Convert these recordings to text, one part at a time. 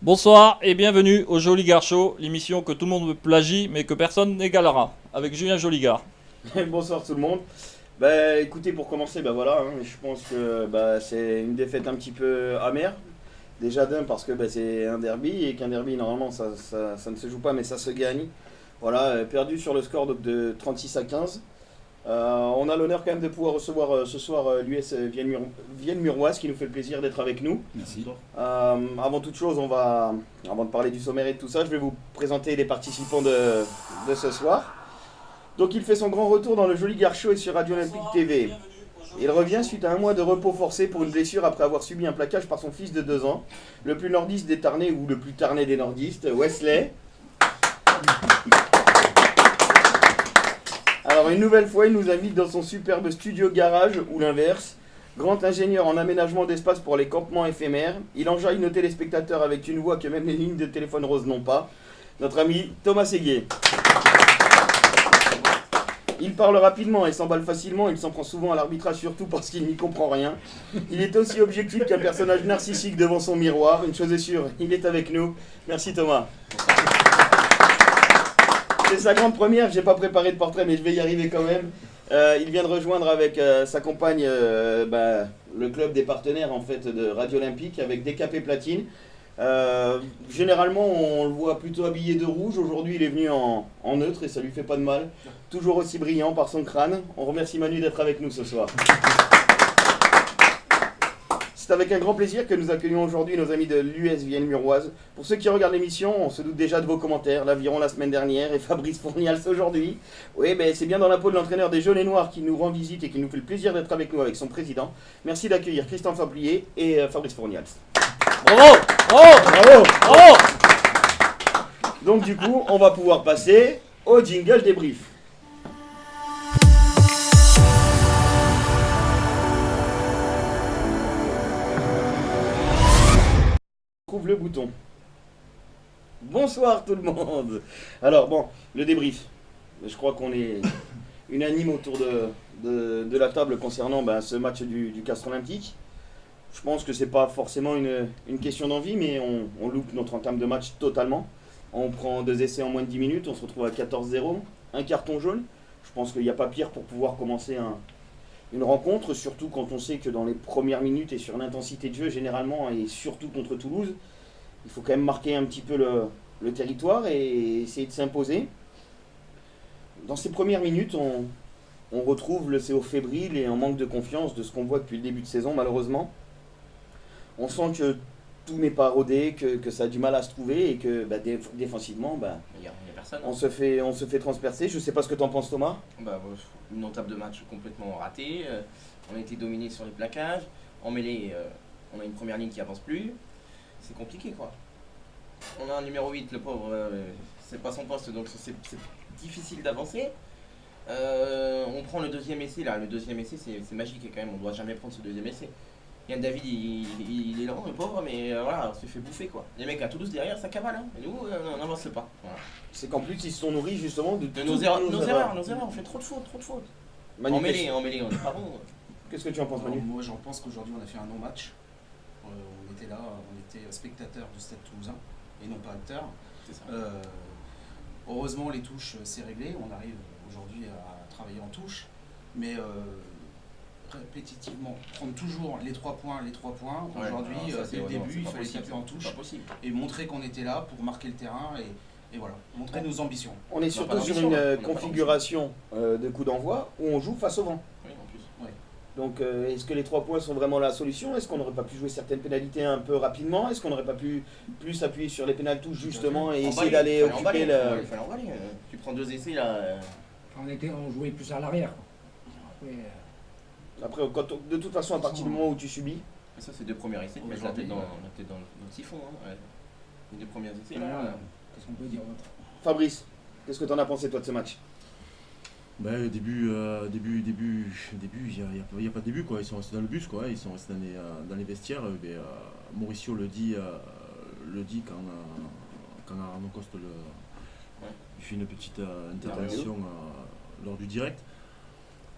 Bonsoir et bienvenue au Joligard Show, l'émission que tout le monde plagie mais que personne n'égalera, avec Julien Joligard. Bonsoir tout le monde. Écoutez, pour commencer, voilà, je pense que c'est une défaite un petit peu amère. Déjà d'un parce que c'est un derby et qu'un derby normalement ça ne se joue pas mais ça se gagne. Voilà, perdu sur le score de 36 à 15. On a l'honneur quand même de pouvoir recevoir ce soir l'US Vienne Muroise qui nous fait le plaisir d'être avec nous. Merci. Avant toute chose, avant de parler du sommaire et de tout ça, je vais vous présenter les participants de ce soir. Donc il fait son grand retour dans le Joligard Show et sur Radio Olympique TV. Il revient suite à un mois de repos forcé pour une blessure après avoir subi un plaquage par son fils de 2 ans, le plus nordiste des Tarnais ou le plus tarnais des nordistes, Wesley. Alors une nouvelle fois, il nous invite dans son superbe studio garage, ou l'inverse. Grand ingénieur en aménagement d'espace pour les campements éphémères, il enjaille nos téléspectateurs avec une voix que même les lignes de téléphone rose n'ont pas. Notre ami Thomas Séguier. Il parle rapidement et s'emballe facilement, il s'en prend souvent à l'arbitrage surtout parce qu'il n'y comprend rien. Il est aussi objectif qu'un personnage narcissique devant son miroir. Une chose est sûre, il est avec nous. Merci Thomas. C'est sa grande première, j'ai pas préparé de portrait mais je vais y arriver quand même. Il vient de rejoindre avec sa compagne le club des partenaires en fait de Radio Olympique avec DKP Platine. Généralement on le voit plutôt habillé de rouge, aujourd'hui il est venu en neutre et ça lui fait pas de mal. Toujours aussi brillant par son crâne. On remercie Manu d'être avec nous ce soir. C'est avec un grand plaisir que nous accueillons aujourd'hui nos amis de l'US Vienne Muroise. Pour ceux qui regardent l'émission, on se doute déjà de vos commentaires, l'aviron la semaine dernière et Fabrice Fournials aujourd'hui. Oui, c'est bien dans la peau de l'entraîneur des Jaunes et Noirs qui nous rend visite et qui nous fait le plaisir d'être avec nous avec son président. Merci d'accueillir Christophe Fablier et Fabrice Fournials. Bravo! Bravo! Bravo! Bravo! Donc du coup, on va pouvoir passer au jingle débrief. Trouve le bouton. Bonsoir tout le monde. Alors bon, le débrief. Je crois qu'on est unanime autour de la table concernant ce match du Castres Olympique. Je pense que c'est pas forcément une question d'envie, mais on loupe notre entame de match totalement. On prend 2 essais en moins de 10 minutes, on se retrouve à 14-0, un carton jaune. Je pense qu'il n'y a pas pire pour pouvoir commencer une rencontre, surtout quand on sait que dans les premières minutes et sur l'intensité de jeu généralement, et surtout contre Toulouse, il faut quand même marquer un petit peu le territoire et essayer de s'imposer. Dans ces premières minutes, on retrouve le CO fébrile et en manque de confiance de ce qu'on voit depuis le début de saison malheureusement. On sent que tout n'est pas rodé, que ça a du mal à se trouver et que défensivement, Il y a personne. on se fait transpercer. Je sais pas ce que tu en penses Thomas. Une entame de match complètement ratée. On a été dominé sur les plaquages. En mêlée, on a une première ligne qui avance plus. C'est compliqué quoi. On a un numéro 8, le pauvre, c'est pas son poste donc c'est difficile d'avancer. On prend le deuxième essai là. Le deuxième essai c'est magique quand même. On doit jamais prendre ce deuxième essai. Yann David il est lent le pauvre mais voilà, on se fait bouffer quoi. Les mecs à Toulouse derrière ça cavale hein. Et nous on n'avance pas. Voilà. C'est qu'en plus ils se sont nourris justement de Nos erreurs, on fait trop de fautes. Manu, En mêlée, on n'est pas bon. qu'est-ce que tu en penses Manu? Moi j'en pense qu'aujourd'hui on a fait un non-match. On était là, on était spectateur du Stade Toulousain et non pas acteur. C'est ça. Heureusement les touches c'est réglé, on arrive aujourd'hui à travailler en touche, mais répétitivement prendre toujours les 3 points. Ouais, Aujourd'hui dès le début il fallait taper en touche et montrer qu'on était là pour marquer le terrain et voilà, montrer nos ambitions. On est surtout sur une configuration de coup d'envoi où on joue face au vent. Oui, en plus. Ouais. Donc est-ce que les 3 points sont vraiment la solution? Est-ce qu'on n'aurait pas pu jouer certaines pénalités un peu rapidement? Est-ce qu'on n'aurait pas pu plus appuyer sur les pénalités justement et essayer d'aller occuper Il fallait emballer. Tu prends 2 essais là. On jouait plus à l'arrière. Après, de toute façon, à partir du moment où tu subis, Ça c'est 2 premiers essais, tu mets la tête dans le siphon. Hein, ouais. Les 2 premiers essais là. Qu'est-ce qu'on peut dire d'autre? Fabrice, qu'est-ce que tu en as pensé toi de ce match? Début, il n'y a pas de début quoi. Ils sont restés dans le bus quoi. Ils sont restés dans les vestiaires. Mauricio le dit quand Arnaud Coste il fait une petite intervention lors du direct.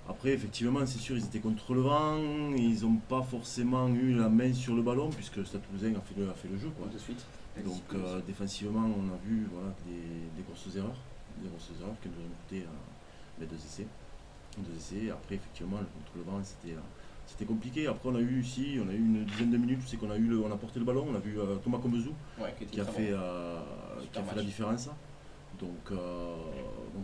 Après, effectivement, c'est sûr, ils étaient contre le vent, ils n'ont pas forcément eu la main sur le ballon, puisque Stade Toulousain a fait le jeu, quoi. De suite. Donc défensivement, on a vu voilà, des grosses erreurs qui nous ont coûté deux essais. Après, effectivement, contre le vent, c'était compliqué. Après, on a eu une dizaine de minutes, c'est qu'on on a porté le ballon, on a vu Thomas Combezou qui a fait la différence. Donc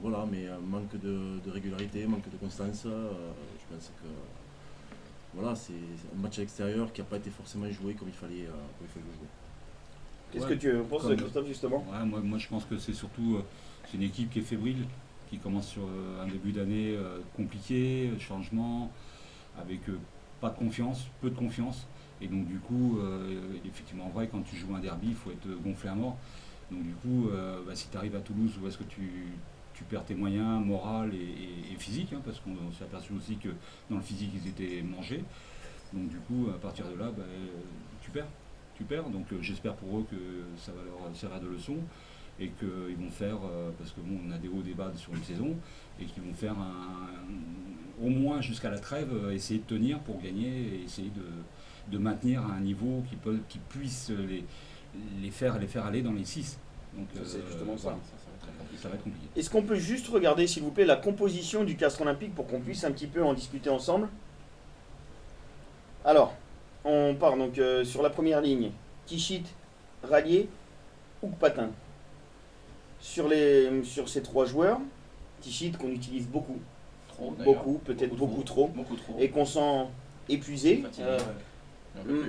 voilà, mais manque de régularité, manque de constance. Je pense que voilà, c'est un match à l'extérieur qui n'a pas été forcément joué comme il fallait le jouer. Qu'est-ce que tu penses, Christophe, justement? Ouais, moi je pense que c'est surtout c'est une équipe qui est fébrile, qui commence sur un début d'année compliqué, changement, avec pas de confiance, peu de confiance. Et donc du coup, effectivement, en vrai, quand tu joues un derby, il faut être gonflé à mort. Donc du coup, si tu arrives à Toulouse, où est-ce que tu perds tes moyens moral et physique, hein, parce qu'on s'est aperçu aussi que dans le physique, ils étaient mangés. Donc du coup, à partir de là, tu perds. Donc j'espère pour eux que ça va leur servir de leçon et qu'ils vont faire, parce que bon, on a des hauts, des bas sur une saison, et qu'ils vont faire au moins jusqu'à la trêve, essayer de tenir pour gagner et essayer de maintenir à un niveau qui puisse les faire aller dans les 6. Donc C'est justement ça. Ça va être compliqué. Est-ce qu'on peut juste regarder, s'il vous plaît, la composition du Castres Olympique pour qu'on puisse un petit peu en discuter ensemble? Alors, on part donc sur la première ligne. Tichit, Rallier, Oukpatin. Sur ces trois joueurs, Tichit qu'on utilise beaucoup, peut-être beaucoup trop, et qu'on sent épuisé.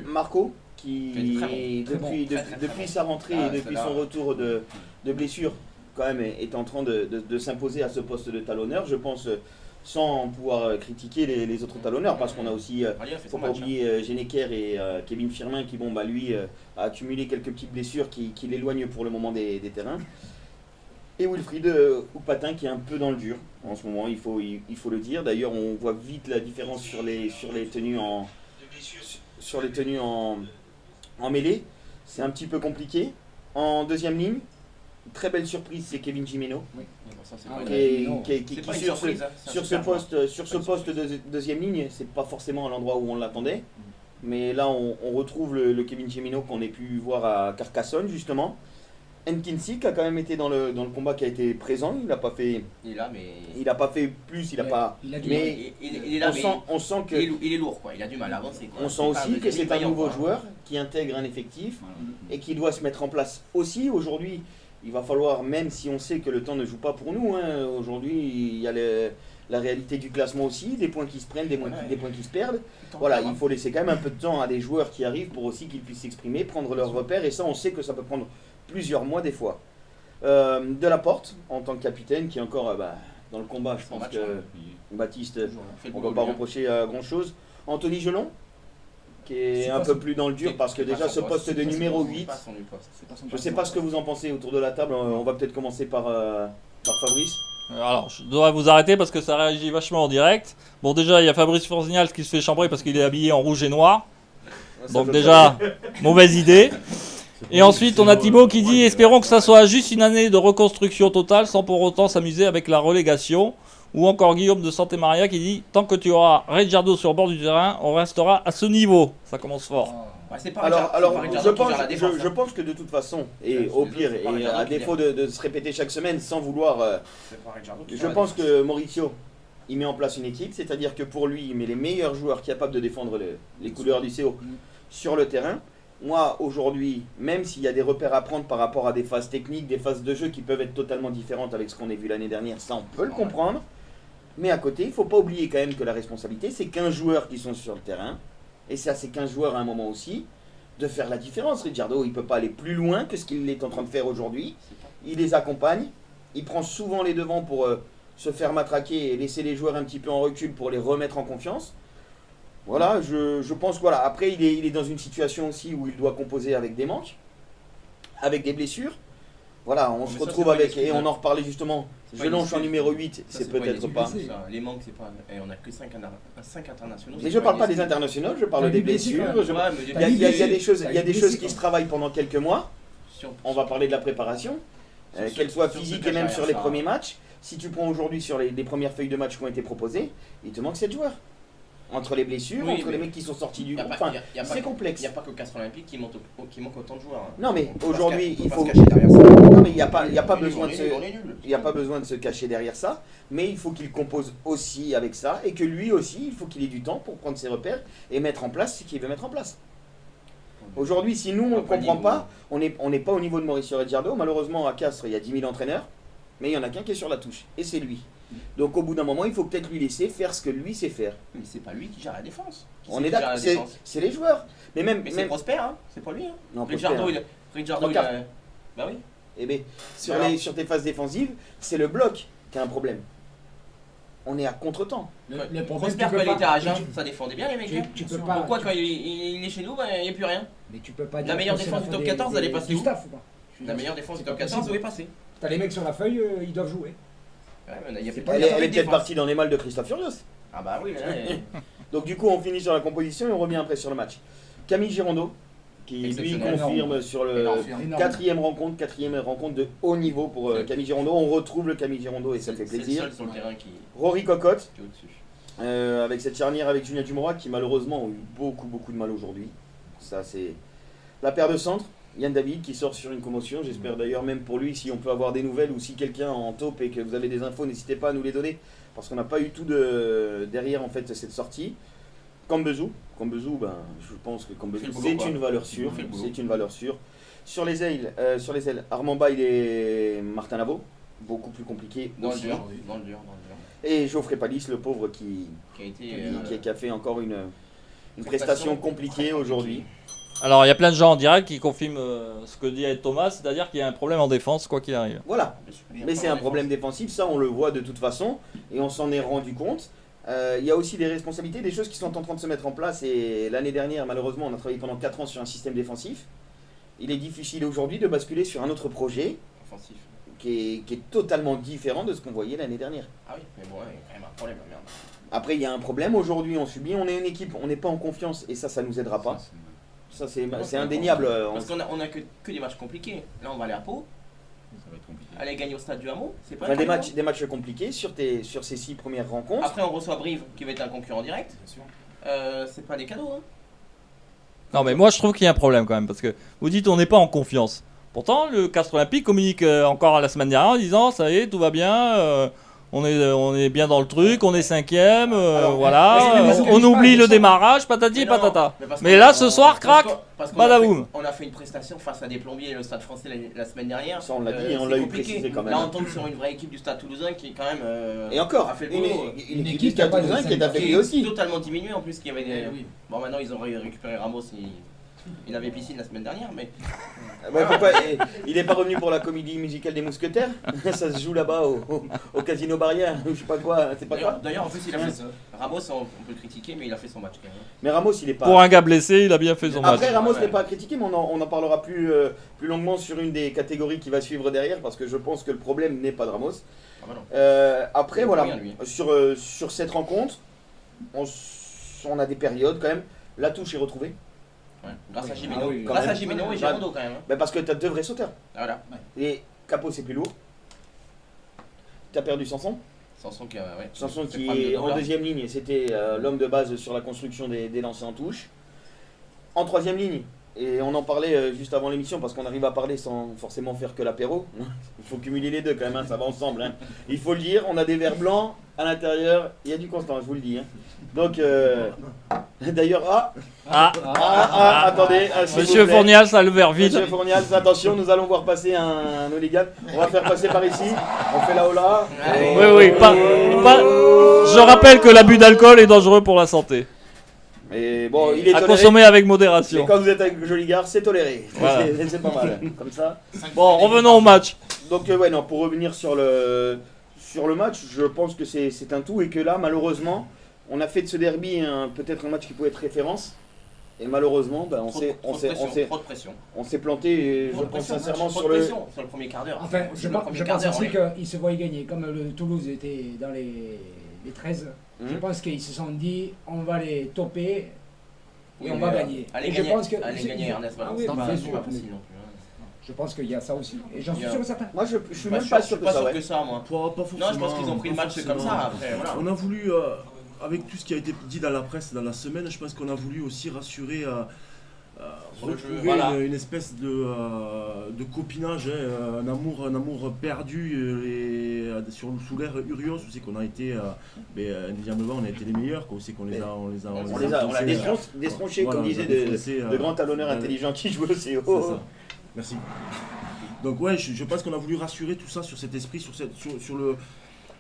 Marco, qui depuis sa rentrée et depuis son retour de blessure, quand même, est en train de s'imposer à ce poste de talonneur, je pense, sans pouvoir critiquer les autres talonneurs, parce qu'on a aussi, faut pas oublier Geneker et Kevin Firmin qui, lui, a accumulé quelques petites blessures qui l'éloignent pour le moment des terrains. Et Wilfried Oukpatin qui est un peu dans le dur en ce moment, il faut le dire. D'ailleurs, on voit vite la différence sur les tenues en mêlée. C'est un petit peu compliqué. En deuxième ligne, très belle surprise, c'est Kevin Gimeno. Oui, Qui sur ce poste de deuxième ligne, c'est pas forcément à l'endroit où on l'attendait. Mais là, on retrouve le Kevin Gimeno qu'on a pu voir à Carcassonne, justement. Nkinsi qui a quand même été dans le combat, qui a été présent, il n'a pas fait. Il est là, mais. Il n'a pas fait plus, il n'a pas. Il est là, on sent que. Il est lourd, quoi. Il a du mal à avancer, quoi. On sent aussi que c'est un nouveau joueur qui intègre un effectif et qui doit se mettre en place aussi. Aujourd'hui, il va falloir, même si on sait que le temps ne joue pas pour nous, hein, aujourd'hui, il y a la réalité du classement aussi, des points qui se prennent, des points qui se perdent. Voilà, il faut laisser quand même un peu de temps à des joueurs qui arrivent pour aussi qu'ils puissent s'exprimer, prendre leurs repères, et ça, on sait que ça peut prendre plusieurs mois des fois. De la Porte, en tant que capitaine, qui est encore dans le combat, je pense que Baptiste, on ne va pas reprocher grand chose. Anthony Gelon, qui est un peu plus dans le dur, parce que déjà ce poste de numéro 8, je ne sais pas ce que vous en pensez autour de la table. On va peut-être commencer par Fabrice. Alors, je devrais vous arrêter parce que ça réagit vachement en direct. Bon, déjà, il y a Fabrice Forzignal qui se fait chambrer parce qu'il est habillé en rouge et noir. Donc déjà, mauvaise idée. Et ensuite, on a Thibaut qui dit « Espérons que ça soit juste une année de reconstruction totale sans pour autant s'amuser avec la relégation. » Ou encore Guillaume de Santé Maria qui dit « Tant que tu auras Reggiardo sur le bord du terrain, on restera à ce niveau. » Ça commence fort. Je pense que de toute façon, et au pire, et à défaut de se répéter chaque semaine sans vouloir, je pense que Mauricio, il met en place une équipe, c'est-à-dire que pour lui, il met les meilleurs joueurs capables de défendre les couleurs du CO sur le terrain. Moi, aujourd'hui, même s'il y a des repères à prendre par rapport à des phases techniques, des phases de jeu qui peuvent être totalement différentes avec ce qu'on a vu l'année dernière, ça on peut le comprendre. Mais à côté, il ne faut pas oublier quand même que la responsabilité, c'est 15 joueurs qui sont sur le terrain. Et c'est à ces 15 joueurs à un moment aussi de faire la différence. Reggiardo, il ne peut pas aller plus loin que ce qu'il est en train de faire aujourd'hui. Il les accompagne, il prend souvent les devants pour se faire matraquer et laisser les joueurs un petit peu en recul pour les remettre en confiance. Voilà, je pense que voilà. Après, il est dans une situation aussi où il doit composer avec des manques, avec des blessures. Voilà, on se retrouve avec, et on en reparlait justement, Gelonche en numéro 8, c'est peut-être pas. Les manques, c'est pas. Et on n'a que 5 internationaux. Mais je parle pas des internationaux, je parle des blessures. Il y a des choses qui se travaillent pendant quelques mois. On va parler de la préparation, qu'elle soit physique et même sur les premiers matchs. si tu prends aujourd'hui sur les premières feuilles de match qui ont été proposées, il te manque 7 joueurs. Entre les blessures, Oui, entre mais les mecs qui sont sortis du Y a groupe, pas- enfin, y a pas c'est que- complexe. Il n'y a pas que Castres Olympique qui manque autant de joueurs. Hein. Non mais Faut pas se aujourd'hui ca- il pas faut... se cacher derrière ça. Non mais il n'y a pas On est besoin de nul, se... on est nul. Il n'y a pas besoin de se cacher derrière ça, mais il faut qu'il compose aussi avec ça, et que lui aussi, il faut qu'il ait du temps pour prendre ses repères et mettre en place ce qu'il veut mettre en place. Aujourd'hui, si nous, on ne Pas comprend niveau. pas, on n'est pas au niveau de Mauricio Ricciardo. Malheureusement, à Castres, il y a 10 000 entraîneurs, mais il n'y en a qu'un qui est sur la touche, et c'est lui. Donc au bout d'un moment, il faut peut-être lui laisser faire ce que lui sait faire. Mais c'est pas lui qui gère la défense. Qui On c'est est qui gère d'accord, la c'est défense c'est les joueurs. Mais même... Mais c'est même Prosper, hein. C'est pas lui. Hein. non, Ricciardo, Prosper, Ricciardo, Regarde. Bah oui. eh ben, Alors. sur tes phases défensives, c'est le bloc qui a un problème. On est à contre-temps. Le problème, Prosper, tu quand peux il pas- était à Agen, tu- ça défendait bien les mecs. tu- hein. tu peux pas- Pourquoi quand il est chez nous, bah, il n'y a plus rien. Mais tu peux pas La dire meilleure que c'est défense la du top faute 14, elle est passée du où staff ou pas La meilleure défense du C'est top pas 14, où possible. est passée T'as les mecs sur la feuille, ils doivent jouer. Ouais, mais il y a C'est plus pas- de Elle est peut-être défense. partie dans les malles de Christophe Furios. Ah bah oui, là, Donc du coup, on finit sur la composition et on revient après sur le match. Camille Girondeau, qui lui Exceptionnel. confirme sur le Énorme. Énorme. quatrième rencontre de haut niveau pour Camille Girondeau. On retrouve le Camille Girondeau et ça fait C'est le plaisir. seul sur le terrain qui Rory Cocotte, est au-dessus. avec cette charnière avec Julien Dumora, qui malheureusement ont eu beaucoup de mal aujourd'hui. Ça c'est la paire de centre. Yann David qui sort sur une commotion. J'espère d'ailleurs même pour lui, si on peut avoir des nouvelles ou si quelqu'un en taupe et que vous avez des infos, n'hésitez pas à nous les donner. Parce qu'on n'a pas eu tout derrière en fait cette sortie. Cambezou, ben, je pense que Cambezou Fait le boulot, c'est quoi. une valeur sûre. Fait le boulot. C'est une valeur sûre. Sur les ailes, Armand Bail et Martin Labo, beaucoup plus compliqué Dans le aussi. dur, dans le dur. Et Geoffrey Palis, le pauvre qui Qui a été. qui a fait encore une prestation compliquée aujourd'hui. Alors il y a plein de gens en direct qui confirment ce que dit Thomas, c'est-à-dire qu'il y a un problème en défense quoi qu'il arrive. Voilà. Mais c'est un problème défensif, ça on le voit de toute façon, et on s'en est rendu compte. Il y a aussi des responsabilités, des choses qui sont en train de se mettre en place, et l'année dernière, malheureusement, on a travaillé pendant 4 ans sur un système défensif. Il est difficile aujourd'hui de basculer sur un autre projet Offensif. qui est totalement différent de ce qu'on voyait l'année dernière. Ah oui, mais bon, il y a quand même un problème, merde. Après, il y a un problème, aujourd'hui on subit, on est une équipe, on n'est pas en confiance, et ça nous aidera pas. Ça c'est indéniable. Parce qu'on a que des matchs compliqués. Là, on va aller à Pau, Ça va être compliqué. aller gagner au stade du Hameau. C'est pas Enfin, évident. des matchs compliqués sur ces 6 premières rencontres. Après, on reçoit Brive, qui va être un concurrent direct. Bien sûr. C'est pas des cadeaux, hein. Non mais moi je trouve qu'il y a un problème quand même parce que vous dites on n'est pas en confiance. Pourtant le Castres Olympique communique encore la semaine dernière en disant ça y est tout va bien, on est bien dans le truc, on est 5ème, Alors, voilà, mais c'est parce que on je oublie parle, le ça. démarrage, patati Mais non, patata. parce Mais que- là ce soir crac, parce qu'on badaboum. on a fait une prestation face à des plombiers et le Stade Français la semaine dernière. Ça, on l'a dit et on c'est l'a eu compliqué. précisé quand même. Là, on tombe sur une vraie équipe du Stade Toulousain qui quand même. Et encore, a fait le une, boulot. une équipe équipe qui a pas de Toulousain qui est cinq- Qui affaiblie est aussi. totalement diminuée en plus. Qui avait des... Eh oui. Bon, maintenant ils ont récupéré Ramos. Il avait piscine la semaine dernière, mais Ouais, pourquoi il est pas revenu pour la comédie musicale des Mousquetaires. Ça se joue là-bas au Casino Barrière, ou je sais pas quoi, c'est pas quoi. d'ailleurs en plus il a fait ça. Ramos, on peut le critiquer, mais il a fait son match quand même. Mais Ramos, il est pas. Pour un gars blessé il a bien fait son match. Après, Ramos Ouais. n'est pas à critiquer, mais on en parlera plus longuement sur une des catégories qui va suivre derrière, parce que je pense que le problème n'est pas de Ramos. Ah bah non. Après, Il voilà, revient, lui. sur cette rencontre, on a des périodes quand même. La touche est retrouvée. Ouais. Grâce à Ah Gimeno. oui, quand Grâce à même. Gimeno et Girondo quand même. Hein. Parce que tu as 2 vrais sauteurs. Voilà. Et Capot, c'est plus lourd. Tu as perdu Sanson. Sanson qui, ouais, Sanson c'est qui le problème est de en Douglas. deuxième ligne, et c'était l'homme de base sur la construction des lancers en touche. En troisième ligne, et on en parlait juste avant l'émission parce qu'on arrive à parler sans forcément faire que l'apéro. Il faut cumuler les deux quand même, hein, ça va ensemble. Hein. Il faut le dire, on a des verres blancs à l'intérieur, il y a du constant, je vous le dis. Hein. Donc, d'ailleurs, attendez. s'il vous Monsieur plaît. Fournial ça a le verre vide. Monsieur Fournial, attention, nous allons voir passer un hooligan. On va faire passer par ici. On fait la hola. Allez. Oui je rappelle que l'abus d'alcool est dangereux pour la santé. Mais bon, il est À toléré. consommer avec Mais modération. quand vous êtes avec Joli Gare, c'est toléré. Voilà. C'est pas mal. Comme ça. Bon revenons au match. Donc ouais, non, pour revenir sur le match, je pense que c'est un tout et que là, malheureusement, on a fait de ce derby peut-être un match qui pouvait être référence. Et malheureusement, ben, Trop de pression. on s'est planté. Et Trop je de pense pression, sincèrement trop sur de le. pression sur le premier quart d'heure. Enfin, C'est je le pense, premier je quart pense d'heure, aussi on est- qu'ils se voient gagner. Comme le Toulouse était dans les 13, je Mhm. pense qu'ils se sont dit on va les toper et Oui, on mais, va gagner. Allez Et gagner, je pense que allez c'est- gagner Ernest Ah Valence. oui, C'est bien pas sûr. possible non plus, hein. Je pense qu'il y a ça aussi. Et j'en suis Il y a- sûr et certain. Moi, je suis Bah, même pas je sûr suis que ça, sûr ouais. que ça, moi. Pas forcément. Non, je pense qu'ils ont pris le pas match comme forcément. ça. Après, voilà. On a voulu, avec tout ce qui a été dit dans la presse dans la semaine, je pense qu'on a voulu aussi rassurer, Sur le jeu, retrouver voilà. une espèce de copinage, hein, un amour perdu sous l'ère Urios. On sait qu'on a été, indéniablement, on a été les meilleurs. On sait qu'on les a, On les a défoncés, destronchés, voilà, comme on les disaient a défoncés, de grands talonneurs intelligents qui jouent au CO. C'est ça. Merci. Donc ouais, je pense qu'on a voulu rassurer tout ça sur cet esprit, sur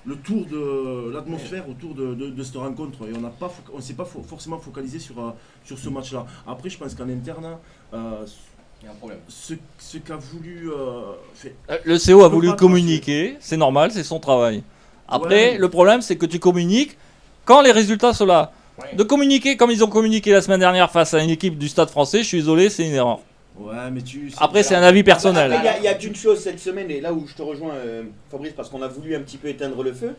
le tour de l'atmosphère autour de cette rencontre. Et on ne s'est pas forcément focalisé sur ce match-là. Après, je pense qu'en interne, Il y a un problème. ce qu'a voulu... Le CO a peut voulu pas communiquer, c'est normal, c'est son travail. Après, Ouais. le problème, c'est que tu communiques quand les résultats sont là. Ouais. De communiquer comme ils ont communiqué la semaine dernière face à une équipe du Stade français, je suis désolé, c'est une erreur. Ouais, mais tu... Après, c'est un avis personnel. Après, il y a qu'une chose cette semaine, et là où je te rejoins, Fabrice, parce qu'on a voulu un petit peu éteindre le feu.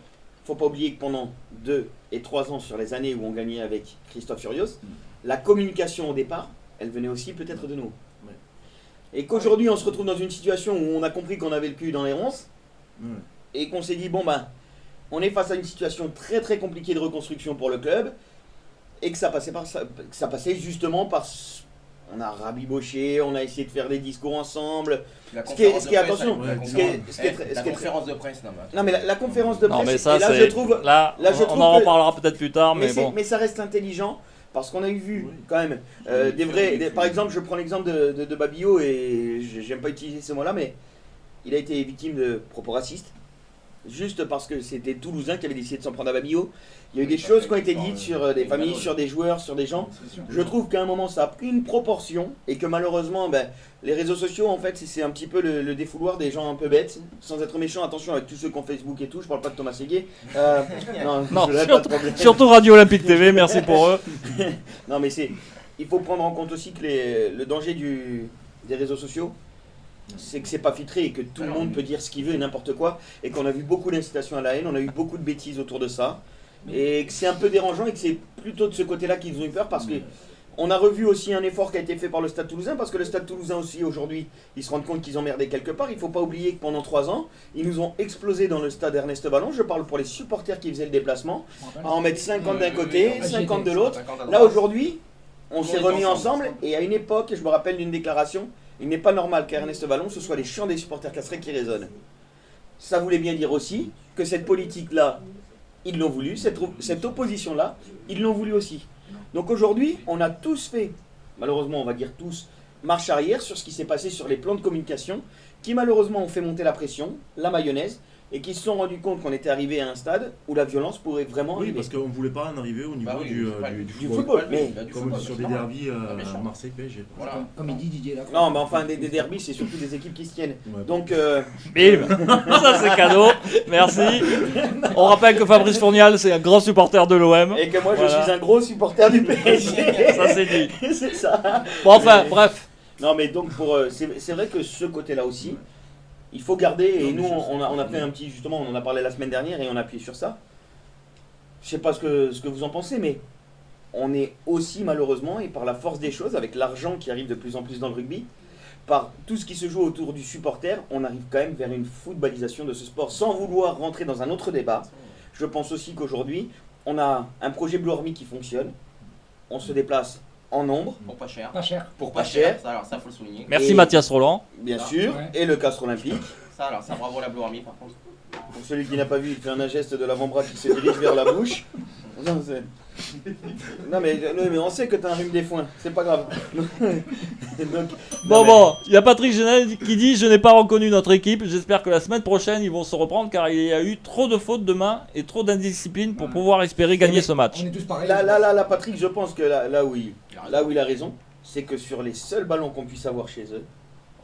Faut pas oublier que pendant 2 et 3 ans, sur les années où on gagnait avec Christophe Furios, la communication au départ, elle venait aussi peut-être de nous. Ouais. Et qu'aujourd'hui, on se retrouve dans une situation où on a compris qu'on avait le cul dans les ronces, Ouais. et qu'on s'est dit, bon ben, on est face à une situation très très compliquée de reconstruction pour le club, et que ça passait justement par... On a rabiboché, on a essayé de faire des discours ensemble. La Ce qui est- conférence ce de qui est- presse, attention, la ce conférence- qui est- ce qui est très- la ce qui est conférence de presse, non, mais Non mais la conférence de presse, Non, mais ça, et là c'est. je trouve... Là, là, je on trouve en que- reparlera peut-être plus tard, mais bon. mais ça reste intelligent, parce qu'on a vu Oui. quand même des vrais... par exemple, je prends l'exemple de Babillot, et j'aime pas utiliser ce mot-là, mais il a été victime de propos racistes, juste parce que c'était Toulousain qui avait décidé de s'en prendre à Babillot. Il y a eu des choses qui ont été dites sur des familles, sur des joueurs, sur des gens. C'est sûr. Je trouve qu'à un moment ça a pris une proportion et que malheureusement les réseaux sociaux en fait c'est un petit peu le défouloir des gens un peu bêtes, sans être méchant, attention avec tous ceux qui ont Facebook et tout, je parle pas de Thomas Séguier. Non, Non, je n'ai pas de problème. Surtout Radio Olympique TV, merci pour eux. Non mais il faut prendre en compte aussi que le danger des réseaux sociaux, c'est que c'est pas filtré et que tout le monde peut dire ce qu'il veut et n'importe quoi, et qu'on a vu beaucoup d'incitation à la haine, on a eu beaucoup de bêtises autour de ça, et que c'est un peu dérangeant et que c'est plutôt de ce côté-là qu'ils ont eu peur, parce que on a revu aussi un effort qui a été fait par le Stade Toulousain, parce que le Stade Toulousain aussi aujourd'hui, ils se rendent compte qu'ils ont merdé quelque part. Il faut pas oublier que pendant 3 ans, ils nous ont explosé dans le stade Ernest Ballon. Je parle pour les supporters qui faisaient le déplacement, à en mettre 50 d'un côté, 50 de l'autre. Là aujourd'hui, on s'est remis ensemble, et à une époque, je me rappelle d'une déclaration, il n'est pas normal qu'à Ernest Ballon, ce soit les chants des supporters castrés qui résonnent. Ça voulait bien dire aussi que cette politique-là, ils l'ont voulu, cette opposition-là, ils l'ont voulu aussi. Donc aujourd'hui, on a tous fait, malheureusement on va dire tous, marche arrière sur ce qui s'est passé sur les plans de communication, qui malheureusement ont fait monter la pression, la mayonnaise, et qui se sont rendus compte qu'on était arrivé à un stade où la violence pourrait vraiment Oui, arriver. parce qu'on ne voulait pas en arriver au niveau Bah oui, du Du football. football, mais... Comme sur des derbys bien sûr. Marseille PSG. Voilà. Comme il dit Didier Lacroix. Non, mais enfin, des derbys, c'est surtout des équipes qui se tiennent. Ouais. Donc, Bim. Ça, c'est cadeau. Merci. On rappelle que Fabrice Fournial, c'est un grand supporter de l'OM. et que moi, je Voilà. suis un gros supporter du PSG. Ça, c'est dit. C'est ça. Bon, enfin, bref. Non, mais donc, c'est vrai que ce côté-là aussi, il faut garder, et nous, on a fait un petit, justement, on en a parlé la semaine dernière, et on a appuyé sur ça. Je sais pas ce que vous en pensez, mais on est aussi, malheureusement, et par la force des choses, avec l'argent qui arrive de plus en plus dans le rugby, par tout ce qui se joue autour du supporter, on arrive quand même vers une footballisation de ce sport, sans vouloir rentrer dans un autre débat. Je pense aussi qu'aujourd'hui, on a un projet Blue Army qui fonctionne, on se déplace en nombre, Pour pas cher. Pas cher. pour pas cher, Ça, alors ça, faut le souligner. Merci Et- Mathias Roland. bien Ah, sûr, ouais. et le castre olympique. Ça, alors ça, bravo la Blue Army, par contre. Pour celui qui n'a pas vu, il fait un geste de l'avant-bras qui se dirige vers la bouche. Non, mais on sait que t'as un rhume des foins, c'est pas grave. Donc, Bon, il y a Patrick Genel qui dit: je n'ai pas reconnu notre équipe. J'espère que la semaine prochaine, ils vont se reprendre car il y a eu trop de fautes de main et trop d'indiscipline pour pouvoir espérer gagner ce match. On est tous pareils. Là, Patrick, je pense que là où il a raison, c'est que sur les seuls ballons qu'on puisse avoir chez eux,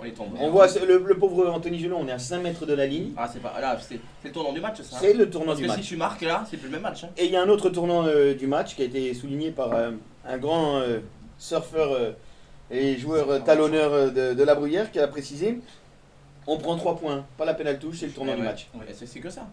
On les tombe. on voit le pauvre Anthony Gelon, on est à 5 mètres de la ligne. Ah, c'est pas. Là, c'est le tournant du match, ça. C'est le tournant Parce du que si match. tu marques là, c'est plus le même match. Hein. Et il y a un autre tournant du match qui a été souligné par un grand surfeur et joueur talonneur de la Bruyère qui a précisé: on prend 3 points, pas la peine à le touche, c'est le tournant Ouais, du ouais. match. Ouais, c'est que ça.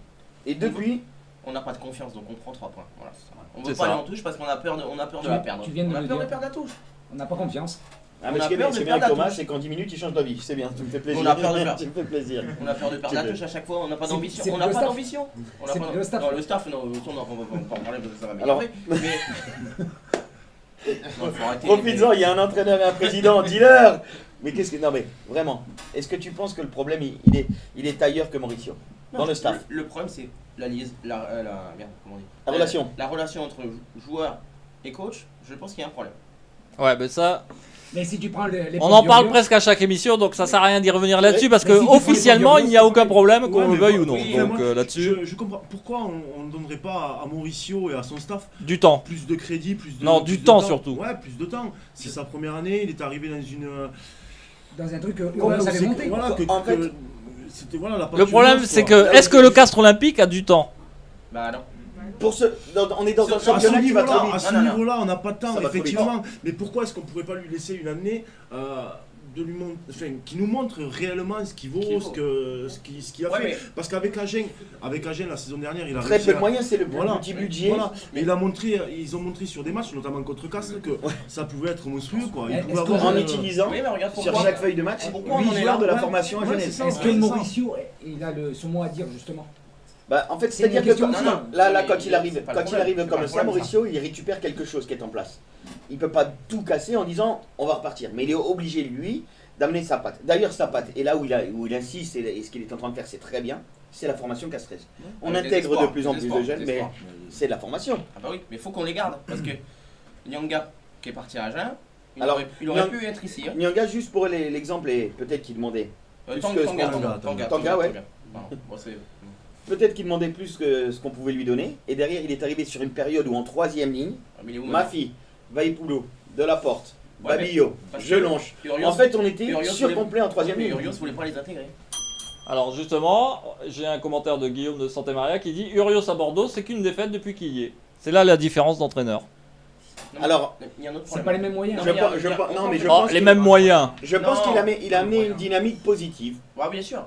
Et depuis, On n'a pas de confiance, donc on prend 3 points. Voilà, c'est ça. On C'est veut pas ça. aller en touche parce qu'on a peur de la perdre. Tu viens de on a le peur de dire. perdre la touche. On n'a pas confiance. Ah, On mais a ce qui est peur bien, de c'est bien avec perdre la Thomas, touche. c'est qu'en 10 minutes, il change d'avis. C'est bien, tu me fais plaisir. On a peur de perdre. Tu me fais plaisir. On a peur de perdre la touche à chaque fois, on n'a pas C'est- d'ambition. c'est On n'a le pas staff. d'ambition. On n'a C'est pas- le staff. Non, le staff, non, on va pas en parler parce que ça va Alors- m'énerver. Mais. Non, faut arrêter. Profites-en, il y a un entraîneur et un président, dis-leur. Mais qu'est-ce que. Non, mais vraiment, est-ce que tu penses que le problème, il est ailleurs que Mauricio? Dans le staff? Le problème, c'est la liaison. Merde, comment on dit La relation. La relation entre joueur et coach, je pense qu'il y a un problème. Ouais, mais ça, Mais si tu prends les on en parle presque à chaque émission, donc ça sert à rien d'y revenir là-dessus parce que Mais si tu prends les officiellement, Fabio, il n'y a aucun problème Ouais, qu'on le mais veuille ou moi- non. oui, Donc moi, là-dessus, je comprends pourquoi on ne donnerait pas à Mauricio et à son staff du temps. plus de crédit, plus de. Non, plus du de temps surtout. Ouais, plus de temps. C'est sa première année, il est arrivé dans une. dans un truc que Voilà, ça c'est avait que- monté. voilà, que- En fait- que- c'était voilà la Le pâture problème, neuf, c'est quoi. que, est-ce que le Castres Olympique a du temps? Bah non. On est dans un À ce championnat qui va trop niveau-là, vite. à ce Non, non, niveau-là, on n'a pas de temps, Ça va trop vite. effectivement. Mais pourquoi est-ce qu'on pourrait pas lui laisser une année qui nous montre réellement ce qu'il vaut, Qu'il vaut. ce qu'il a Ouais, fait. mais- Parce qu'avec Agen, la saison dernière, il a Très réussi peu de à- moyens, c'est le Voilà. petit budget. Voilà. Mais ils ont montré sur des matchs, notamment contre Castres, que ça pouvait être monstrueux, quoi. Il Est-ce pouvait que- avoir En une- utilisant Oui, mais regarde sur pourquoi. chaque feuille de match Pourquoi on en 8 est joueurs là de la Ouais. formation à Ouais, Genève. c'est ça. Est-ce Ouais, que c'est ça. Mauricio, il a son mot à dire justement? Bah, en fait, C'est c'est-à-dire une que question quand, de temps. là, Mais quand il arrive, c'est pas le quand il problème. arrive C'est pas comme le ça, problème, Mauricio, il récupère quelque chose qui est en place. Il peut pas tout casser en disant on va repartir, mais il est obligé lui d'amener sa patte. D'ailleurs, sa patte, et là où il insiste, et ce qu'il est en train de faire, c'est très bien, c'est la formation castreuse. On Avec des intègre de espoirs, plus en des plus espoirs, de jeunes, des mais espoirs. c'est de la formation. Ah bah oui, mais il faut qu'on les garde parce que Nyanga qui est parti à Agen, Alors, il aurait Nyang- pu être ici. Hein. Nyanga, juste pour l'exemple, et peut-être qu'il demandait plus Tanga, que ce Tanga, qu'on- Tanga, Tanga, ouais. Pardon, bon, c'est- Peut-être qu'il demandait plus que ce qu'on pouvait lui donner. Et derrière, il est arrivé sur une période où en troisième ligne, Ah, mais il est où, Mafi, Vaipoulo, Delaporte, Ouais, Babillo, parce que Jelonche. Urios- En fait, on était Urios surcomplet en troisième mais ligne. Urios voulait pas les intégrer. Alors justement, j'ai un commentaire de Guillaume de Santé Maria qui dit Urios à Bordeaux, c'est qu'une défaite depuis qu'il y est. C'est là la différence d'entraîneur. Non, mais Alors, il y a un autre C'est problème. pas les mêmes moyens. Non, Je mais il y a- pense- il y a- non, mais je Oh, pense les que- mêmes moyens. Je pense Non, qu'il a amené moyen. une dynamique positive. Ouais, bien sûr.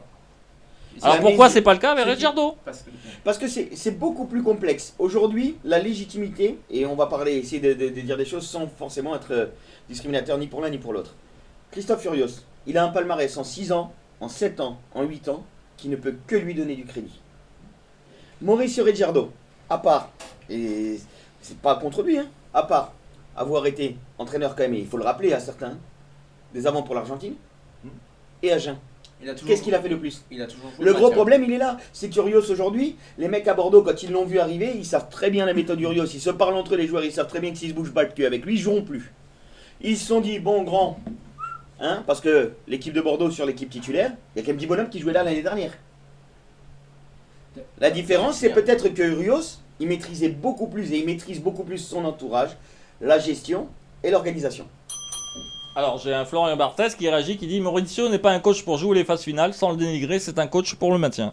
Alors la pourquoi mise- c'est pas le cas avec c'est- Ricciardo? Parce que Parce que c'est beaucoup plus complexe. Aujourd'hui, la légitimité, et on va parler, essayer de dire des choses sans forcément être discriminateur ni pour l'un ni pour l'autre. Christophe Furios, il a un palmarès en 6 ans, en 7 ans, en 8 ans, qui ne peut que lui donner du crédit. Mauricio Ricciardo, à part, et c'est pas contre lui, hein, à part avoir été entraîneur quand même, et il faut le rappeler à certains, des avants pour l'Argentine, et Agen. il a toujours. Qu'est-ce qu'il a fait de plus? Il a toujours joué Le gros maintien. problème, il est là. C'est qu'Urios aujourd'hui, les mecs à Bordeaux, quand ils l'ont vu arriver, ils savent très bien la méthode d'Urios. Ils se parlent entre eux, les joueurs, ils savent très bien que s'ils se bougent pas le cul avec lui, ils joueront plus. Ils se sont dit, bon, grand, hein, parce que l'équipe de Bordeaux sur l'équipe titulaire, il y a qu'un petit bonhomme qui jouait là l'année dernière. La différence, c'est peut-être que Urios, il maîtrisait beaucoup plus et il maîtrise beaucoup plus son entourage, la gestion et l'organisation. Alors j'ai un Florian Barthez qui réagit, qui dit Mauricio n'est pas un coach pour jouer les phases finales, sans le dénigrer, c'est un coach pour le maintien.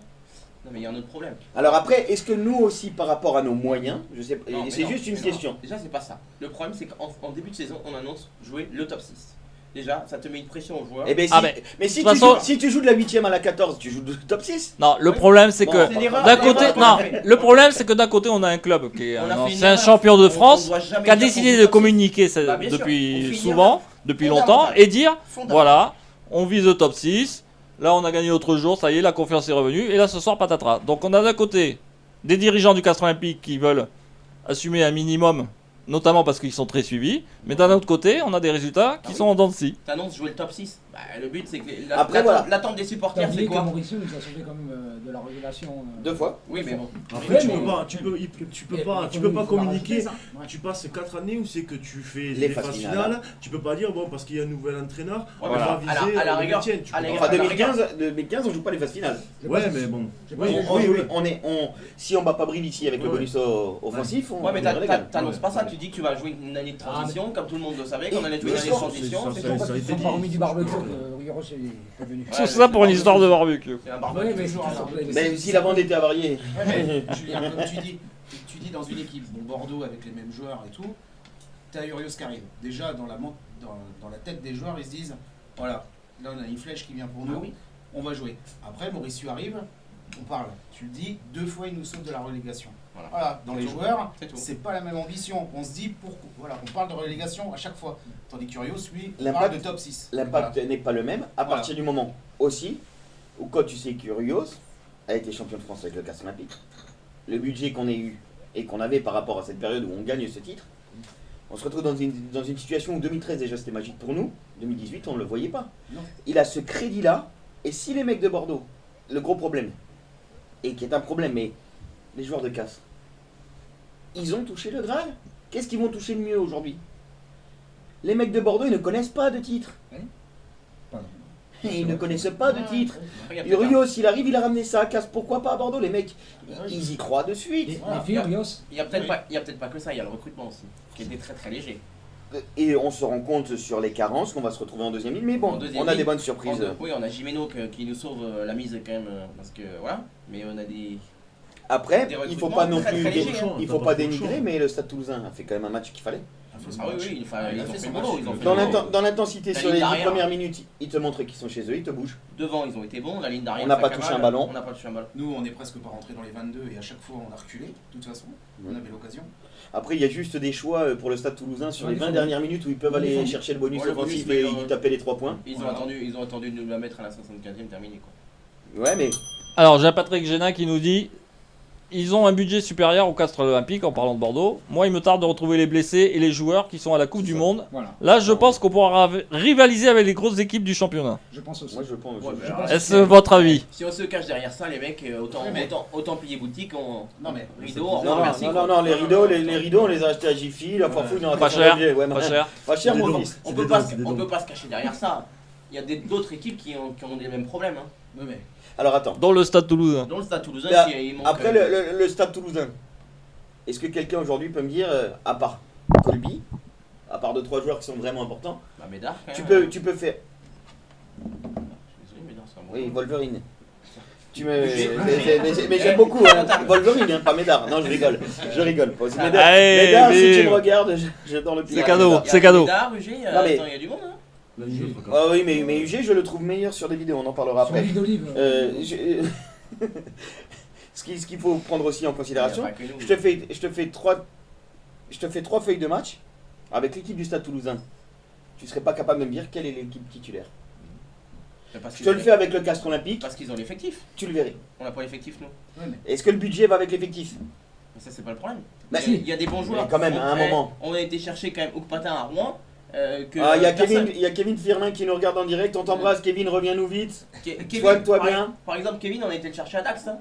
Non, mais il y a un autre problème. Alors après, est-ce que nous aussi, par rapport à nos moyens, je sais, Non, mais c'est non, juste une mais non. question. Déjà, c'est pas ça. Le problème, c'est qu'en début de saison, on annonce jouer le top 6. Déjà, ça te met une pression aux joueurs. Eh ben, si, Ah, mais si, de toute façon- si tu joues de la 8ème à la 14, tu joues de top 6. Non, le Oui. problème c'est Bon, que c'est l'erreur, d'un l'erreur côté, qu'on non, a fait. le problème c'est que d'un côté on a un club qui est On un a fait une ancien erreur. champion de France, doit jamais qui a dire décidé qu'on de joue top communiquer six. Bah, bien sûr. On depuis fait une souvent, erreur depuis fondamentale. longtemps, et dire Fondamental. voilà, on vise le top 6, là on a gagné l'autre jour, ça y est, la confiance est revenue, et là ce soir patatras. Donc on a d'un côté des dirigeants du Castres Olympique qui veulent assumer un minimum, notamment parce qu'ils sont très suivis, mais d'un autre côté on a des résultats qui sont en dents de scie. T'annonces jouer le top 6. Bah, le but, c'est que Après, voilà. l'attente des T'as supporters, c'est oublié que quoi? Mauricio nous a sauvé quand même de la régulation. 2 fois. Oui, mais bon. Après, Ouais, tu mais- peux pas, tu peux pas communiquer. Ça. Tu passes 4 années où c'est que tu fais Les les phases phases finales. finales. Tu peux pas dire bon parce qu'il y a un nouvel entraîneur, on Voilà. va viser À la le rigueur, maintien. Tu à peux la pas- rigueur, Enfin, la 2015, on joue pas les phases finales. Ouais, mais bon. Oui, Si on bat pas Brive ici avec le Ouais. bonus offensif, on Ouais, mais on régale. t'annonces pas ça, Ouais. tu dis que tu vas jouer une année de transition, comme tout le monde le savait, qu'on allait jouer mais une année de ça, transition. c'est c'est ça, tout. Parce ça a qu'ils été sont pas dit. remis du barbecue que Riros est venu. Tout ça pour une histoire de barbecue. C'est un Ouais, barbecue. mais toujours, hein. Mais si la bande était avariée. Ouais, mais Julien, comme tu dis dans une équipe, bon, Bordeaux avec les mêmes joueurs et tout, t'as Urios qui arrive. Déjà, dans la tête des joueurs, ils se disent voilà, là on a une flèche qui vient pour nous, Ah oui. on va jouer. Après, Mauricio arrive, on parle. Tu le dis, 2 fois il nous sauve de la relégation. Voilà, dans les joueurs, C'est tout. c'est pas la même ambition. On se dit, voilà, on parle de relégation à chaque fois. Tandis que Kyrgios, lui, on L'impact- parle de top 6. L'impact n'est pas le même à Voilà. partir du moment aussi où quand tu sais que Kyrgios a été champion de France avec le Castres Olympique, le budget qu'on a eu et qu'on avait par rapport à cette période où on gagne ce titre, on se retrouve dans une situation où 2013 déjà c'était magique pour nous, 2018 on ne le voyait pas. Non. Il a ce crédit-là, et si les mecs de Bordeaux, le gros problème, et qui est un problème, mais les joueurs de Castres, ils ont touché le Graal. Qu'est-ce qu'ils vont toucher de mieux aujourd'hui? Les mecs de Bordeaux, ils ne connaissent pas de titre. Pardon. Ils ne connaissent pas de titre. Après, il y a peut-être Urios, il arrive, il a ramené ça à Castres. Pourquoi pas à Bordeaux? Les mecs, ils y croient de suite. Les Voilà. Furios, il y a peut-être pas que ça, il y a le recrutement aussi, qui était très très léger. Et on se rend compte sur les carences qu'on va se retrouver en deuxième ligne. Mais En bon, deuxième on a ligne, des bonnes surprises. Oui, on a Jimeno qui nous sauve la mise quand même, parce que voilà, mais on a des... Après, Des il faut recrutements pas non très, plus, très légers, hein. il faut pas dénigrer, mais le Stade Toulousain a fait quand même un match qu'il fallait. Ah oui, enfin, ils ont fait le boulot, ils ont fait Dans le boulot. l'intensité La sur ligne les 10 d'arrière. premières minutes, ils te montrent qu'ils sont chez eux, ils te bougent. Devant, ils ont été bons, la ligne d'arrière. On n'a ça pas cavale, touché un ballon. On n'a pas touché un ballon. Nous, on n'est presque pas rentré dans les 22 et à chaque fois, on a reculé. De toute façon, on avait l'occasion. Après, il y a juste des choix pour le Stade Toulousain sur Ouais, les il 20 faut- dernières minutes où ils peuvent Ouais, il aller faut- chercher le bonus Ouais, le offensif bonus, et mais ils taper les 3 points. Ils ont attendu de nous la mettre à la 75e terminée, quoi. Ouais, mais Alors, j'ai Patrick Génin qui nous dit ils ont un budget supérieur au Castres Olympique en parlant de Bordeaux. Moi, il me tarde de retrouver les blessés et les joueurs qui sont à la Coupe du Monde. voilà, Là, je pense qu'on pourra rivaliser avec les grosses équipes du championnat. je pense aussi. moi je pense. Ouais, je- mais je- alors, Est-ce votre avis? Si on se cache derrière ça, les mecs, autant plier boutique, Non, mais rideau, Non, au revoir, non, merci. non, quoi. non, les rideaux, on les a achetés à Jiffy, la Farfouille, non, Pas attention, cher, Olivier, ouais, Pas maintenant. cher. Pas cher, C'est mon des fils. On C'est peut des pas, dons, c'est des on dons. peut pas se cacher derrière ça. Il y a d'autres équipes qui ont les mêmes problèmes, hein. non, mais Alors attends, Dans le Stade Toulousain. Dont le Stade Toulousain, Là, il manque. après le Stade Toulousain, est-ce que quelqu'un aujourd'hui peut me dire, à part Colby, à part 2-3 joueurs qui sont vraiment importants, Bah, Médard, quand tu même. peux faire. Je suis désolé, Médard, c'est un bon Oui, joueur. Wolverine. Tu me... J'ai- mais j'aime beaucoup, hein. Wolverine, hein, pas Médard. Non, je rigole. Je rigole. Médard, Allez, Médard, si tu vive. me regardes, j'adore le C'est pied. cadeau. Il y a c'est cadeau. Médard, Ruger, Non, mais- attends, il y a du monde, hein. Là, il joue, Ah oui, mais UG, je le trouve meilleur sur des vidéos, on en parlera Sur après. l'huile d'olive. Ce qu'il faut prendre aussi en Il y a considération, pas que nous. je te fais trois feuilles de match avec l'équipe du Stade Toulousain. Tu serais pas capable de me dire quelle est l'équipe titulaire. Mais parce Je qu'ils te ont le fais avec le Castres Olympique, Parce qu'ils ont l'effectif. tu le verrais. On n'a pas l'effectif, nous. ouais, mais Est-ce que le budget va avec l'effectif? Mais ça, c'est pas le problème. Bah, Il y a des bons joueurs. mais quand même, à un moment. On a été chercher quand même Oukpatin à Rouen. Ah, il y a Kevin Firmin qui nous regarde en direct, on t'embrasse Kevin, reviens-nous vite. Soigne-toi bien. Par exemple, Kevin, on a été le chercher à Dax. Hein.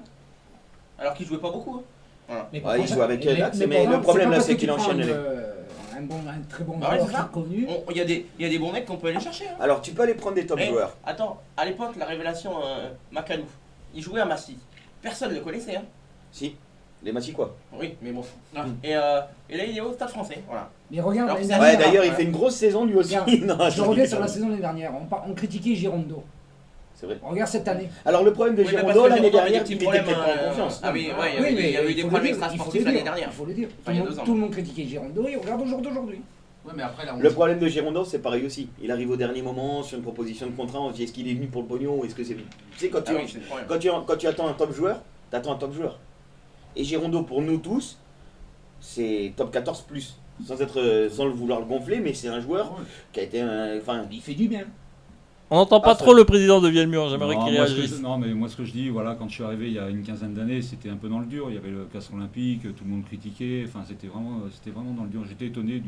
Alors qu'il jouait pas beaucoup. Hein. Mais Ouais, il joue avec mais- Dax, mais mais pour le problème, pas là, parce c'est que qu'il tu prends enchaîne les- un très bon Bah ouais, joueur c'est qui ça. est connu. Il y a des bons mecs qu'on peut aller chercher. Hein. Alors tu peux aller prendre des top Eh, joueurs. Attends, à l'époque, la révélation Macalou, il jouait à Massy. Personne ne le connaissait. Hein. Si, les Massy quoi. Oui, mais bon. Ah. Et là, il est au Stade français. Voilà. Mais regarde, Alors, l'année c'est- Ouais, dernière, d'ailleurs, il fait une grosse saison lui aussi. Regarde, Non, je reviens sur la saison l'année dernière. On critiquait Girondo. C'est vrai. Regarde cette année. Alors le problème de Oui, mais parce Girondo que l'année Girondo avait dernière, des il petits était problèmes, peut-être pas en confiance. Ah oui, ouais, Oui, il y a eu des faut problèmes le dire, extra-sportifs il faut le l'année dire, dernière. Il faut le dire. Enfin, il y a 2 ans. Tout le monde critiquait Girondo et regarde au jour d'aujourd'hui. ouais, mais après, là, on Le problème de Girondo, c'est pareil aussi. Il arrive au dernier moment sur une proposition de contrat, on se dit est-ce qu'il est venu pour le pognon ou est-ce que c'est. Tu sais, quand Ah tu, oui, c'est le problème. quand tu attends un top joueur, t'attends un top joueur. Et Girondo, pour nous tous, c'est top 14 plus. Sans le vouloir le gonfler, mais c'est un joueur qui a été enfin. Il fait du bien. On n'entend pas Ah, trop le président de Vielmur, j'aimerais Non, qu'il moi, ce que réagisse. je- non, mais moi ce que je dis, voilà, quand je suis arrivé il y a une quinzaine d'années, c'était un peu dans le dur. Il y avait le Castres Olympique, tout le monde critiquait. Enfin, c'était vraiment dans le dur. J'étais étonné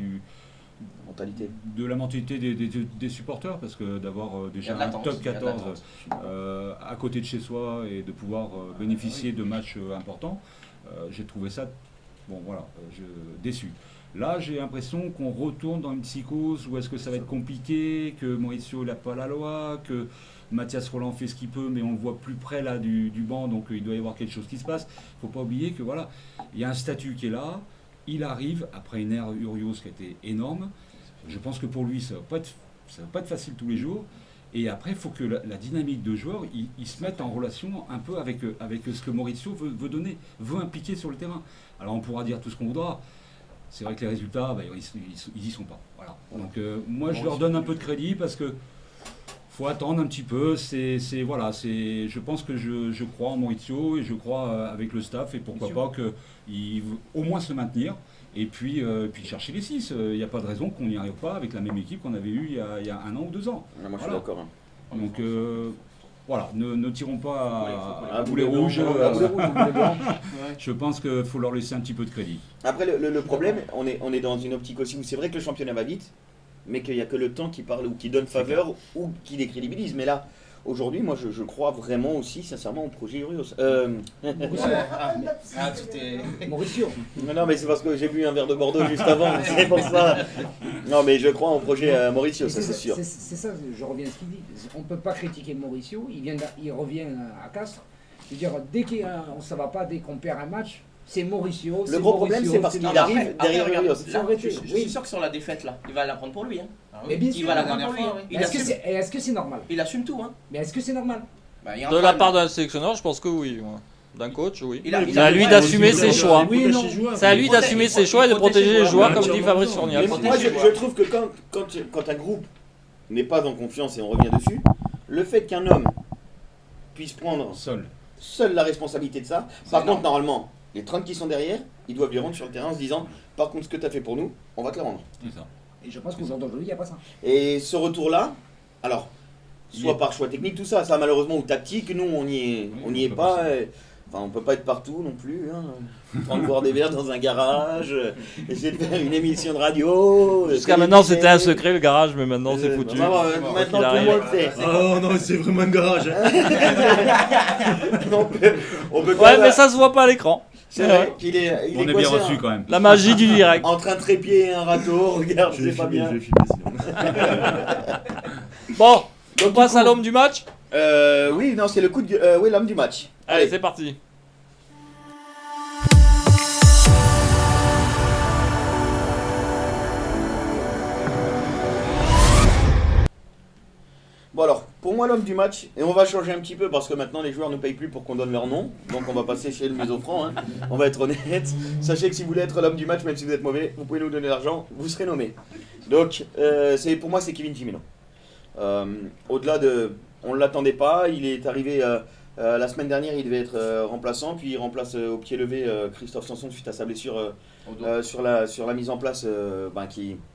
Mentalité. de la mentalité des supporters parce que d'avoir Il y déjà a de un l'attente, top il y a de 14 l'attente. à côté de chez soi et de pouvoir bénéficier de matchs importants, j'ai trouvé ça déçu. Là, j'ai l'impression qu'on retourne dans une psychose où est-ce que ça va être compliqué, que Mauricio n'a pas la loi, que Mathias Roland fait ce qu'il peut, mais on le voit plus près là du banc, donc il doit y avoir quelque chose qui se passe. Il ne faut pas oublier que voilà, il y a un statut qui est là, il arrive après une ère Urios qui a été énorme. Je pense que pour lui, ça va pas être facile tous les jours. Et après, il faut que la dynamique de joueur, il se mette en relation un peu avec ce que Mauricio veut donner, veut impliquer sur le terrain. Alors on pourra dire tout ce qu'on voudra. C'est vrai que les résultats, ils y sont pas. Voilà. Donc moi, je leur donne un peu de crédit parce que faut attendre un petit peu. Je pense que je crois en Maurizio et je crois avec le staff et pourquoi pas qu'il veut au moins se maintenir et puis chercher les 6. Il n'y a pas de raison qu'on n'y arrive pas avec la même équipe qu'on avait eue il y a 1 an ou 2 ans. Ah, moi je suis Voilà. d'accord. Donc voilà, ne tirons pas À à boulet boulet rouge. blanc, à boulet rouge, boulet blanc. Je pense qu'il faut leur laisser un petit peu de crédit. Après, le problème, on est dans une optique aussi où c'est vrai que le championnat va vite, mais qu'il n'y a que le temps qui parle ou qui donne faveur ou qui décrédibilise. Mais là, aujourd'hui, moi, je crois vraiment aussi, sincèrement, au projet Urios. Mauricio. Non, mais c'est parce que j'ai bu un verre de Bordeaux juste avant, c'est pour ça. Non, mais je crois au projet Mauricio, ça c'est sûr. C'est ça, je reviens à ce qu'il dit. On ne peut pas critiquer Mauricio, il revient à Castres. Je veux dire, dès ça ne va pas, dès qu'on perd un match, c'est Mauricio. Le gros problème, c'est parce qu'il arrive derrière Urios. Je suis sûr que sur la défaite là, il va la prendre pour lui. Hein. Mais bien Il sûr, va la la prendre pour lui. Il assume. Est-ce que c'est normal? Il assume tout. Hein. Mais est-ce que c'est normal? Bah, il y a un De la problème. part d'un sélectionneur, je pense que oui. moi. D'un coach, oui. Il a- C'est à lui d'assumer ses choix. Oui, non. C'est à lui d'assumer ses choix et de protéger les joueurs, comme dit Fabrice Fournier. Mais moi, je trouve que quand un groupe n'est pas en confiance, et on revient dessus, le fait qu'un homme puisse prendre seul la responsabilité de ça, par contre, normalement, les 30 qui sont derrière, ils doivent lui rendre sur le terrain en se disant, par contre, ce que tu as fait pour nous, on va te le rendre. C'est ça. Et je pense qu'aujourd'hui, il n'y a pas ça. Et ce retour-là, alors, soit par choix technique, tout ça, malheureusement, ou tactique, nous, on n'y est pas. Enfin, on peut pas être partout non plus. Prendre boire des verres dans un garage, essayer de faire une émission de radio. Jusqu'à maintenant, c'était un secret le garage, mais maintenant c'est foutu. Maintenant, tout le monde sait. Oh non, c'est vraiment un garage. On peut Ouais, mais ça se voit pas à l'écran. C'est vrai qu'il est, On est bien coincé, reçu quand même. La magie du direct. en train de trépied un râteau, regarde, Je vais c'est pas filmer, bien. sinon. Bon, on passe à l'homme du match. Oui, non, c'est le coup de oui, l'homme du match. Allez, c'est parti. Bon alors, pour moi l'homme du match, et on va changer un petit peu parce que maintenant les joueurs ne payent plus pour qu'on donne leur nom, donc on va passer chez le mieux offrant, hein. On va être honnête. Sachez que si vous voulez être l'homme du match, même si vous êtes mauvais, vous pouvez nous donner l'argent, vous serez nommé. Donc, pour moi c'est Kevin Gimeno. Au-delà de... On ne l'attendait pas, il est arrivé la semaine dernière, il devait être remplaçant, puis il remplace au pied levé Christophe Sanson suite à sa blessure sur la mise en place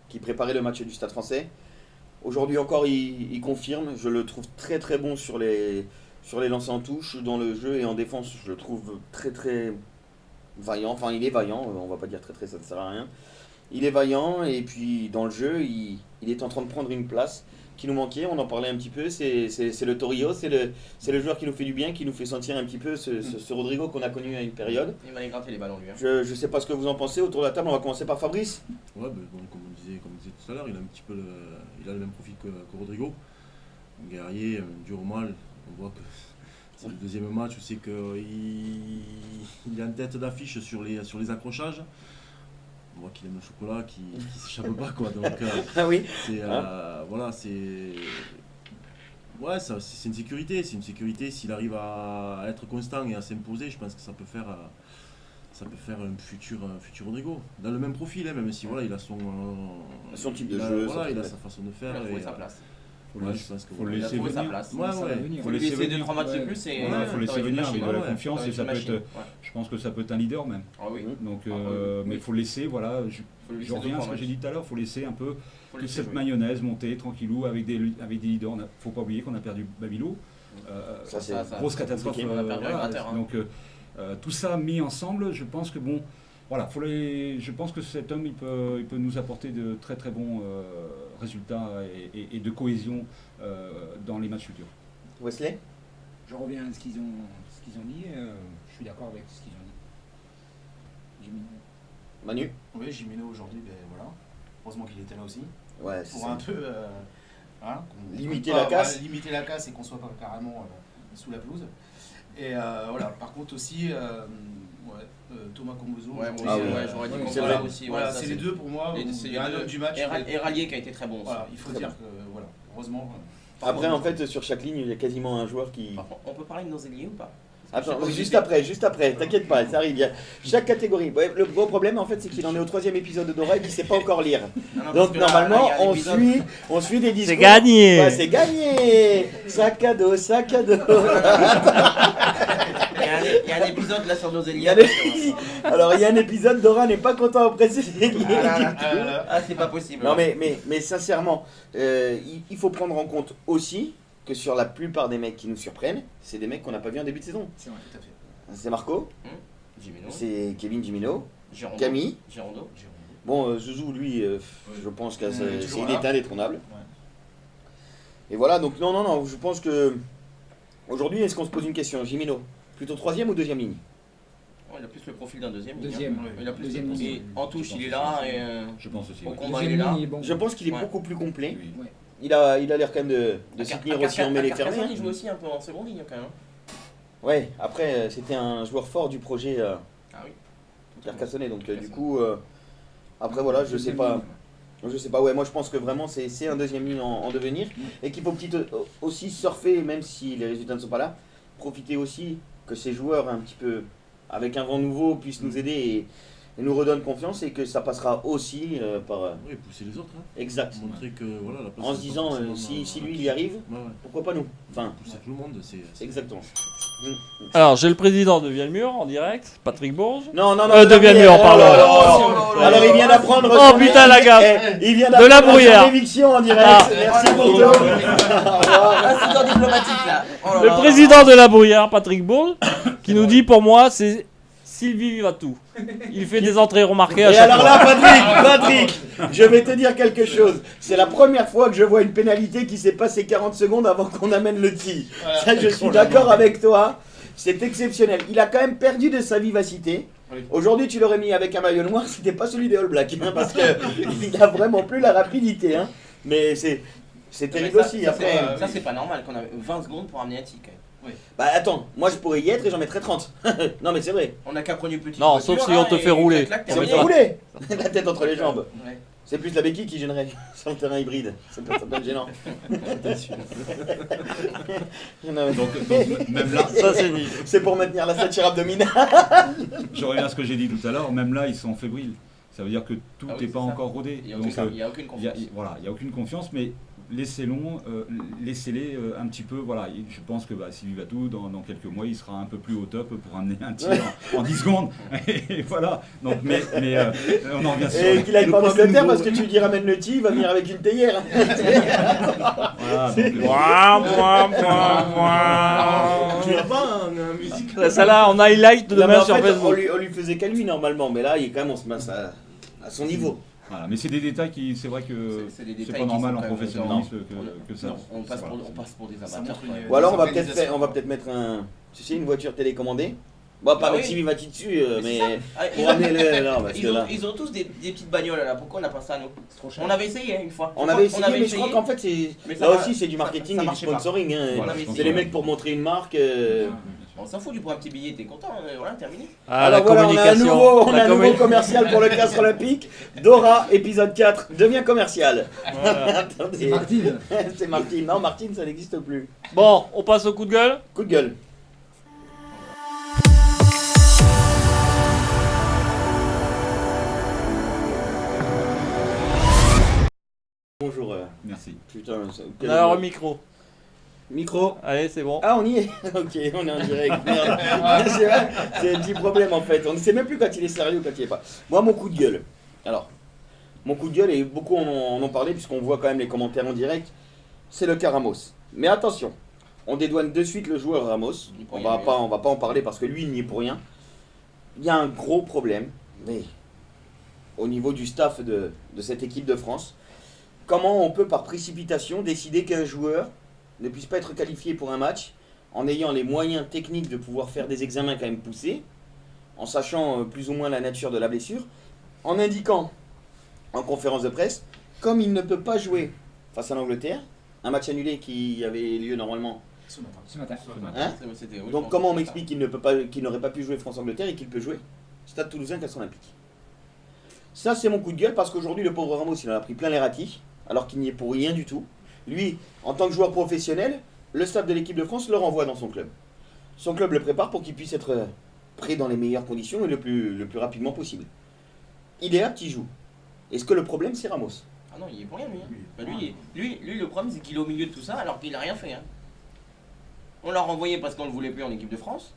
qui préparait le match du Stade Français. Aujourd'hui encore, il confirme. Je le trouve très très bon sur les lancers en touche, dans le jeu et en défense. Je le trouve très très vaillant. Enfin, il est vaillant. On va pas dire très très, ça ne sert à rien. Il est vaillant et puis dans le jeu, il est en train de prendre une place qui nous manquait. On en parlait un petit peu. C'est le Torrio, c'est le joueur qui nous fait du bien, qui nous fait sentir un petit peu ce Rodrigo qu'on a connu à une période. Il va aller gratter les ballons lui. Hein. Je sais pas ce que vous en pensez autour de la table. On va commencer par Fabrice. Ouais, bon, comme on disait tout à l'heure, il a un petit peu il a le même profil que Rodrigo. Un guerrier, dur au mal. On voit que c'est le deuxième match, c'est qu'il est en tête d'affiche sur les accrochages. On voit qu'il aime le chocolat, qu'il s'échappe pas quoi. Donc Ah oui. c'est voilà, c'est ouais, c'est une sécurité. C'est une sécurité s'il arrive à être constant et à s'imposer. Je pense que ça peut faire un futur Rodrigo. Dans le même profil, hein, même si voilà, il a Son type de il a, jeu. voilà, il a sa façon de faire. Il a trouvé et, sa place. Faut ouais, le- je pense que faut le Il a laisser trouvé sa venir. place. Ouais, Ça va ouais. venir. Faut le lui laisser laisser venir. 2-3 matchs de Ouais. plus et Ouais, faut laisser venir, il a la confiance et ça peut être, je pense que ça peut être un leader même. Ah oui. Donc, Ah, mais il faut laisser, voilà, Faut lui je laisser reviens à 2-3 ce que j'ai matchs. dit tout à l'heure, il faut laisser un peu Faut toute laisser cette jouer. mayonnaise monter tranquillou avec des leaders. Il ne faut pas oublier qu'on a perdu Babilo. Ça, c'est Grosse catastrophe. compliqué. On a perdu un gratteur, hein. Donc tout ça mis ensemble, je pense que bon, voilà, je pense que cet homme il peut nous apporter de très très bons résultats et de cohésion dans les matchs futurs. Wesley. Je reviens à ce qu'ils ont dit. Je suis d'accord avec ce qu'ils ont dit. Jimeno. Manu. Oui, Gimeno aujourd'hui, ben voilà. Heureusement qu'il était là aussi. Ouais, c'est Pour ça. un peu hein, Limiter la casse. voilà, limiter la casse et qu'on soit pas carrément sous la pelouse. Et voilà, par contre aussi, Thomas Combozo. Ouais, moi aussi, Ah oui. ouais, j'aurais dit Ouais, qu'on c'est parlait vrai. aussi. Voilà, ouais, ça, c'est les deux pour moi. c'est Il y a un les deux. homme du match. Et Rallier qui a été très bon aussi. Voilà, il faut Très dire que voilà, heureusement. Après, en fait, sur chaque ligne, il y a quasiment un joueur qui. Par contre, on peut parler de nos ailiers ou pas? Attends, juste après, t'inquiète pas, ça arrive. Il y a chaque catégorie. Ouais, le gros problème, en fait, c'est qu'il en est au 3e épisode de Dora et qu'il sait pas encore lire. Donc, normalement, on suit des discours. C'est gagné. Ouais, c'est gagné. Sac à dos, sac à dos. Il y a un épisode là sur nos Il y a Alors, il y a un épisode, Dora n'est pas content après c'est Ah, c'est pas possible. Non, mais sincèrement, il faut prendre en compte aussi que sur la plupart des mecs qui nous surprennent, c'est des mecs qu'on n'a pas vu en début de saison. C'est vrai, tout à fait. C'est Marco, Jimeno, c'est Kevin Gimino, Girondo, Camille. Girondo. Bon, Zouzou, lui, je pense qu'il est toujours est là. indétrônable. Ouais. Et voilà, donc non, je pense que aujourd'hui, est-ce qu'on se pose une question? Gimino, plutôt 3e ou 2e ligne? Il a plus le profil d'un deuxième. Deuxième, Il a plus deuxième le- ligne. et en touche, il est là. Et, Je pense aussi. Au oui. combat, il est là. Deuxième ligne, bon. Je pense qu'il est Ouais. beaucoup plus complet. Oui. Ouais. Il a l'air quand même de s'y tenir aussi en mêlée fermée. Il joue aussi un peu en seconde ligne quand même. Ouais, après, c'était un joueur fort du projet Ah oui. Carcassonne, donc du coup, après voilà, je sais pas. Ouais, moi je pense que vraiment c'est un 2e ligne en devenir et qu'il faut aussi surfer, même si les résultats ne sont pas là, profiter aussi que ces joueurs un petit peu avec un vent nouveau puissent nous aider et nous redonnent confiance et que ça passera aussi par. Oui, pousser les autres. Hein. Exact. Montrer que voilà, la place En se est pas disant, forcément, si lui il y arrive, Ouais, ouais. pourquoi pas nous? Enfin, Pousser tout le monde, c'est exactement. Alors, j'ai le président de Vielmur en direct, Patrick Bourges. Non, de Vielmur, pardon. Alors il vient d'apprendre. Oh, son- putain, la gaffe. Il vient De la d'apprendre brouillère. son éviction en direct. Ah. Merci pour tout. Incident diplomatique là. Oh là Le là. président de la Brouillard, Patrick Bourges, qui nous dit pour moi, c'est Sylvie Vivatou. Il fait des entrées remarquées à Et chaque alors fois. là, Patrick, je vais te dire quelque chose. C'est la première fois que je vois une pénalité qui s'est passée 40 secondes avant qu'on amène le tir. Ça, je suis d'accord avec toi. C'est exceptionnel. Il a quand même perdu de sa vivacité. Aujourd'hui, tu l'aurais mis avec un maillot noir, c'était pas celui des All Blacks, hein, parce que il a vraiment plus la rapidité. Hein. Mais c'est terrible aussi. Après, Ça, c'est pas normal qu'on a 20 secondes pour amener un tic. bah attends, moi je pourrais y être et j'en mettrais 30. Non mais c'est vrai. On a qu'à prendre une petite. Non, voiture, sauf si là, on te et fait rouler. clac, C'est On terminé. fait mettra- rouler la tête entre les jambes. Ouais. C'est plus la béquille qui gênerait sur le terrain hybride. Ça peut être gênant. Non, mais- Donc, même là, Ça, c'est dit. C'est pour maintenir la satire abdominale. je reviens à ce que j'ai dit tout à l'heure, même là, ils sont fébriles. Ça veut dire que tout Ah n'est oui, pas c'est ça. encore rodé. Il y a Donc, aucun- il y a aucune il y a- confiance. voilà, il n'y a aucune confiance, mais laissez-les un petit peu. Voilà, et je pense que Sylvie Vatou, dans quelques mois, il sera un peu plus au top pour amener un tir en 10 secondes. Et voilà. Donc, mais on en revient sur. Et qu'il aille le pas problème mousquetaire nouveau. parce que tu lui dis ramène le tir, il va venir avec une théière. Voilà, donc, Mouah, mouah, mouah, mouah. Tu l'as pas un musique Celle-là, en highlight Non, mais demain en sur fait, Facebook. on lui faisait qu'à lui normalement, mais là il est quand même on se met à son niveau. voilà, mais c'est des détails qui, c'est vrai que C'est des c'est détails pas qui normal sont en quand même professionnalisme dans- que ça. On passe pour des Ça amateurs. montre quoi. une- Ou alors on va organisation. peut-être mettre une voiture télécommandée. Bon, pas Bah avec oui. Sylvie Vati dessus, mais c'est ça. Ah, pour amener le. Non, parce que Ils ont, là. ils ont tous des petites bagnoles là, pourquoi on n'a pas ça nous? C'est trop cher. On avait essayé une fois. On avait essayé, mais je crois qu'en fait, Mais ça là va- aussi, c'est du ça- marketing ça et du marchait pas. sponsoring. Hein. Voilà, je C'est pense les que- mecs pour montrer une marque. On s'en fout, tu prends un petit billet, t'es content, voilà, terminé. Ah, Alors la voilà, communication. on a La un nouveau commu- commercial pour le castre olympique. Dora, épisode 4, devient commercial. Attendez. C'est Martine. C'est Martine. Non, Martine, ça n'existe plus. Bon, on passe au coup de gueule. Coup de gueule. Bonjour. Merci. Putain, Alors, au micro. Micro. Allez, c'est bon. Ah, on y est. Ok, on est en direct. Merde. C'est vrai, c'est un petit problème en fait. On ne sait même plus quand il est sérieux ou quand il est pas. Moi, mon coup de gueule. Alors, mon coup de gueule, et beaucoup en ont parlé, puisqu'on voit quand même les commentaires en direct, c'est le cas Ramos. Mais attention, on dédouane de suite le joueur Ramos. On va pas en parler parce que lui, il n'y est pour rien. Il y a un gros problème, mais au niveau du staff de cette équipe de France. Comment on peut, par précipitation, décider qu'un joueur ne puisse pas être qualifié pour un match en ayant les moyens techniques de pouvoir faire des examens quand même poussés, en sachant plus ou moins la nature de la blessure, en indiquant en conférence de presse, comme il ne peut pas jouer face à l'Angleterre, un match annulé qui avait lieu normalement. Ce matin. Ce matin. Hein C'était- oui, je Donc pense comment on que c'est m'explique qu'il n'aurait pas pu jouer France-Angleterre et qu'il peut jouer Stade Toulousain, Castres Olympique. Ça, c'est mon coup de gueule parce qu'aujourd'hui, le pauvre Ramos, il en a pris plein les ratis, alors qu'il n'y est pour rien du tout. Lui, en tant que joueur professionnel, le staff de l'équipe de France le renvoie dans son club. son club le prépare pour qu'il puisse être prêt dans les meilleures conditions et le plus rapidement possible. Il est apte, il joue. Est-ce que le problème, c'est Ramos? Ah non, il est pour rien lui. Hein. Bah, lui, le problème c'est qu'il est au milieu de tout ça alors qu'il a rien fait. Hein. On l'a renvoyé parce qu'on le voulait plus en équipe de France.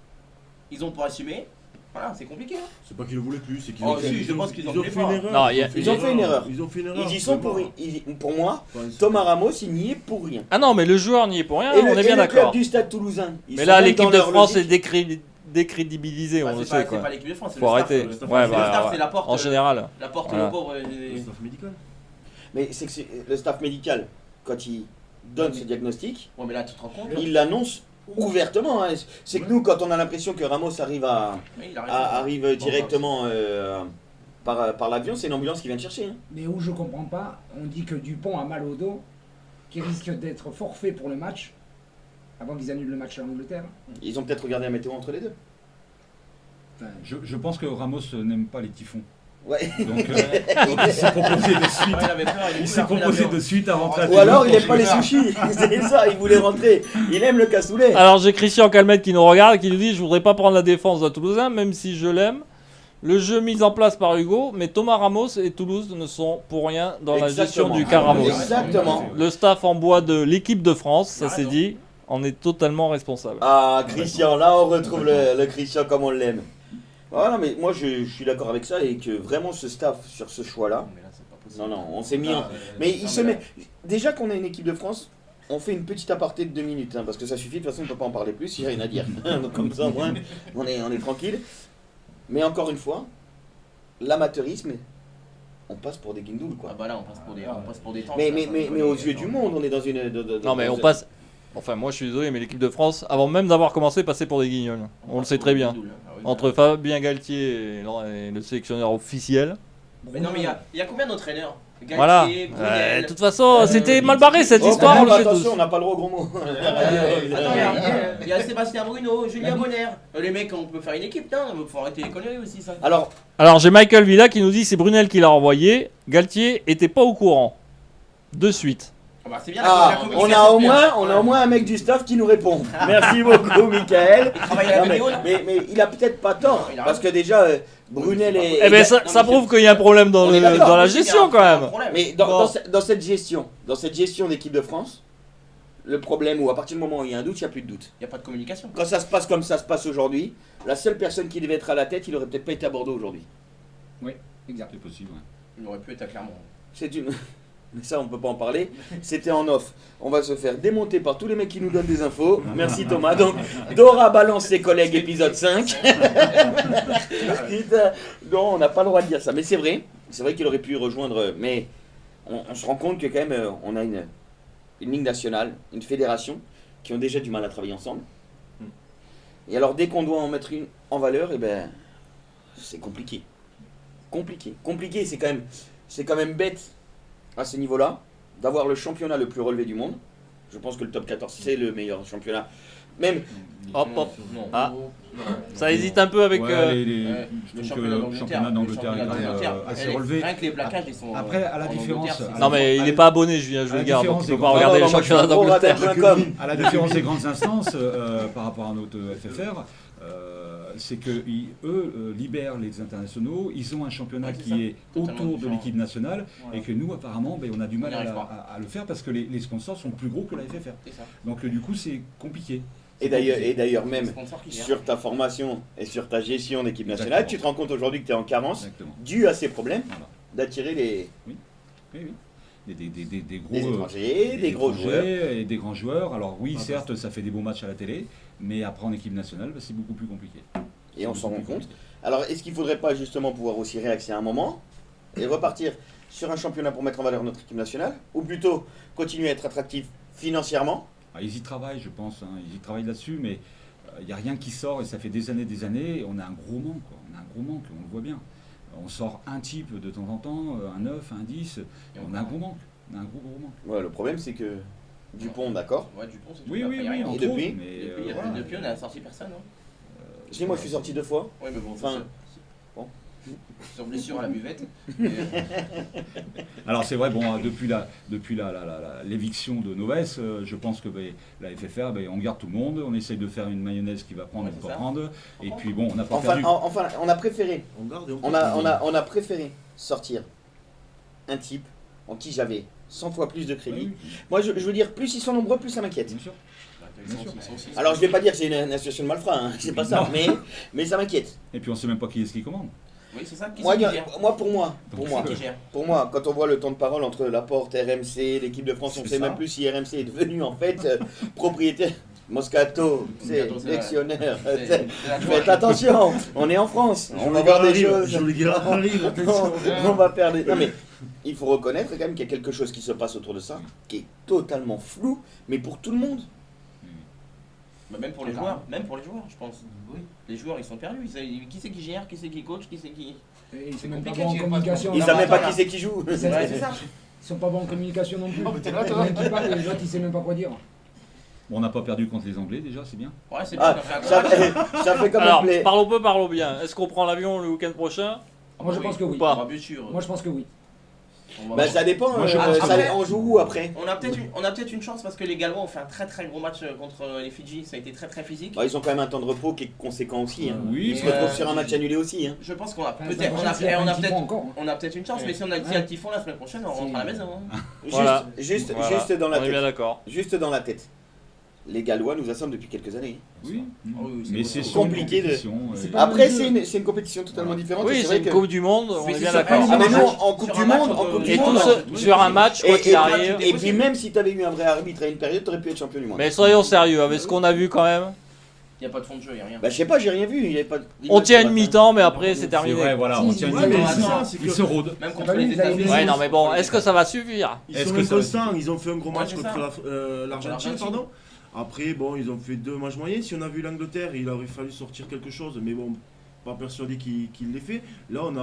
Ils ont pas assumé. Voilà, c'est compliqué. Hein. C'est pas qu'ils le voulaient plus, c'est qu'ils Oh, ont fait, si, je pense qu'ils ont ils ont fait fait une l'effort. erreur. Non, Ils ont fait une erreur. Ils ont fait une erreur. Ils y sont pour moi, Thomas Ramos, il n'y est pour rien. Ah non, mais le joueur n'y est pour rien, Et on est bien le club d'accord. du Stade Toulousain. ils Mais sont là, même l'équipe dans de leur France est logique. décrédibilisée, Bah, on le c'est pas- sait C'est quoi. pas l'équipe de France, c'est Faut le arrêter. staff. Le staff. Ouais, Le staff, bah, c'est la porte. en général. La porte Voilà. aux pauvres. Le staff médical. Mais c'est que le staff médical, quand il donne ce diagnostic, Ouais, mais là, tu te rends compte. il l'annonce ouvertement. Hein. C'est que nous, quand on a l'impression que Ramos arrive Oui, il a raison. arrive directement par l'avion, c'est une ambulance qui vient le chercher. Hein. Mais où je comprends pas, on dit que Dupont a mal au dos, qui risque d'être forfait pour le match, avant qu'ils annulent le match en Angleterre. Ils ont peut-être regardé la météo entre les deux. Enfin, Je pense que Ramos n'aime pas les typhons. Ouais. Donc il s'est proposé de suite. Ouais, il avait peur, Il voulait s'est rentrer proposé l'avion. de suite à rentrer à Ou Toulouse alors il pour aime pas les jouer. sushis. C'est ça, il voulait rentrer. Il aime le cassoulet. Alors j'ai Christian Calmette qui nous regarde, qui nous dit: je voudrais pas prendre la défense de Toulousain, même si je l'aime. Le jeu mis en place par Hugo, mais Thomas Ramos et Toulouse ne sont pour rien dans la gestion Exactement. du cas Ramos. Exactement. Le staff en bois de l'équipe de France, ça Il a c'est raison. dit, en est totalement responsable. Ah, Christian, là on retrouve le Christian comme on l'aime. Voilà, mais moi je suis d'accord avec ça et que vraiment ce staff sur ce choix-là, Non, mais là, c'est pas possible. non, on s'est mis en... Mais il se met... Déjà qu'on a une équipe de France, on fait une petite aparté de 2 minutes, hein, parce que ça suffit, de toute façon on ne peut pas en parler plus, il n'y a rien à dire. Donc comme ça au moins, on est tranquille. Mais encore une fois, l'amateurisme, on passe pour des guindoules, Ah quoi. bah là, on passe pour des temps. Mais aux yeux du monde, on est dans une... Non mais on passe... Enfin moi je suis désolé, mais l'équipe de France, avant même d'avoir commencé, passait pour des guignols. On le sait très bien. Entre Fabien Galtier et le sélectionneur officiel. Mais non, mais il y a combien d'entraîneurs? Voilà. Galtier, Brunel. De toute façon, c'était mal barré cette Oh, histoire, quand on même, le sait attention, tous. on n'a pas le droit au gros mot. Attends, il y a Sébastien Bruno, Julien Bonner. Les mecs, on peut faire une équipe, non? Faut arrêter les conneries aussi, ça. Alors j'ai Michael Villa qui nous dit: c'est Brunel qui l'a envoyé, Galtier était pas au courant. De suite. Ah bah, c'est bien, Ah, la on communication, a au bien. moins un mec du staff qui nous répond. Merci beaucoup, Michael. Il travaille à la Non, vidéo, là. mais il a peut-être pas tort, Il a parce raison. que déjà, Brunel et... Eh ben non, ça mais prouve qu'il y a un problème dans On est d'accord. la Oui, c'est gestion un- quand c'est un même. problème. Mais Bon. dans cette gestion d'équipe de France, le problème où à partir du moment où il y a un doute, il n'y a plus de doute. Il n'y a pas de communication. Quand ça se passe comme ça se passe aujourd'hui, la seule personne qui devait être à la tête, il aurait peut-être pas été à Bordeaux aujourd'hui. exact. C'est possible, ouais. Il aurait pu être à Clermont. C'est une... Mais ça, on peut pas en parler. C'était en off. On va se faire démonter par tous les mecs qui nous donnent des infos. Merci Thomas. Donc, Dora balance ses collègues épisode 5. Putain. Non, on n'a pas le droit de dire ça. Mais c'est vrai. C'est vrai qu'il aurait pu rejoindre. Mais on se rend compte que quand même, on a une ligne nationale, une fédération qui ont déjà du mal à travailler ensemble. Et alors, dès qu'on doit en mettre une en valeur, eh ben, c'est compliqué. Compliqué, c'est quand même bête à ce niveau-là d'avoir le championnat le plus relevé du monde. Je pense que le top 14 c'est le meilleur championnat. Même Hop hop. Non. Ah. Ça hésite un peu avec... Ouais, Ouais, je trouve que le championnat d'Angleterre est assez relevé. Rien que les plaquages, ils sont. Après, à la en différence- Angleterre, c'est- Non mais il est pas abonné, Julien À la Julegard, donc différence il peut des pas grands- regarder Non, le non, moi, je suis championnat un gros d'Angleterre. radar.com. À la différence des grandes instances par rapport à notre FFR, c'est que eux libèrent les internationaux, ils ont un championnat Ouais, c'est qui ça. est Totalement autour de différent. l'équipe nationale et que nous apparemment on a du mal On n'y arrive pas. à le faire parce que les sponsors sont plus gros que la FFR. C'est ça. Donc du coup c'est compliqué. Et d'ailleurs même Les sponsors qui gèrent. sur ta formation et sur ta gestion d'équipe nationale, Exactement. tu te rends compte aujourd'hui que tu es en carence Exactement. dû à ces problèmes Voilà. d'attirer les Oui, oui. Des gros des étrangers, des gros étrangers joueurs. et des grands joueurs. Alors oui, certes, ça fait des beaux matchs à la télé, mais après en équipe nationale, c'est beaucoup plus compliqué. Et on s'en rend compte. Alors est-ce qu'il ne faudrait pas justement pouvoir aussi réaxer à un moment et repartir sur un championnat pour mettre en valeur notre équipe nationale, ou plutôt continuer à être attractif financièrement? Ah, ils y travaillent, je pense, hein. Ils y travaillent là-dessus, mais il n'y a rien qui sort et ça fait des années, et on a un gros manque, quoi. On a un gros manque, on le voit bien. On sort un type de temps en temps, un 9, un 10, et on a un gros manque. On a un gros manque. Ouais, le problème c'est que Dupont, d'accord. Ouais, Dupont, c'est tout. Oui, Après, oui, il y a oui, rien. entre depuis autres, mais Depuis, voilà. depuis, on a sorti personne. Hein. Je dis moi je suis sorti 2 fois. Ouais, mais bon, Enfin, c'est- sur blessure à la buvette. Alors c'est vrai, bon, depuis l'éviction de Novès, je pense que la FFR, on garde tout le monde, on essaye de faire une mayonnaise qui va prendre Ouais, ou c'est pas ça. prendre, et puis bon, on n'a pas Enfin, perdu. enfin, on a préféré. On garde et On a préféré sortir un type en qui j'avais 100 fois plus de crédit. Oui, Moi, je veux dire, plus ils sont nombreux, plus ça m'inquiète. bien sûr. Alors, je vais pas dire que c'est une association de malfrats, hein, c'est pas ça, mais ça m'inquiète. Et puis on sait même pas qui est-ce qui commande. Oui, c'est ça. Qui Moi, c'est qui gère pour Qui gère moi, quand on voit le temps de parole entre Laporte, RMC, l'équipe de France, on C'est sait ça. même plus si RMC est devenu en fait propriétaire. Moscato, c'est Moscato, c'est lectionnaire. C'est la Faites attention, on est en France, on va voir des choses. Je le gars arrive, attention. On va faire des. Non mais il faut reconnaître quand même qu'il y a quelque chose qui se passe autour de ça, qui est totalement flou, mais pour tout le monde. Bah, même pour les joueurs, je pense. Oui. Les joueurs, ils sont perdus. Qui c'est qui gère, qui c'est qui coach, qui c'est qui. Et ils C'est sont même pas compliqué, bons en tu veux pas communication. Ils Non, savent mais même pas attends, qui c'est qui joue. C'est Ouais, c'est ça. Ils sont pas bons en communication non plus. Oh, mais t'es là, Il y en toi. a un qui parle et l'autre il sait même pas quoi dire. Bon, on n'a pas perdu contre les Anglais déjà, c'est bien. Ouais, c'est bien, Ah, ça fait ça, un gros match. ça fait comme Alors, un play. parlons peu, parlons bien. Est-ce qu'on prend l'avion le week-end prochain? Moi je pense que oui. Pas. Ah, bien sûr. Moi je pense que oui. On va Bah voir. ça dépend, Moi, je pense ça, après- on joue où après? On a peut-être une chance parce que les Gallois ont fait un très très gros match contre les Fidji. Ça a été très très physique. Bah, ils ont quand même un temps de repos qui est conséquent aussi. Hein. Oui, Ils se mais, retrouvent sur un match annulé aussi. Hein. Je pense qu'on a Enfin, peut-être, la prochaine, s'il y a un typhon encore. hein. on a peut-être une chance, mais si on a dit un typhon la semaine prochaine, on rentre à la maison. hein. Voilà. Juste dans On la est bien tête. d'accord. Juste dans la tête. Les Gallois nous assomment depuis quelques années. Oui. oui, Mais c'est c'est sur une compliqué de- compétition, C'est et- pas- Après, le jeu. c'est une compétition totalement différente. et Oui, c'est c'est vrai une que. Coupe du Monde, on Mais est c'est bien sûr. d'accord. Ah, mais Sur un non, match- en Coupe sur du un match, Monde, on en peut- Coupe du Et Monde. tout sur un match, quoi qu'il arrive. Et puis même si tu avais eu un vrai arbitre à une période, tu aurais pu être champion du monde. Mais soyons sérieux, avec ce qu'on a vu quand même. Il n'y a pas de fond de jeu, il n'y a rien. Bah je sais pas, j'ai rien vu. Il y avait pas. On tient une mi-temps, mais après c'est C'est terminé. vrai, voilà, Si, on si, tient une ouais, mais mi-temps, c'est ça, c'est ils que- se rôdent. Même Ah contre bah oui, les vous avez États-Unis. mis- Ouais, non, mais bon, est-ce que ça va suffire? Ils Est-ce sont que ça va- inconstants, ils ont fait un gros match Ouais, c'est contre ça. l'Argentine, L'Argentine. pardon. Après, bon, ils ont fait 2 matchs moyens. Si on a vu l'Angleterre, il aurait fallu sortir quelque chose, mais bon, pas persuadé qu'il l'ait fait. Là, on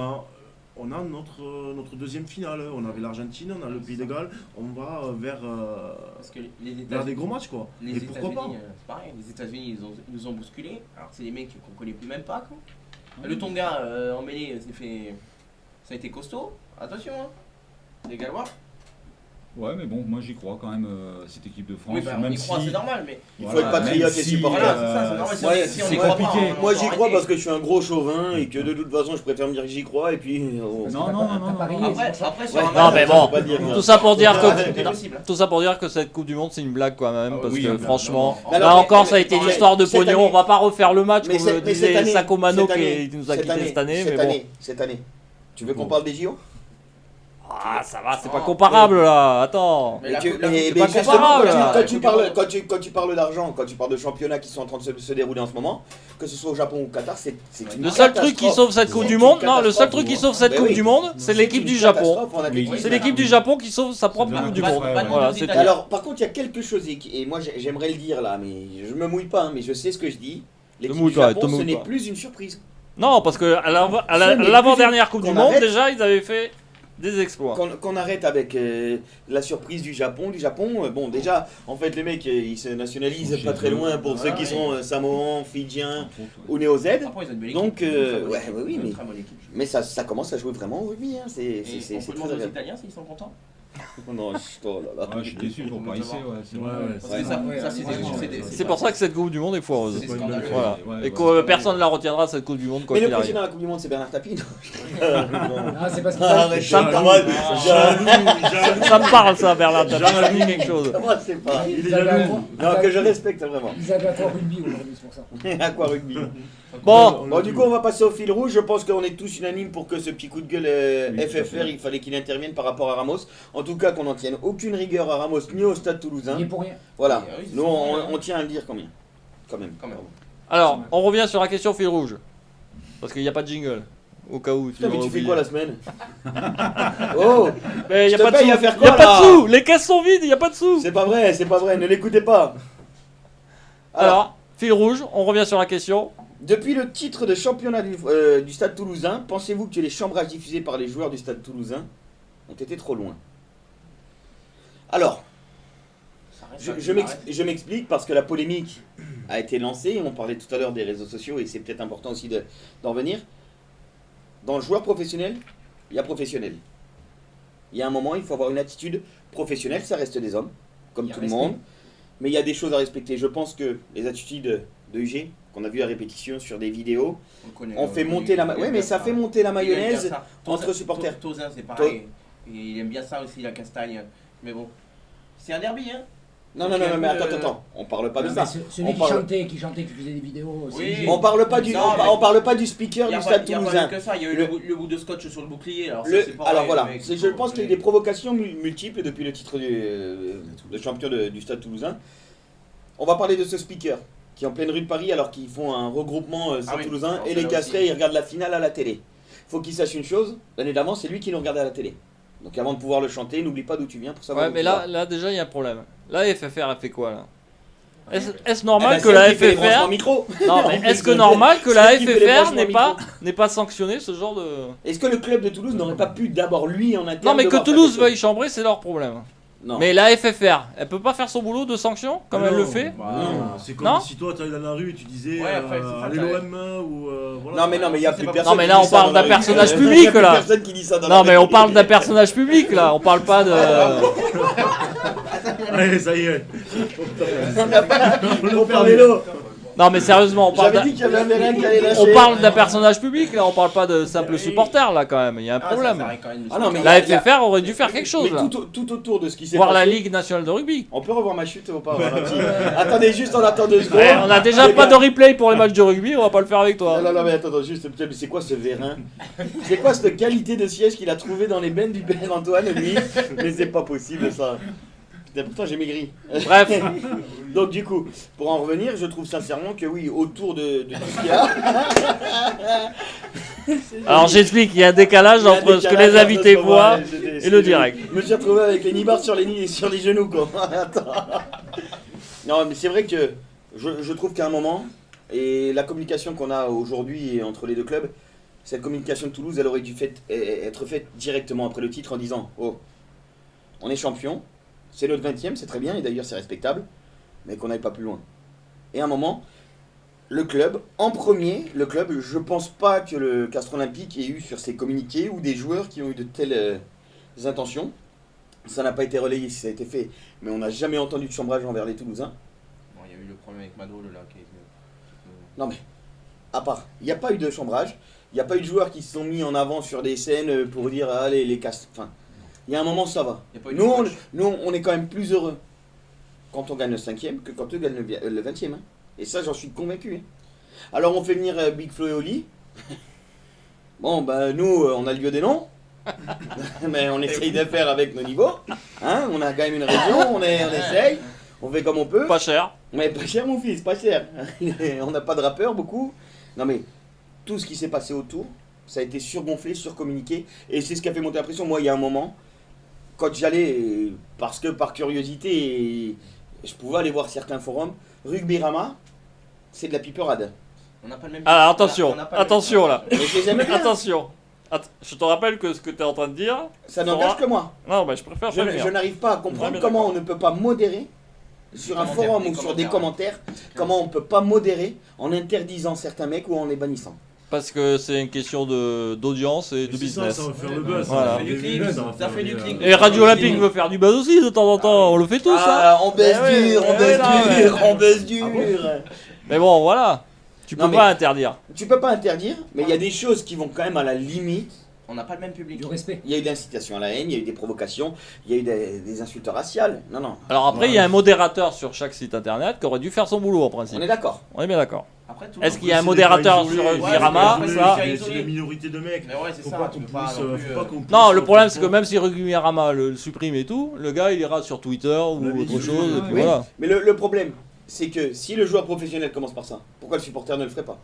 a notre deuxième finale. On avait l'Argentine, on a le Pays de Galles. On va vers Parce que les des États-Unis, gros matchs, quoi. les Et pourquoi États-Unis, pas c'est pareil, les États-Unis ils nous ont bousculés. Alors c'est des mecs qu'on connaît plus même pas. Quoi. Le Tonga en mêlée, ça a été costaud. Attention, hein. Les Gallois. Ouais, mais bon, moi j'y crois quand même, cette équipe de France. Oui, bah, on même y croit, si- c'est normal, mais Il faut voilà, être patriote même et si, supporter. voilà, c'est ça, c'est normal. Ouais, Si on c'est y croit pas, compliqué. Moi faut j'y crois arrêter. parce que je suis un gros chauvin et que de toute façon je préfère me dire que j'y crois et puis. Non, non, non, non, Paris, non. Après, sur Ouais. un Non, match, mais ça bon, veut pas dire, tout ça pour dire c'est que. possible. Tout ça pour dire que cette Coupe du Monde c'est une blague quand même, Ah parce oui, que non, franchement, non, non. là Alors, encore mais- ça a été mais- une histoire de cette pognon, année- on va pas refaire le match Mais comme le cette disait année- Sacomano cette année- qui nous a quitté cette année, mais bon. Cette année. Tu veux qu'on parle des JO? Ah ça va, c'est pas Ah, comparable là, attends. Mais la tu- coupe- la mais- coupe- mais pas justement, comparable, là. quand tu parles d'argent, quand tu parles de championnats qui sont en train de se dérouler en ce moment, que ce soit au Japon ou au Qatar, c'est une Le seul truc qui sauve cette Coupe du Monde, non, le seul truc qui sauve cette Ben Coupe oui. du Monde, c'est l'équipe du Japon. Oui. C'est l'équipe du Japon qui sauve sa propre C'est Coupe du bien. Monde. Ouais, ouais. Voilà, Pas c'est de tout. Alors, par contre, il y a quelque chose, et moi j'aimerais le dire là, mais je me mouille pas, hein, mais je sais ce que je dis. L'équipe mouille du pas, Japon, te ce mouille n'est pas. plus une surprise. Non, parce que à Ce n'est l'avant-dernière plus Coupe du qu'on Monde, arrête. déjà, ils avaient fait des exploits. Qu'on arrête avec la surprise du Japon. Bon, déjà, en fait, les mecs, ils se nationalisent Chez pas très eux. loin pour ceux qui Ouais. sont Samoans, Fidjiens Entre autres, ouais. ou Néo-Z. Après, ils ont une belle équipe. Donc, Une très bonne ouais, équipe. oui, Une mais- très bonne équipe. Mais ça commence à jouer vraiment au rugby, hein. C'est Et on peut très demander aux agréable. Italiens s'ils sont contents. Non, oh là là. Ouais, je suis déçu pour Paris C, ouais, c'est vrai. Parce que ça, Ouais, ça, c'est des- C'est pour ça que cette Coupe du Monde est foireuse. C'est scandaleux. Voilà. Ouais, Et ouais. que personne ne la retiendra cette Coupe du Monde quoi Mais le qu'il arrive. président de la Coupe du Monde, c'est Bernard Tapie. Ah, c'est parce qu'il Arrête, Ça me comment- Ça me parle ça, Bernard, t'as pas dit quelque chose. Comment c'est pas Il est Ils avaient jaloux. un- Non, que je respecte vraiment. Ils avaient un rugby aujourd'hui, c'est pour ça. À quoi rugby? Bon, Bon, du coup, on va passer au fil rouge. Je pense qu'on est tous unanimes pour que ce petit coup de gueule Oui, tout à FFR, fait. il fallait qu'il intervienne par rapport à Ramos. En tout cas, qu'on n'en tienne aucune rigueur à Ramos ni au Stade Il Toulousain. est pour rien. Voilà. Oui, c'est Nous, ça. on tient à le dire quand même. Quand même. Quand même. alors, on revient sur la question fil rouge. Parce qu'il n'y a pas de jingle. Au cas où tu Putain, mais l'aurais tu fais oublié. quoi la semaine? Oh, Mais il Je n'y a te pas de paye sous. à faire Il y a quoi, pas là de sous. Les caisses sont vides, il n'y a pas de sous. c'est pas vrai, ne l'écoutez pas. Alors, fil rouge, on revient sur la question. Depuis le titre de championnat du Stade Toulousain, pensez-vous que les chambrages diffusés par les joueurs du Stade Toulousain ont été trop loin? Alors, Ça reste un je m'explique parce que la polémique a été lancée. On parlait tout à l'heure des réseaux sociaux et c'est peut-être important aussi d'en venir. Dans le joueur professionnel, il y a professionnel. Il y a un moment, il faut avoir une attitude professionnelle, ça reste des hommes, comme Il y a tout le respect. monde. Mais il y a des choses à respecter. Je pense que les attitudes de UG, qu'on a vu à répétition sur des vidéos, On le connaît, on fait le monter la connaît, ouais, il mais aime ça bien fait monter la Il aime bien mayonnaise ça. entre Tozin- supporters. Tozin, c'est pareil. Il aime bien ça aussi, la castagne. Mais bon, c'est un derby, hein. Non, non, non, non, mais attends, on parle pas de Non, ça. mais celui On qui parle- chantait, qui faisait des vidéos. c'est Oui. Gilles. On parle pas du, Non, on, mais- on parle pas du speaker Il n'y a, du pas- Stade il y a pas Toulousain. eu que ça, il y a eu Le- le bout de scotch sur le bouclier. Alors, ça, Le- c'est pareil, alors voilà, le mec, je pense qu'il y a eu mais- des provocations multiples depuis le titre de champion du Stade Toulousain. On va parler de ce speaker qui est en pleine rue de Paris alors qu'ils font un regroupement Stade oui. Toulousain Alors, et c'est les là Castrés aussi. ils regardent la finale à la télé. Faut qu'ils sachent une chose, l'année d'avant c'est lui qui nous regardait à la télé. Donc avant de pouvoir le chanter, n'oublie pas d'où tu viens pour savoir Ouais, où mais tu là, vas. là déjà, il y a un problème. La FFR, elle fait quoi là? Est-ce Eh ben, normal que c'est la elle qui fait les branchements FFR. micro. Non, En mais plus est-ce que de- normal que c'est la elle qui fait les FFR branchements n'est pas sanctionné ce genre de. Est-ce que le club de Toulouse n'aurait pas pu d'abord lui en interne Non, mais que devoir faire Toulouse quelque chose veuille chambrer, c'est leur problème. Non. Mais la FFR, elle peut pas faire son boulot de sanction comme elle le Non. fait? Bah, Non. C'est Non comme si toi, tu allais dans la rue et tu disais Ouais, après, c'est ça, allez t'as- l'OM ou voilà. Non, mais il n'y a Ça, c'est plus pas- personne. Non, mais qui là, dit on ça parle dans la d'un rue. personnage Il y a public, plus là. personne qui dit ça dans la Non, rue. mais on parle d'un personnage public là, on parle pas de. Allez, ça y est. On n'a pas. On On parlait l'eau. Non, mais sérieusement, on parle J'avais d'un. dit qu'il y avait un vérin qui allait lâcher. On parle d'un personnage public là, on parle pas de simple supporter là quand même, il y a un Ah, problème. ça arrive quand même. Ah non, mais La il y a- FFR aurait dû faire quelque chose Mais là. tout autour de ce qui s'est Voir la passé. Ligue nationale de rugby. On peut revoir ma chute ou pas Valentin Attendez, juste on attend 2 secondes. Ouais, on a déjà Les pas gars. de replay pour les matchs de rugby, on va pas le faire avec toi. Non, non, non, mais attends, juste, putain, mais c'est quoi ce vérin? C'est quoi cette qualité de siège qu'il a trouvé dans les bennes du père Antoine, lui? Mais c'est pas possible ça. Putain, pourtant j'ai maigri. Bref, Donc du coup, pour en revenir, je trouve sincèrement que oui, autour de tout ce qu'il y a... alors j'explique, il y a un décalage il y a un entre ce que décalage les invités entre ce qu'on voient voit et le direct. Je me suis retrouvé avec les nibards sur les genoux, quoi. Attends. Non, mais c'est vrai que je trouve qu'à un moment, et la communication qu'on a aujourd'hui entre les deux clubs, cette communication de Toulouse, elle aurait dû être faite directement après le titre en disant « Oh, on est champion, c'est notre 20e, c'est très bien, et d'ailleurs c'est respectable, mais qu'on n'aille pas plus loin. » Et à un moment, le club, en premier, je pense pas que le Castres Olympique ait eu sur ses communiqués ou des joueurs qui ont eu de telles intentions. Ça n'a pas été relayé si ça a été fait, mais on n'a jamais entendu de chambrage envers les Toulousains. Bon, il y a eu le problème avec Madol là. Non mais, à part, il n'y a pas eu de chambrage, il n'y a pas eu de joueurs qui se sont mis en avant sur des scènes pour dire allez les Castres. Enfin, il y a un moment ça va. Il y a pas eu de Nous, scotch. on est quand même plus heureux quand on gagne le 5e que quand on gagne le 20e. Hein. Et ça, j'en suis convaincu. Hein. Alors, on fait venir Big Flo et Oli. Bon, ben nous, on a le lieu des noms. Mais on essaye de faire avec nos niveaux. Hein, on a quand même une région, on essaye. On fait comme on peut. pas cher. Mais pas cher, mon fils, pas cher. On n'a pas de rappeurs, beaucoup. Non, mais tout ce qui s'est passé autour, ça a été surgonflé, surcommuniqué. Et c'est ce qui a fait monter la pression. Moi, il y a un moment, quand j'allais, parce que par curiosité, je pouvais aller voir certains forums, Rugbyrama, c'est de la piperade. On n'a pas le même. Alors attention, on n'a pas le même- attention là. Mais je les aime bien. Attention. Je te rappelle que ce que tu es en train de dire. Ça n'engage que moi. Non, mais je préfère pas le Je dire. n'arrive pas à comprendre Ouais, mais comment d'accord. on ne peut pas modérer sur un Commentaires, forum des ou sur des commentaires, commentaires, comment on ne peut pas modérer en interdisant certains mecs ou en les bannissant. Parce que c'est une question d'audience et de C'est ça, business. ça va faire le buzz. Voilà. va Ça fait du faire clic, le buzz, ça va fait du faire clic. Et Radio Olympique veut faire du buzz aussi de temps en temps, on le fait tous, hein. Ah, on baisse Eh ouais, dur, on ouais, baisse là, dur, ouais. on baisse dur. Ah bon Mais bon, voilà. Tu peux Non, mais- pas interdire. Tu peux pas interdire, mais il y a des choses qui vont quand même à la limite. On n'a pas le même public. Du respect. Il y a eu de l'incitation à la haine, il y a eu des provocations, il y a eu des insultes raciales. Non, non, Alors après, il y a un modérateur sur chaque site internet qui aurait dû faire son boulot en principe. on est d'accord. On est bien d'accord. Après, tout Est-ce qu'il y a Après, un c'est modérateur des cas sur isolés, Virama, ouais, ça c'est- C'est des minorités de mecs. Mais ouais, c'est Faut ça. pas Tu qu'on peux pas puisse, non plus, faut pas qu'on Non, puisse, le problème c'est que faut- même si Virama le supprime et tout, le gars il ira sur Twitter ou l'avait autre dit, chose et puis oui. voilà. Mais le problème, c'est que si le joueur professionnel commence par ça, pourquoi le supporter ne le ferait pas?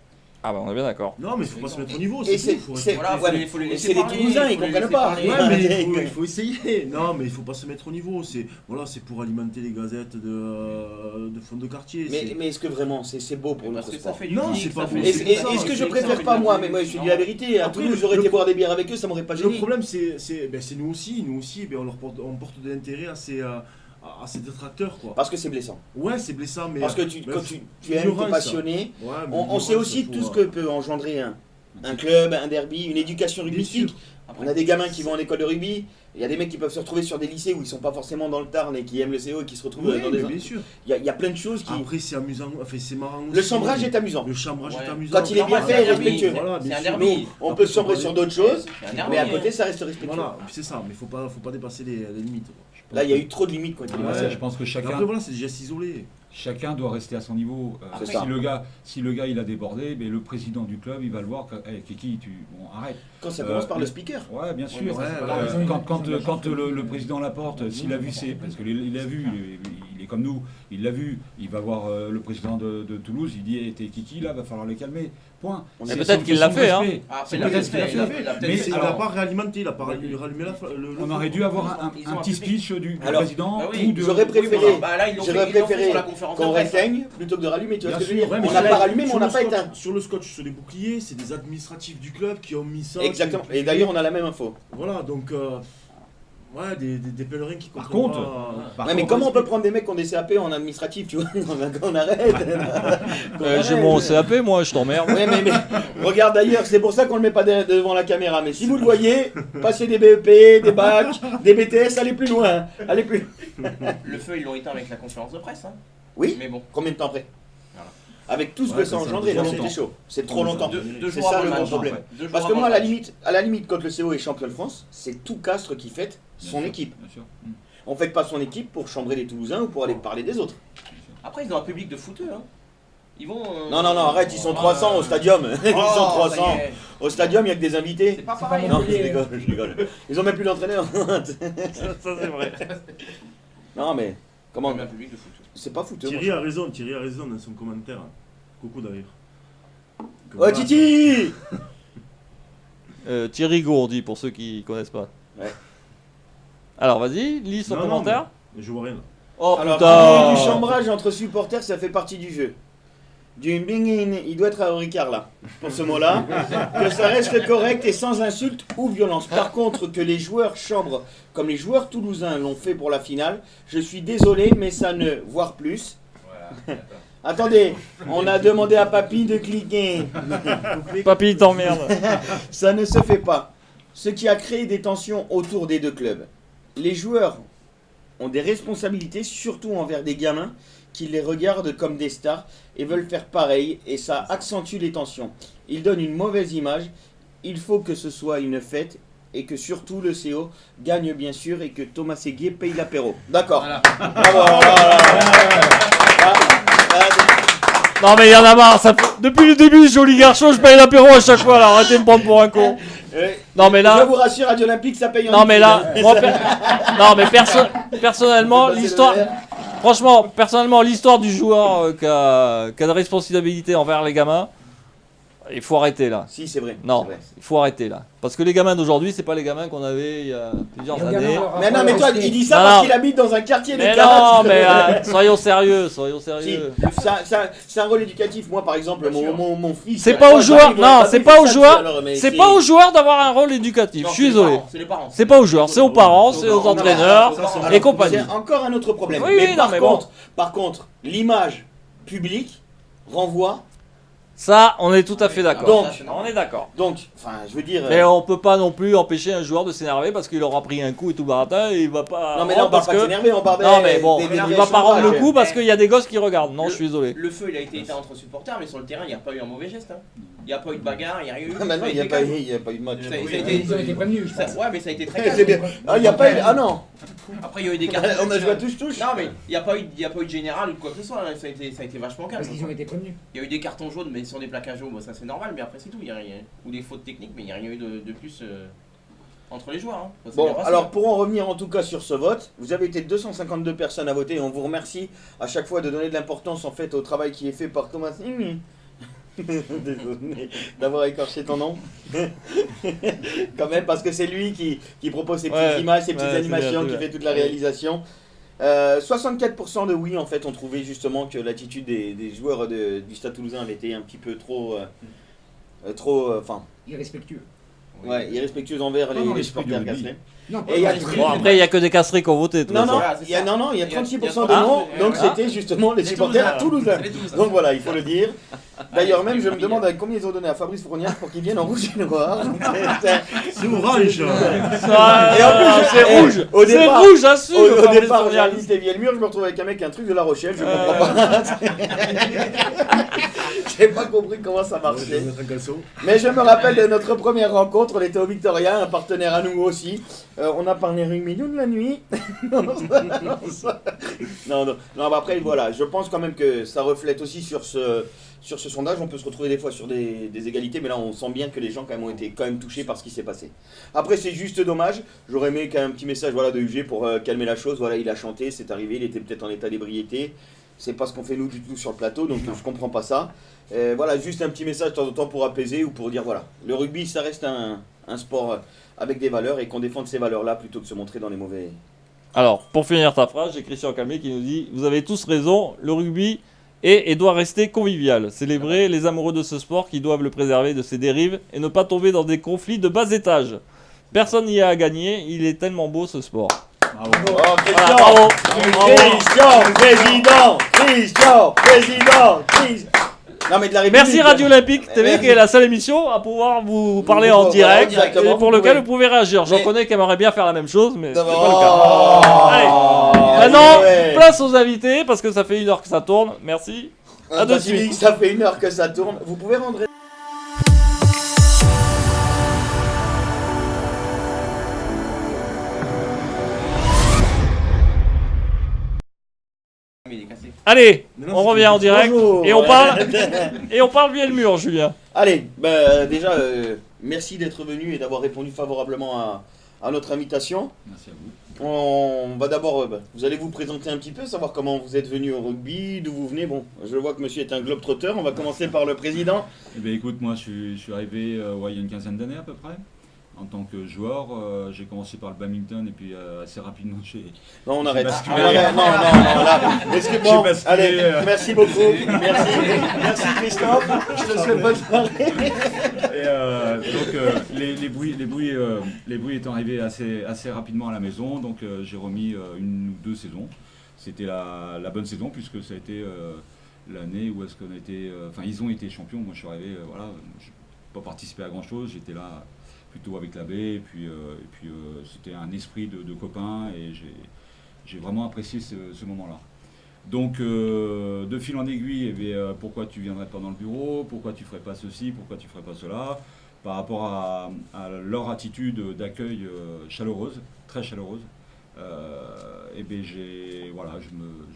Ah bah on est bien d'accord. Non, mais il faut pas se mettre au niveau. Et C'est tout, faut c'est- rester- Voilà, ouais, faut les mais laisser c'est les parler, Toulousains, faut ils les comprennent laisser pas. parler. Ouais, mais Ouais. il faut essayer. Non, mais il faut pas se mettre au niveau. C'est voilà, c'est pour alimenter les gazettes de fond de quartier. c'est- Mais est-ce que vraiment c'est beau pour Parce notre que ça sport? fait du Non, clic, c'est pas ça beau. fait- Et- Est-ce ça, est-ce que je ça préfère fait pas du moi? clic. Mais moi je te dis Non. la vérité. À Après, Toulouse, j'aurais le- été boire des bières avec eux, ça m'aurait pas Le gêné. problème, c'est nous aussi, ben, on porte de l'intérêt à ces détracteurs, quoi. Parce que c'est blessant. Ouais, c'est blessant, mais. Parce que mais quand tu aimes, ignorance, t'es passionné, ouais, mais on sait ignorance, aussi faut, tout ce que peut engendrer un un club, un derby, une éducation Bien rugbystique. sûr. On a des gamins qui vont en école de rugby, il y a des mecs qui peuvent se retrouver sur des lycées où ils sont pas forcément dans le Tarn et qui aiment le CO et qui se retrouvent Oui, dans mais des... bien sûr. Il y a plein de choses qui... Après, c'est amusant, enfin, c'est marrant aussi. Le chambrage est amusant. Le chambrage Ouais. est amusant. Quand il est bien Normal, fait et c'est un derby. respectueux. Voilà, C'est bien un sûr. derby. Nous, on peut sombrer sur d'autres choses, C'est un derby, mais à hein. côté, ça reste respectueux. Voilà, c'est ça, mais faut pas dépasser les limites. quoi. Je pense Là, il y a que- eu trop de limites quand il est Ouais, passé. je pense que Et chacun, après, voilà, c'est des gestes isolés. chacun doit rester à son niveau. C'est ça. Si le gars il a débordé, mais le président du club il va le voir. Kiki, bon arrête. Quand ça commence par le speaker. Ouais, bien sûr. mais ça, c'est pas grave. Quand le président Laporte, s'il a vu, parce qu'il a vu, il est comme nous, il l'a vu, il va voir le président de Toulouse, il dit t'es Kiki là, va falloir le calmer. Point. On C'est est peut-être son- qu'il l'a son fait, hein. respect. Ah, C'est il l'a peut-être peut-être qu'il l'a fait, fait. il l'a peut-être Mais fait. Il n'a alors, pas réalimenté, il n'a pas rallumé le on aurait dû avoir Ils ont un un petit public. speech du Alors, président Ah oui, ou de. j'aurais préféré- Bah là, ils l'ont J'aurais fait préféré sur la conférence de qu'on presse. réteigne plutôt que de rallumer. Tu vois Bien ce que je veux sûr, dire ouais, mais On n'a sur pas le- rallumé, mais on Sur n'a le pas scotch- éteint. Sur le scotch, sur les boucliers, c'est des administratifs du club qui ont mis ça. Exactement. qui ont Et d'ailleurs, on a la même info. Voilà, donc. Ouais, des pèlerins qui Par comprennent contre, pas, Ouais, mais comment on peut prendre des mecs qui ont des CAP en administratif, tu vois Qu'on arrête. Qu'on arrête. J'ai mon CAP, moi, je t'emmerde. Ouais, mais regarde d'ailleurs, c'est pour ça qu'on le met pas devant la caméra. Mais si vous le voyez, passez des BEP, des bacs, des BTS, allez plus loin. Allez plus. Le feu, ils l'ont éteint avec la conférence de presse. Hein. Oui. Mais bon, Combien de temps après Voilà. Avec tout ce Ouais, que ça a c'est engendré, trop là, c'était longtemps. chaud. C'est trop longtemps. deux C'est jours ça avant le le gros match. problème. Deux jours Parce que avant moi, le à match. la limite, quand le CO est champion de France, c'est tout Castres qui fête bien son sûr, équipe. bien sûr. On fête pas son équipe pour chambrer les Toulousains ou pour aller parler des autres. Après, ils ont un public de footeux. Hein. Ils vont. Non, arrête, ils sont 300 au stadium. Ils sont 300. Au stadium, il y a que des invités. C'est pas C'est pareil. pas Non, Montpellier. je rigole. Ils ont même plus d'entraîneur. ça c'est vrai. Non, mais comment Ils ont un public de footeux. C'est pas fouteux. Thierry a raison dans son commentaire. Coucou d'ailleurs. Que Oh, voilà, Titi Thierry Gourdi, pour ceux qui connaissent pas. Ouais. Alors, vas-y, lis son Non, non, commentaire. mais je vois rien là. Oh Alors, putain du chambrage entre supporters, ça fait partie du jeu. Du bing-in, il doit être à Ricard là, pour ce mot-là. Que ça reste correct et sans insulte ou violence. Par contre, que les joueurs chambrent, comme les joueurs toulousains l'ont fait pour la finale, je suis désolé, mais ça ne, voire plus. Attendez, on a demandé à Papy de cliquer. Papy, il t'emmerde. Ça ne se fait pas. Ce qui a créé des tensions autour des deux clubs. Les joueurs ont des responsabilités, surtout envers des gamins qui les regardent comme des stars et veulent faire pareil, et ça accentue les tensions. Ils donnent une mauvaise image. Il faut que ce soit une fête et que surtout le CO gagne bien sûr et que Thomas Séguier paye l'apéro. D'accord. Voilà. Bravo, Non, mais il y en a marre. Depuis le début, joli garçon, je paye l'apéro à chaque fois. Alors, arrêtez de me prendre pour un con. Non, mais Je là. vous rassure, Radio Olympique, ça paye en Non, mais là. liquide. Moi, non, mais personnellement, Passer le l'histoire. verre. Franchement, personnellement, l'histoire du joueur qui a de responsabilité envers les gamins, il faut arrêter là. Si, c'est vrai. Non, c'est vrai. il faut arrêter là. Parce que les gamins d'aujourd'hui, c'est pas les gamins qu'on avait il y a plusieurs Le gamin années. aura Mais pas non, mais le toi, respect. il dit ça Non, parce non. qu'il habite dans un quartier de Mais Castres. non, mais soyons sérieux, soyons Si, sérieux. c'est un rôle éducatif. Moi, par exemple, mon fils. C'est pas aux joueurs, non, c'est pas aux joueurs, c'est pas aux joueurs d'avoir un rôle éducatif. Non, Je suis c'est les désolé. parents, c'est les parents. C'est pas aux joueurs, c'est aux parents, c'est aux entraîneurs et compagnie. C'est encore un autre problème. Oui, oui, non, mais bon. par contre, l'image publique renvoie. Ça, on est tout à fait d'accord. Donc, On est d'accord. Donc, enfin, je veux dire. Mais on peut pas non plus empêcher un joueur de s'énerver parce qu'il aura pris un coup et tout baratin et il va pas. non, mais là, on parle parce pas de que. s'énerver, on parle Non, mais bon, des il va pas rendre le coup parce Eh. qu'il y a des gosses qui regardent. Non, je suis désolé. Le feu, il a été éteint entre supporters, mais sur le terrain, il n'y a pas eu un mauvais geste. Hein. Il n'y a pas eu de bagarre, il n'y a rien eu. Ah, bah non, il n'y a pas eu de match. Ça a été- Ils ont été prévenus, je pense. Ouais, mais ça a été très C'est bien. calme. Ah, il n'y a pas eu. Ah non. Après, il y a eu des cartes. On a joué à touche-touche. Non, mais il n'y a pas eu de général ou de quoi que ce soit. Hein. Ça a été vachement calme. Parce qu'ils ont été prévenus. Il y a eu des cartons jaunes, mais sur des plaquages jaunes, bon, ça c'est normal, mais après c'est tout. Il y a rien. Ou des fautes techniques, mais il n'y a rien eu de plus entre les joueurs. Hein. Ça s'est Bon, bien passé, alors hein. pour en revenir en tout cas sur ce vote, vous avez été 252 personnes à voter et on vous remercie à chaque fois de donner de l'importance en fait au travail qui est fait par Thomas. Désolé d'avoir écorché ton nom. Quand même, parce que c'est lui qui propose ces petites Ouais, images, ces petites ouais, c'est animations, bien, qui c'est fait bien. toute la réalisation. 64% de oui en fait ont trouvé justement que l'attitude des joueurs du Stade Toulousain avait été un petit peu trop Irrespectueux. irrespectueuse envers Non, non, les l'esprit du supporters rugby. casselés. Non, Et il y a Bon, après, il y a que des castrés qui ont voté. de toute Non, façon. non, Voilà, c'est il y a, ça. non, non, il y a Il y a 36% de Ah, non, donc ah. c'était justement les Les supporters Toulousains. toulousains. Les Toulousains. Donc voilà, il faut le dire. D'ailleurs, même, je me demande avec combien ils ont donné à Fabrice Fournière pour qu'il vienne en rouge et noir. C'est orange. Et en plus, c'est rouge. Au C'est départ, rouge, j'assume. au Fabrice départ, Fournière. j'ai invité Vielmur, je me retrouve avec un mec, un truc de La Rochelle, je comprends pas. J'ai pas compris comment ça Je vais marchait. mettre un caleçon. Mais je me rappelle de notre première rencontre, on était au Victoria, un partenaire à nous aussi. On a parlé rugby de la nuit. Non, bah après voilà, je pense quand même que ça reflète aussi sur ce sondage. On peut se retrouver des fois sur des égalités, mais là on sent bien que les gens quand même ont été quand même touchés par ce qui s'est passé. Après c'est juste dommage, j'aurais aimé qu'un petit message voilà, de UG pour calmer la chose. Voilà, il a chanté, c'est arrivé, il était peut-être en état d'ébriété. C'est pas ce qu'on fait nous du tout sur le plateau, donc je comprends pas ça. Voilà, juste un petit message de temps en temps pour apaiser ou pour dire voilà, le rugby ça reste un sport avec des valeurs et qu'on défende ces valeurs-là plutôt que de se montrer dans les mauvais. Alors, pour finir ta phrase, j'ai Christian Calmé qui nous dit « Vous avez tous raison, le rugby est et doit rester convivial. Célébrer les amoureux de ce sport qui doivent le préserver de ses dérives et ne pas tomber dans des conflits de bas étage. Personne n'y a à gagner, il est tellement beau ce sport. » Bravo. Oh, Voilà, bravo. Christian, Non mais de la République. Merci Radio Olympique TV Merci. qui est la seule émission à pouvoir vous parler Vous en voilà, direct directement, et pour vous lequel pouvez. vous pouvez réagir. J'en Mais- connais qui aimeraient bien faire la même chose, mais c'est pas le cas. Oh. Allez, maintenant, Ouais. place aux invités parce que ça fait 1 heure que ça tourne. Merci. À de Basilic, suite. ça fait 1 heure que ça tourne. Vous pouvez rendre. Mais il est cassé. Allez, Mais non, on c'est revient en direct Bonjour. et on parle et on parle bien le mur, Julien. Allez, déjà, merci d'être venu et d'avoir répondu favorablement à notre invitation. Merci à vous. On va d'abord, vous allez vous présenter un petit peu, savoir comment vous êtes venu au rugby, d'où vous venez. Bon, je vois que monsieur est un globe-trotter. On va commencer par le président. Eh bien, écoute, moi, je suis arrivé il y a une quinzaine d'années à peu près. En tant que joueur, j'ai commencé par le badminton et puis assez rapidement Non, on J'ai arrête. basculé. On arrête. Non, là. Est-ce que bon, J'ai basculé, allez, merci beaucoup. Merci Christophe. Je te souhaite bonne soirée. Et donc les bruits étant arrivés assez rapidement à la maison, donc j'ai remis 1 ou 2 saisons. C'était la bonne saison puisque ça a été l'année où est-ce qu'on a été, ils ont été champions. Moi je suis arrivé, voilà, je n'ai pas participé à grand chose. J'étais là plutôt avec l'abbé et puis c'était un esprit de copains et j'ai vraiment apprécié ce moment-là. Donc, de fil en aiguille, pourquoi tu viendrais pas dans le bureau, pourquoi tu ferais pas ceci, pourquoi tu ferais pas cela, par rapport à leur attitude d'accueil chaleureuse, très chaleureuse, je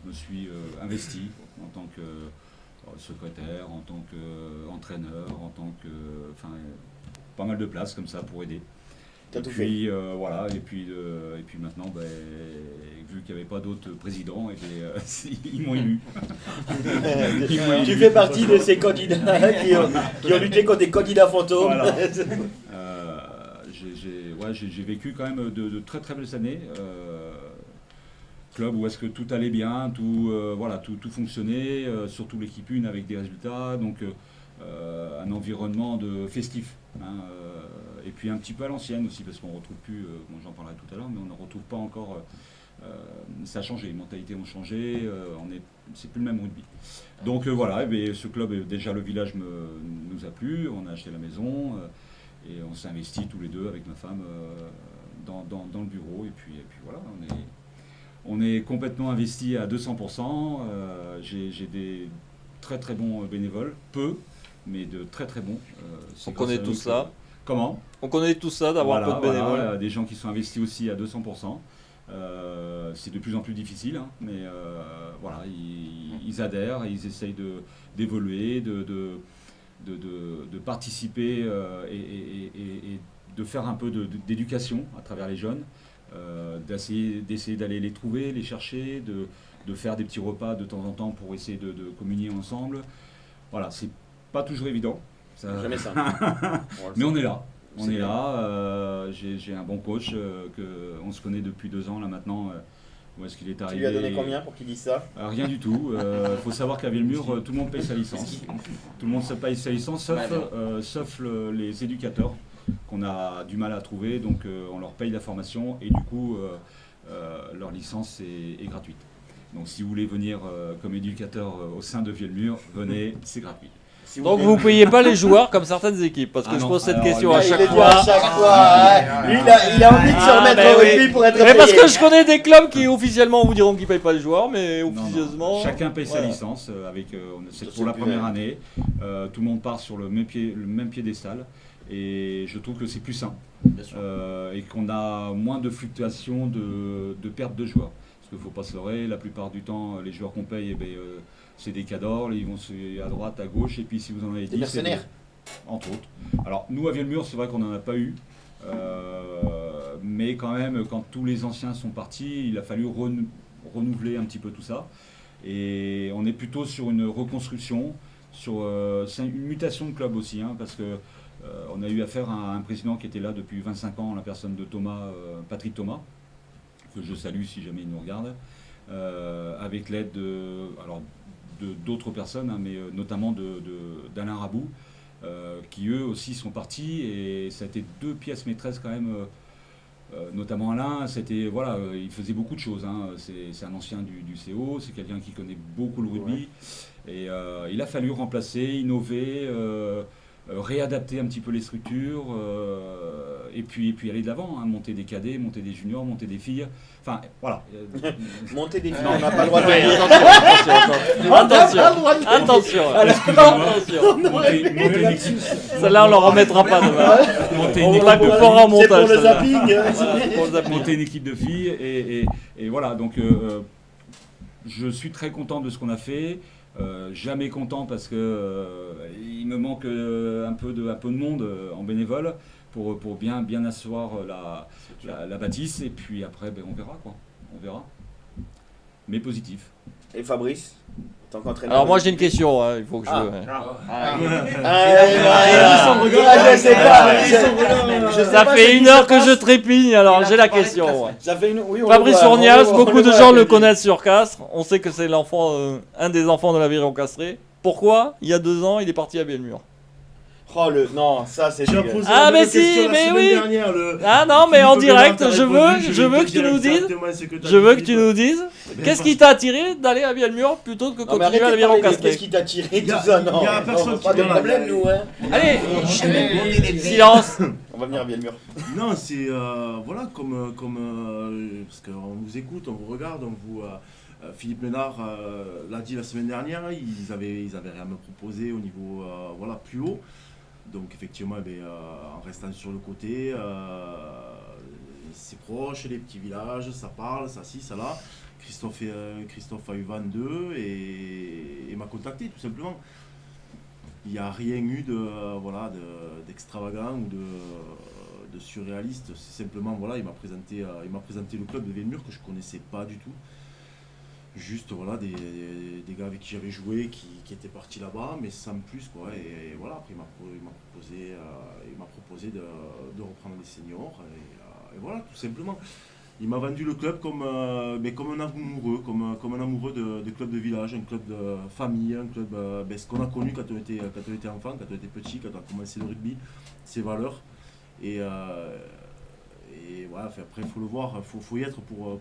me suis investi en tant que secrétaire, en tant qu'entraîneur, en tant que, pas mal de places comme ça pour aider. T'as Et tout puis et puis maintenant, vu qu'il n'y avait pas d'autres présidents, ils m'ont élu. Tu fais partie de ces candidats qui ont lutté contre des candidats fantômes. Voilà. J'ai vécu quand même de très très belles années. Club où est-ce que tout allait bien, tout fonctionnait, surtout l'équipe 1 avec des résultats, donc un environnement de festif. Et puis un petit peu à l'ancienne aussi, parce qu'on ne retrouve plus, j'en parlerai tout à l'heure, mais on ne retrouve pas encore, ça a changé, les mentalités ont changé, c'est plus le même rugby. Donc ce club, déjà le village nous a plu, on a acheté la maison, et on s'est investi tous les deux avec ma femme dans le bureau, et puis voilà, on est complètement investi à 200%, j'ai des très très bons bénévoles, peu, mais de très très bons. On connaît tout ça. Comment ? On connaît tout ça d'avoir un peu de bénévoles. Voilà, des gens qui sont investis aussi à 200%. C'est de plus en plus difficile, hein, mais ils adhèrent, ils essayent d'évoluer, de participer et de faire un peu d'éducation à travers les jeunes, d'essayer d'aller les trouver, les chercher, de faire des petits repas de temps en temps pour essayer de communier ensemble. Voilà, c'est pas toujours évident. Jamais ça. Mais on est là. On C'est est bien. là. J'ai un bon coach on se connaît depuis 2 ans là maintenant. Où est-ce qu'il est Tu arrivé? lui as donné combien pour qu'il dise ça? Rien du tout. Il faut savoir qu'à Vielmur, tout le monde paye sa licence. Tout le monde se paye sa licence, sauf les éducateurs qu'on a du mal à trouver. Donc on leur paye la formation et du coup leur licence est gratuite. Donc si vous voulez venir comme éducateur au sein de Vielmur, venez, c'est gratuit. s'il Donc plaît. vous payez pas les joueurs comme certaines équipes, parce que Ah je non, pose cette alors, question lui, à Il chaque est dit fois. à chaque fois. Hein. Lui, il a envie de se remettre mais au oui. rugby pour être Mais payé. parce que je connais des clubs qui officiellement vous diront qu'ils payent pas les joueurs, mais Non, non. officieusement. Chacun paye sa voilà. licence c'est Ça, pour la c'est première plus année. Tout le monde part sur le même piédestal et je trouve que c'est plus sain Bien sûr. et qu'on a moins de fluctuations de perte de joueurs. Parce qu'il ne faut pas se leurrer, la plupart du temps, les joueurs qu'on paye, c'est des cadors, ils vont à droite, à gauche, et puis si vous en avez 10, Des mercenaires. entre autres. Alors nous à Vielmur, c'est vrai qu'on n'en a pas eu. Mais quand même, quand tous les anciens sont partis, il a fallu renouveler un petit peu tout ça. Et on est plutôt sur une reconstruction, c'est une mutation de club aussi, hein, parce que on a eu affaire à un président qui était là depuis 25 ans, la personne de Patrick Thomas, que je salue si jamais il nous regarde, avec l'aide d'autres personnes, hein, mais notamment d'Alain Rabou, qui eux aussi sont partis, et ça a été deux pièces maîtresses quand même. Notamment Alain, il faisait beaucoup de choses. Hein. C'est un ancien du CO, c'est quelqu'un qui connaît beaucoup le rugby. Ouais. Et il a fallu remplacer, innover, réadapter un petit peu les structures, et puis aller de l'avant, hein, monter des cadets, monter des juniors, monter des filles. Enfin, voilà. Monter des filles, Non. on n'a pas le droit de Ouais, dire. attention. Monter une équipe. Celle-là, on ne leur remettra pas demain. Monter On une la équipe de coupera en C'est pour montage. le celle-là. zapping. Ouais, pour le zapping. monter une équipe de filles et voilà, donc je suis très content de ce qu'on a fait, jamais content parce que il me manque un peu de monde en bénévole pour bien asseoir la bâtisse, et puis après on verra, mais positif. Et Fabrice, en tant qu'entraîneur. Alors moi j'ai une question, hein, il faut que je... Ah. ouais. Je sais pas. Je sais Ça pas fait ce une qui heure se que passe. je trépigne, alors Il a j'ai la parlé de question. Castres. Ouais. Ça fait une. Oui, on Fabrice le voit, Fournias, on beaucoup le de voit, gens je le dis. connaissent sur Castres. On sait que c'est l'enfant, un des enfants de l'Aviron Castré. Pourquoi, il y a 2 ans, il est parti à Vielmur? Oh le. Non, ça c'est. J'ai dégueu. posé Ah, la même mais si, question la mais semaine oui. dernière, Ah non, mais en Philippe direct, Bernard t'a je répondu, veux vais que te tu dire nous dises. exactement ce que t'as Je dit, veux que tu Philippe. nous dises. Qu'est-ce qui t'a attiré d'aller à Vielmur plutôt que Non, mais continuer arrêtez à de l'Aviron parler de Castré? qu'est-ce qui t'a tiré, Il y a- tout ça, non. il y a non, personne pas qui de vient là, problème, il y a- nous, hein. Allez, silence. On va venir à Vielmur. Non, c'est voilà, parce qu'on vous écoute, on vous regarde, on vous. Philippe Ménard l'a dit la semaine dernière, ils avaient rien à me proposer au niveau plus haut. Donc effectivement, en restant sur le côté, c'est proche, les petits villages, ça parle, ça ci, ça là. Christophe a eu 22 et m'a contacté tout simplement. Il n'y a rien eu d'extravagant ou de surréaliste. C'est simplement, il m'a présenté le club de Vielmur que je ne connaissais pas du tout. Juste des gars avec qui j'avais joué qui étaient partis là-bas, mais sans plus quoi. Et voilà, après il m'a proposé de reprendre les seniors et voilà, tout simplement. Il m'a vendu le club comme un amoureux, comme un amoureux de club de village, un club de famille, un club ce qu'on a connu quand on était enfant, quand on était petit, quand on a commencé le rugby, ses valeurs. Et voilà, après il faut le voir, faut y être pour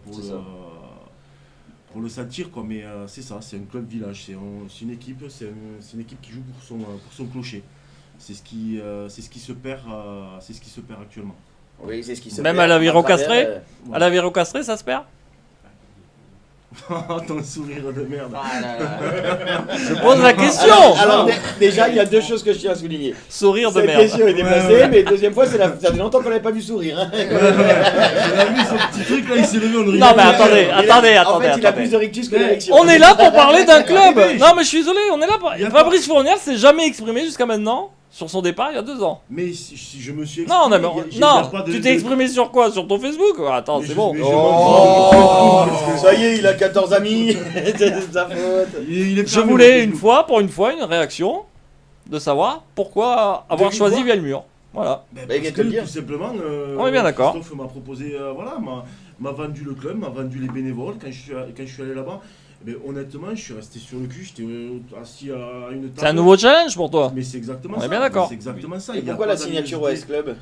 le sentir quoi, mais c'est ça, c'est un club village, c'est une équipe qui joue pour son clocher. C'est ce qui se perd actuellement. Oui, c'est ce qui se Même perd à l'Aviron travers, Castré À l'Aviron Castré, ça se perd? Ton sourire de merde. Ah là là. Je pose la question. Alors, déjà, il y a 2 choses que je tiens à souligner. Sourire de Cette merde. question est déplacée, mais deuxième fois, ça fait longtemps qu'on n'avait pas vu sourire. Hein. Il a vu son petit truc là, il s'est levé, on Non mais attendez, En fait, il a plus de rictus que d'érection. On est là pour parler d'un club. Non mais je suis désolé, on est là pour... Il y a Fabrice Fournier s'est jamais exprimé jusqu'à maintenant sur son départ il y a 2 ans. Mais si je me suis Non, exprimé, il y a pas tu de- t'es exprimé sur quoi? Sur ton Facebook? Attends, Mais c'est je- bon. mais je- Oh, ça y est, il a 14 amis. C'est de sa faute. Il est Je fermé, voulais le pour une fois, une réaction de savoir pourquoi avoir vive choisi voix. Vielmur. Voilà. Ben, Bah, il parce vient de te le que, dire. tout simplement, On est bien d'accord. Christophe m'a proposé, m'a vendu le club, m'a vendu les bénévoles quand je suis allé là-bas. Mais honnêtement, je suis resté sur le cul, j'étais assis à une table. C'est un nouveau challenge pour toi. Mais c'est exactement On ça. est bien d'accord. C'est exactement ça. Et Il y a pourquoi pas la signature au d'animosité. S-Club?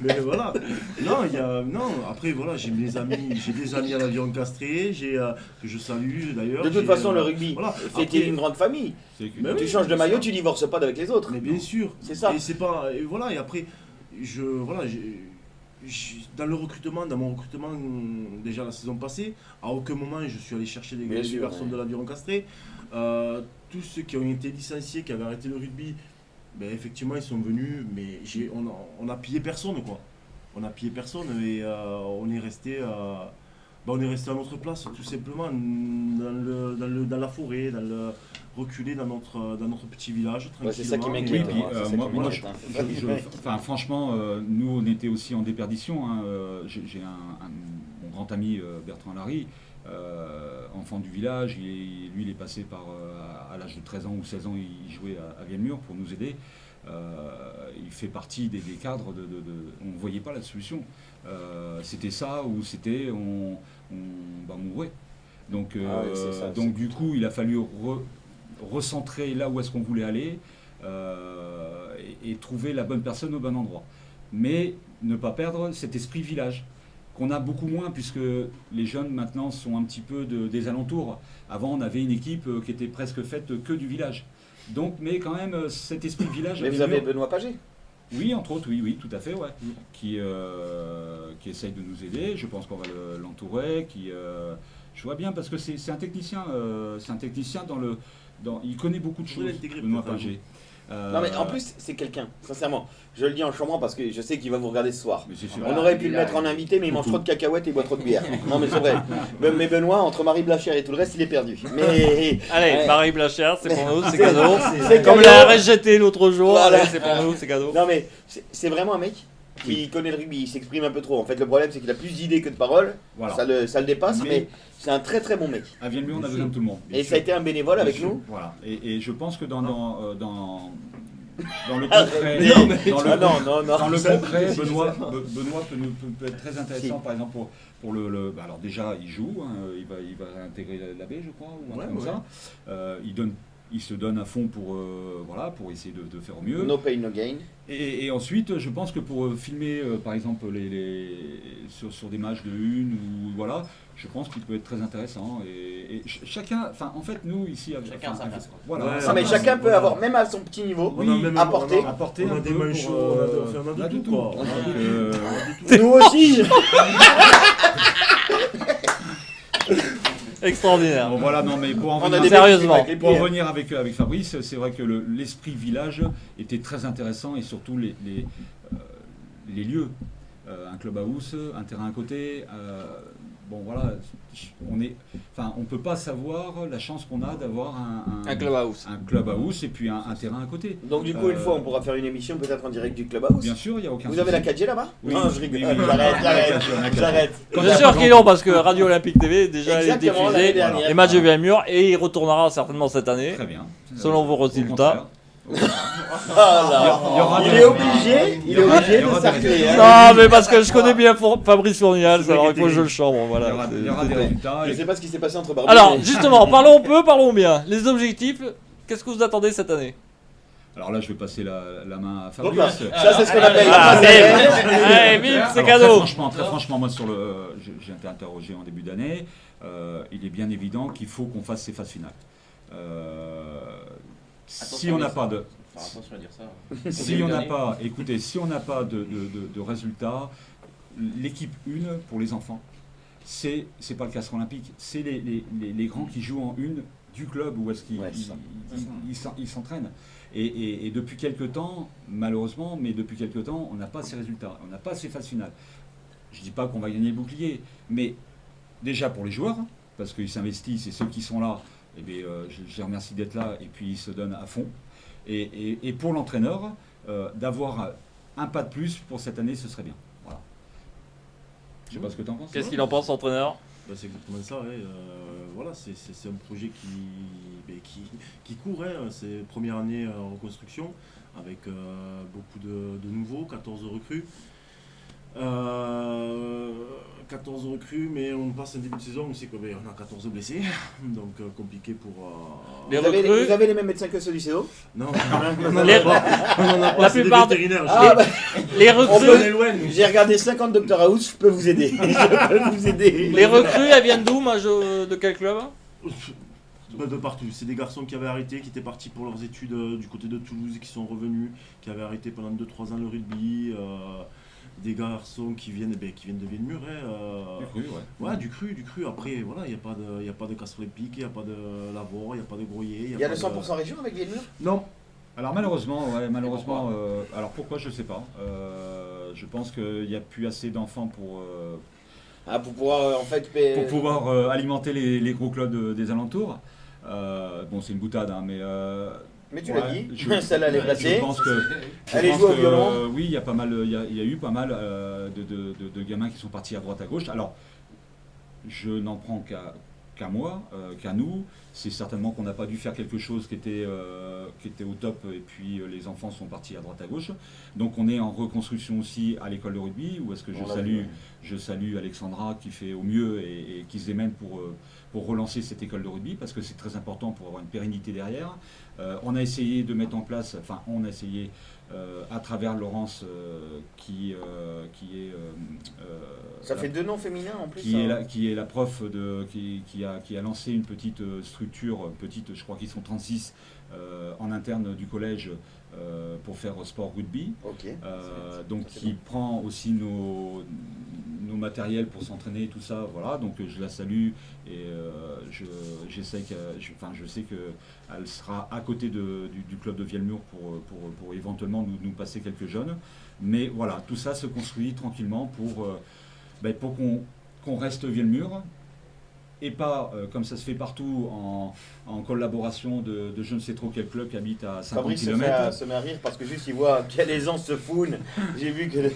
Mais voilà. Non, après voilà, j'ai des amis à l'Aviron Castré, que je salue d'ailleurs. De toute façon, le rugby, voilà. c'est Après- une grande famille. C'est que- Mais Tu oui, changes de c'est maillot, ça. tu divorces pas avec les autres. Mais bien sûr. C'est ça. Et c'est pas. Et voilà, et après, dans le recrutement, dans mon recrutement, déjà la saison passée, à aucun moment je suis allé chercher Bien des sûr, garçons ouais. de l'Aviron Castré. Tous ceux qui ont été licenciés, qui avaient arrêté le rugby, ben effectivement ils sont venus, mais on a pillé personne quoi. On a pillé personne et on est resté. On est resté à notre place, tout simplement, dans la forêt, reculé dans notre petit village. Ouais, c'est ça qui tranquillement. m'inquiète. Oui, puis, C'est ça qui moi, m'inquiète, hein. enfin, franchement, nous, on était aussi en déperdition. Hein. J'ai mon grand ami Bertrand Larry, enfant du village. Lui, il est passé à l'âge de 13 ans ou 16 ans, il jouait à Vielmur pour nous aider. Il fait partie des cadres on ne voyait pas la solution. C'était ça ou c'était on mourait. Donc, Ah oui, c'est ça, donc c'est- du coup, il a fallu recentrer là où est-ce qu'on voulait aller et trouver la bonne personne au bon endroit. Mais ne pas perdre cet esprit village qu'on a beaucoup moins puisque les jeunes maintenant sont un petit peu des alentours. Avant, on avait une équipe qui était presque faite que du village. Donc, mais quand même, cet esprit de village. Mais avait vous avez lieu. Benoît Pagé. Oui, entre autres, oui, tout à fait, ouais. Qui essaye de nous aider. Je pense qu'on va l'entourer. Je vois bien parce que c'est un technicien. C'est un technicien il connaît beaucoup de Vous choses. l'intégrer Benoît peut-être, Pagé. Non mais en plus c'est quelqu'un, sincèrement. Je le dis en chambrant parce que je sais qu'il va vous regarder ce soir. Mais c'est sûr. On aurait pu le mettre en invité mais il mange trop de cacahuètes et il boit trop de bière. Non mais c'est vrai. Mais Benoît, entre Marie Blachère et tout le reste, il est perdu. Mais Allez, Ouais. Marie Blachère, c'est pour nous, c'est C'est- cadeau. c'est Comme cadeau. la RSGT l'autre jour, Voilà. allez, c'est pour nous, c'est cadeau. Non mais c'est vraiment un mec qui connaît le rugby, il s'exprime un peu trop. En fait le problème c'est qu'il a plus d'idées que de paroles. Voilà. Ça le dépasse Mais- mais c'est un très très bon mec. À Vielmur, on a besoin de tout le monde. Et ça a été un bénévole avec nous. Voilà. Et je pense que dans le concret, Non, dans Ah non. Dans le Ça- concret, c'est Benoît ça. peut être très intéressant, par exemple, pour alors déjà, il joue, hein, il va intégrer la baie, je crois, ou un Ouais, truc comme ouais. ça. Il se donne à fond pour essayer de faire au mieux. No pain no gain. Et ensuite, je pense que pour filmer, par exemple, sur des matchs de une, ou voilà, je pense qu'il peut être très intéressant. Et chacun, enfin, en fait, nous ici, Chacun enfin, sa place, quoi. Voilà. Ouais, Non mais Voilà. chacun peut avoir, même à son petit niveau, Oui, apporter. apporter on a un des peu manchots, pour, on a de tout, quoi. Donc, Nous aussi. Extraordinaire. bon, voilà, non, mais pour en On a revenir, des Sérieusement. mecs avec les pour pieds, hein. revenir avec Fabrice, c'est vrai que l'esprit village était très intéressant et surtout les lieux. Un clubhouse, un terrain à côté. Bon voilà, on peut pas savoir la chance qu'on a d'avoir Un clubhouse. un clubhouse et puis un terrain à côté. Donc du coup une fois on pourra faire une émission peut-être en direct du clubhouse. Bien sûr, il n'y a aucun Vous avez la souci. 4G là-bas? Oui. Non je rigole. Oui, oui. J'arrête. Bien sûr qu'ils l'ont parce que Radio Olympique TV déjà elle est Exactement, l'année diffusée. dernière. Les matchs de Vielmur et il retournera certainement cette année. Très bien. Selon vos Au résultats. contraire. Ah là. Il y aura Il des- est obligé, il y aura de des- s'arcler. hein. Non mais parce que je connais bien Fabrice Fournial, alors il faut que je le chambre. Voilà. Il y aura des résultats. Je et- sais pas ce qui s'est passé entre Barbu Alors et- justement, parlons peu, parlons bien. Les objectifs, qu'est-ce que vous attendez cette année? Alors là, je vais passer la main à Hop là. Fabrice. Ça c'est ce qu'on appelle la Ah, passe bim. à Allez, bim, c'est Alors, cadeau. Très franchement, moi, j'ai été interrogé en début d'année. Il est bien évident qu'il faut qu'on fasse ces phases finales. Si on n'a pas de, Faire attention à dire ça. si on n'a pas, écoutez, si on n'a pas de résultats, l'équipe 1 pour les enfants, c'est pas le Castres Olympique, c'est les grands qui jouent en 1 du club où est-ce qu'ils Ouais, c'est ça. ils s'entraînent. Et depuis quelques temps, malheureusement, on n'a pas ces résultats, on n'a pas ces phases finales. Je ne dis pas qu'on va gagner le bouclier, mais déjà pour les joueurs, parce qu'ils s'investissent et ceux qui sont là, eh bien, je les remercie d'être là et puis ils se donnent à fond. Et pour l'entraîneur, d'avoir un pas de plus pour cette année, ce serait bien. Voilà. Je ne sais pas ce que tu en penses. Qu'est-ce qu'il en pense, entraîneur? Bah, c'est exactement ça, ouais. Voilà, c'est un projet qui court. Hein. C'est première année en reconstruction avec beaucoup de nouveaux, 14 recrues. 14 recrues, mais on passe un début de saison, on sait qu'on a 14 blessés, donc compliqué pour... Les Vous avez, recrues, vous avez les mêmes médecins que ceux du CO? Non, Les- la plupart de- vétérinaires. Ah, bah, les on recrues, peut- On est loin. j'ai regardé 50 Dr House, je peux vous aider. Je peux vous aider. les recrues, elles viennent d'où, de quel club? De partout. C'est des garçons qui avaient arrêté, qui étaient partis pour leurs études du côté de Toulouse, qui sont revenus, qui avaient arrêté pendant 2-3 ans le rugby. Des garçons qui viennent de Villemur. Du cru, ouais. Ouais, du cru. Après, voilà, il n'y a pas de casserole pique, il n'y a pas de Lavore, il n'y a pas de Groyer. Il y a pas le 100% région avec Villemur? Non. Alors malheureusement, alors pourquoi je sais pas. Je pense qu'il n'y a plus assez d'enfants pour Pour pouvoir en fait pour pouvoir alimenter les gros clubs des alentours. Bon, c'est une boutade, hein, Mais tu ouais, l'as dit, je- celle-là elle est placée. Je pense que, Elle est jouée au violon. oui, il y a pas mal, il y a eu pas mal de gamins qui sont partis à droite à gauche. Alors, je n'en prends qu'à moi, qu'à nous. C'est certainement qu'on n'a pas dû faire quelque chose qui était au top, et puis les enfants sont partis à droite à gauche. Donc on est en reconstruction aussi à l'école de rugby, où est-ce que je salue Alexandra qui fait au mieux et qui se démène pour relancer cette école de rugby, parce que c'est très important pour avoir une pérennité derrière. On a essayé de mettre en place, à travers Laurence qui est Ça fait 2 noms féminins en plus. qui est la prof qui a lancé une petite structure, je crois qu'ils sont 36 en interne du collège pour faire sport rugby. Ok. Donc c'est qui bon. prend aussi nos matériels pour s'entraîner et tout ça, voilà, donc je la salue et je sais qu'elle sera à côté du club de Vielmur pour éventuellement nous passer quelques jeunes, mais voilà, tout ça se construit tranquillement pour qu'on reste Vielmur et pas comme ça se fait partout en collaboration de je ne sais trop quel club qui habite à 50 Fabrice km. se met à rire parce que juste il voit quelle aisance se foune. J'ai vu que.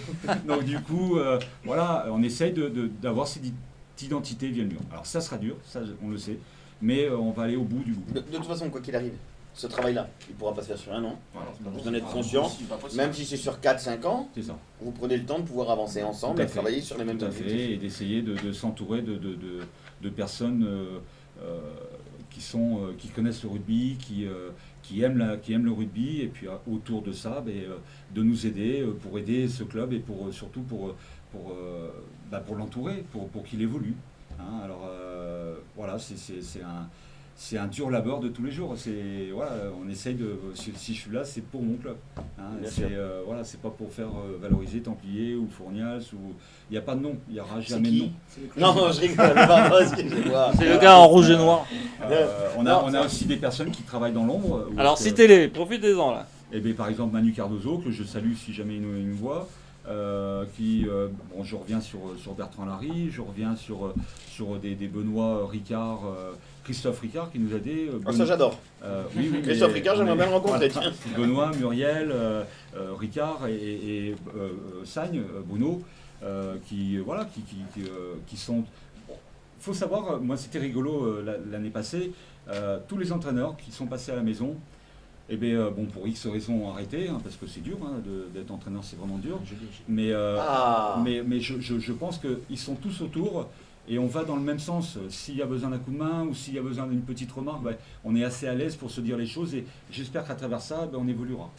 Donc du coup, voilà, on essaye d'avoir cette identité Vielmur. Alors ça sera dur, ça on le sait, mais on va aller au bout du bout. De toute façon, quoi qu'il arrive, ce travail-là, il ne pourra pas se faire sur un an. Voilà, Vous en êtes conscient. Même si c'est sur 4-5 ans, c'est ça. vous prenez le temps de pouvoir avancer ensemble Tout à et fait. travailler sur les mêmes Tout à objectifs. fait, et d'essayer de s'entourer de personnes qui connaissent le rugby, qui aiment le rugby, et puis autour de ça, de nous aider pour aider ce club et surtout pour l'entourer, pour qu'il évolue. Hein. Alors voilà, c'est un dur labeur de tous les jours. Voilà, on essaye si je suis là, c'est pour mon club. Hein. Voilà, c'est pas pour faire valoriser Templier ou Fournias, il n'y a pas de nom, il n'y aura jamais de nom. Non, je rigole, pardon, excusez-moi. C'est le gars en rouge et noir. On a aussi des personnes qui travaient dans l'ombre. Alors citez-les, profitez-en là. Eh bien, par exemple Manu Cardozo, que je salue si jamais il me voit, je reviens sur Bertrand Larry, je reviens sur des Benoît Ricard, Christophe Ricard qui nous a aidé. Ah, ça j'adore. Oui, Christophe Ricard, j'aimerais bien le rencontrer. Voilà. Benoît, Muriel, Ricard et Sagne, Bruno, qui sont... Il faut savoir, moi c'était rigolo l'année passée, tous les entraîneurs qui sont passés à la maison, pour X raisons ont arrêté, hein, parce que c'est dur, hein, d'être entraîneur, c'est vraiment dur. Mais je pense qu'ils sont tous autour et on va dans le même sens. S'il y a besoin d'un coup de main ou s'il y a besoin d'une petite remarque, on est assez à l'aise pour se dire les choses et j'espère qu'à travers ça, on évoluera.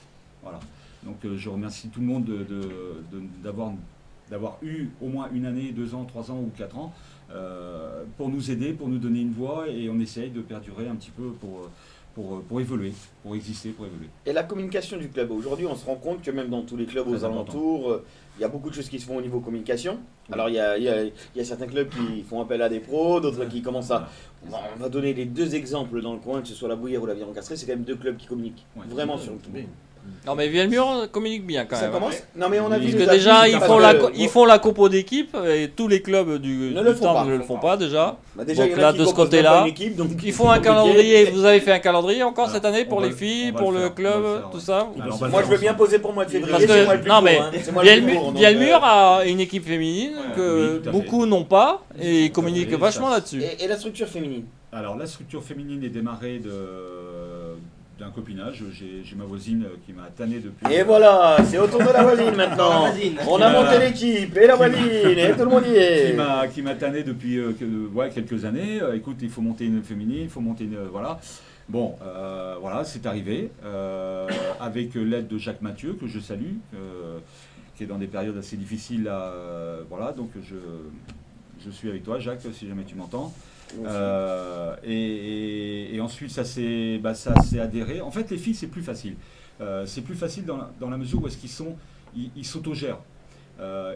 Voilà. Donc je remercie tout le monde d'avoir eu au moins 1 année, 2 ans, 3 ans ou 4 ans pour nous aider, pour nous donner une voix, et on essaye de perdurer un petit peu pour évoluer, pour exister, pour évoluer. Et la communication du club, aujourd'hui on se rend compte que même dans tous les clubs aux Très important. alentours, il y a beaucoup de choses qui se font au niveau communication. Alors il y a certains clubs qui font appel à des pros, d'autres qui commencent à... On va donner les 2 exemples dans le coin, que ce soit la Bouillère ou la Viron-Castrée, c'est quand même 2 clubs qui communiquent Ouais. vraiment sur le tout. Non mais Vielmur communique bien quand Ça même. commence. Non mais on a Oui, vu Parce les que déjà affiches, ils font la compo d'équipe et tous les clubs du Ne le font temps pas. ne le font pas déjà. Bah déjà, Donc il y en a là, qui de ce proposent côté-là, même pas une équipe, donc Ils c'est font un compliqué. calendrier, vous avez fait un calendrier encore Alors, cette année pour on les va- filles, on va pour le le faire, club, on va le faire, tout ouais. ça. Alors, on va le Moi faire je veux bien ensemble. poser pour le mois de février, Parce c'est moi le que plus non court, mais hein. C'est moi le plus court, donc, Vielmur a une équipe féminine que oui, tout à fait. beaucoup n'ont pas et ils Tout à communiquent fait, vachement ça. là-dessus. Et la structure féminine. Alors la structure féminine est démarrée d'un copinage. J'ai ma voisine qui m'a tanné depuis. Et voilà, c'est au tour de la voisine maintenant. La voisine. On a monté l'équipe, et la voisine, et tout le monde y est. Qui m'a tanné depuis quelques années. Écoute, il faut monter une féminine, il faut monter une. Voilà. Bon, voilà, c'est arrivé. Avec l'aide de Jacques Mathieu, que je salue, qui est dans des périodes assez difficiles. Là, voilà, donc je suis avec toi, Jacques, si jamais tu m'entends. Et ensuite, ça s'est adhéré. En fait, les filles, c'est plus facile. C'est plus facile dans la mesure où est-ce ils s'autogèrent.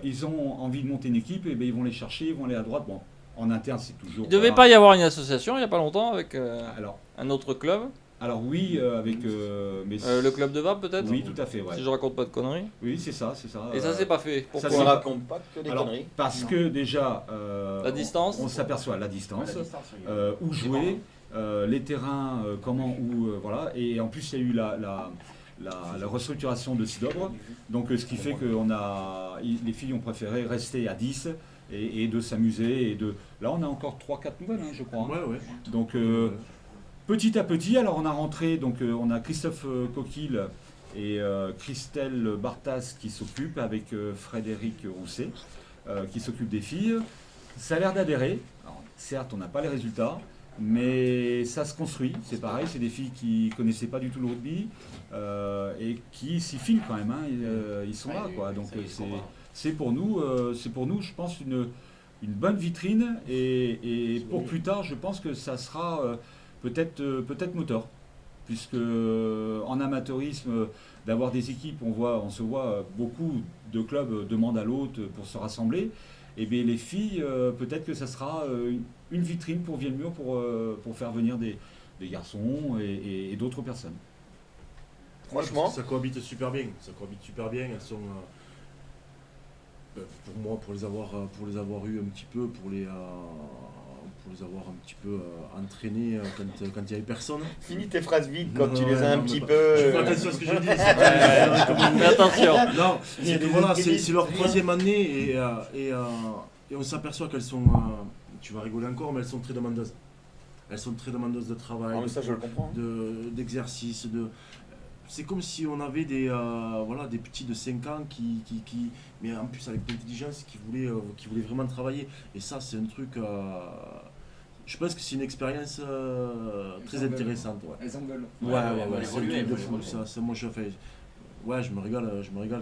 Ils ont envie de monter une équipe, et ben ils vont les chercher, ils vont aller à droite. Bon, en interne, c'est toujours. Il ne devait pas y avoir une association il n'y a pas longtemps avec Alors un autre club. oui, avec. Mais Le club de Vabre peut-être. Oui, tout à fait. Ouais. Si je raconte pas de conneries. Oui, c'est ça. Et ça c'est pas fait. ça, On Pourquoi ne raconte pas que des Alors, conneries. parce que déjà. La distance. On s'aperçoit la distance. La distance, oui. Où jouer, les terrains, comment, où, voilà. Et en plus, il y a eu la restructuration de Sidobre. Donc, ce qui fait que les filles ont préféré rester à 10 et de s'amuser. Là, on a encore 3-4 nouvelles, hein, je crois. Hein. Ouais. Donc, petit à petit, alors on a rentré, donc on a Christophe Coquille et Christelle Bartas qui s'occupent avec Frédéric Rousset qui s'occupe des filles. Ça a l'air d'adhérer. Alors, certes, on n'a pas les résultats, mais ça se construit. C'est pareil, c'est des filles qui ne connaissaient pas du tout le rugby et qui s'y filent quand même. Hein, ils sont là, quoi. Donc c'est pour nous, je pense, une bonne vitrine et pour plus tard, je pense que ça sera peut-être moteur. Puisque en amateurisme, d'avoir des équipes, on se voit beaucoup de clubs demandent à l'autre pour se rassembler. Et bien les filles, peut-être que ça sera une vitrine pour Vielmur pour faire venir des garçons et d'autres personnes. Franchement. Ça cohabite super bien. Elles sont, pour moi, pour les avoir eu un petit peu, pour les avoir un petit peu entraînés quand il n'y avait personne. Finis tes phrases vides quand tu les Ouais, as un non, petit mais peu. Je fais attention à ce que je dis. Mais attention. Non, Il y a c'est que des voilà, équilibres. c'est leur troisième année et on s'aperçoit qu'elles sont, tu vas rigoler encore, mais elles sont très demandeuses. Elles sont très demandeuses de travail, Ah, mais ça, je le comprends. d'exercice, c'est comme si on avait des petits de 5 ans mais en plus avec l'intelligence, qui voulaient vraiment travailler. Et ça, c'est un truc. Je pense que c'est une expérience très intéressante. Ouais. Elles en veulent. Ouais, elles c'est un évoluent, truc de elles fou. évoluent. Ça, moi, je me régale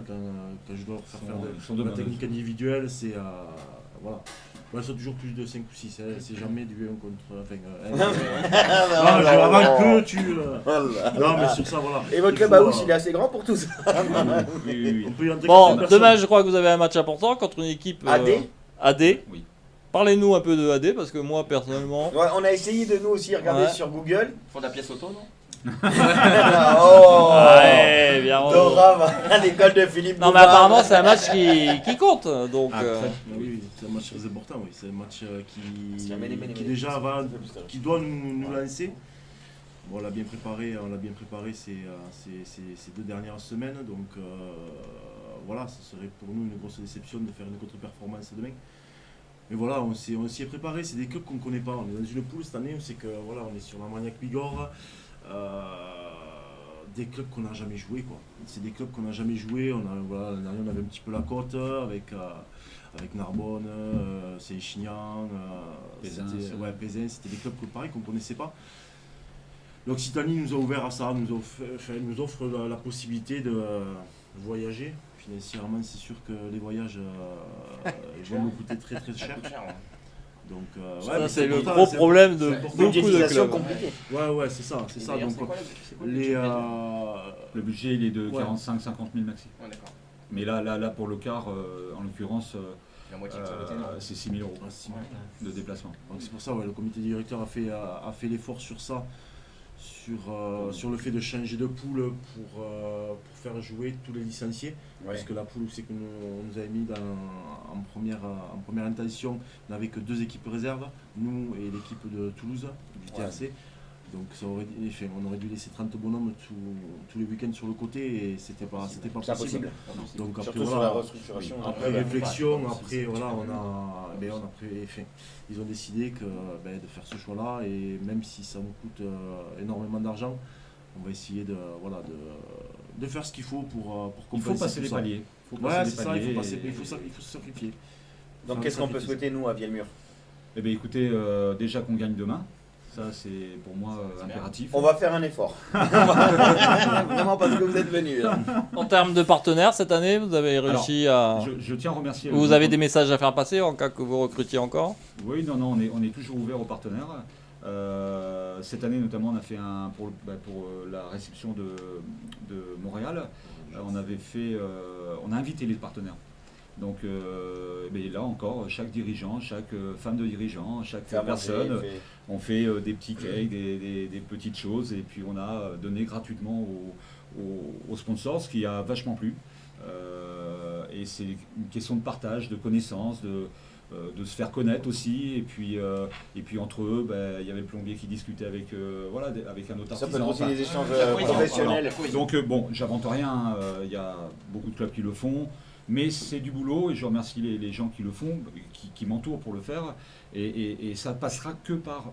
quand je dois leur faire Ils sont de la demandeuses. technique individuelle. C'est voilà. Ouais, elles sont toujours plus de 5 ou 6. C'est jamais du 1 contre. Enfin, avant que tu. Voilà. Non, mais sur ça, voilà. Et votre Il club faut, à Ousse, il est assez grand pour tous. Oui. On peut y entrer Bon, 400 personnes. demain je crois que vous avez un match important contre une équipe AD. AD. Oui. Parlez-nous un peu de AD parce que moi personnellement. Ouais, on a essayé de nous aussi regarder Ouais. sur Google. Ils font de la pièce auto, non? Oh Ouais, bien revu. Dora va à l'école de Philippe Non mais Bouvard. apparemment c'est un match qui compte donc. Oui, c'est un match très important, oui. C'est un match C'est un mêlé-mêlé. qui déjà va, qui doit nous lancer. Bon, on l'a bien préparé ces 2 dernières semaines, donc voilà, ce serait pour nous une grosse déception de faire une contre-performance demain. Mais voilà, on s'y est préparé, c'est des clubs qu'on ne connaît pas. On est dans une poule cette année, on sait que voilà, on est sur l'Armagnac Bigorre. Des clubs qu'on n'a jamais joué, quoi. C'est des clubs qu'on n'a jamais joué. L'année dernière, on avait un petit peu la côte avec Narbonne, Saint-Chinian, Pézins. Pézins. C'était des clubs pareil qu'on ne connaissait pas. L'Occitanie nous a ouvert à ça, nous offre la possibilité de voyager. Financièrement, c'est sûr que les voyages ils vont nous coûter très très cher. Donc, Ça, mais c'est le important, gros c'est problème de important. beaucoup de Budgétisation clubs. compliquée. Ouais, c'est ça. D'ailleurs, Donc, c'est quoi le les, budget Le budget, il est de Ouais. 45-50 000 maxi. Ouais, d'accord. Mais là pour le quart, en l'occurrence, La moitié de ça doit être énorme. c'est 6 000 euros ah, si. de déplacement. Donc c'est pour ça, le comité directeur a fait l'effort sur ça, sur le fait de changer de poule pour faire jouer tous les licenciés. Parce que la poule, c'est que on nous avait mis en première intention, on n'avait que 2 équipes réserves, nous et l'équipe de Toulouse, du TAC. Donc on aurait dû laisser 30 bonhommes tous les week-ends sur le côté et c'était pas C'est possible. impossible. Donc après, Surtout sur la restructuration. après réflexion, après voilà, ils ont décidé de faire ce choix-là et même si ça nous coûte énormément d'argent, on va essayer de faire ce qu'il faut pour Il faut compenser passer tout les ça. paliers. Ouais, c'est ça, il faut se sacrifier. Donc qu'est-ce qu'on peut souhaiter nous à Vielmur? Eh bien écoutez, déjà qu'on gagne demain, ça c'est pour moi impératif. On va faire un effort. Vraiment parce que vous êtes venus. Là. En termes de partenaires, cette année, vous avez réussi à... Je tiens à remercier... Vous avez des messages à faire passer en cas que vous recrutiez encore? Oui, non, on est toujours ouvert aux partenaires. Cette année notamment, on a fait pour la réception de Montréal, on a invité les partenaires. Donc là encore, chaque dirigeant, chaque femme de dirigeant, chaque personne, on fait des petits cakes, des petites choses, et puis on a donné gratuitement aux sponsors, ce qui a vachement plu. Et c'est une question de partage, de connaissances, de se faire connaître aussi, et puis entre eux, il y avait le plombier qui discutait avec un autre artisan. Ça peut être aussi des échanges la professionnels. Donc bon, j'invente rien, il y a beaucoup de clubs qui le font, mais c'est du boulot, et je remercie les gens qui le font, qui m'entourent pour le faire, et ça passera que par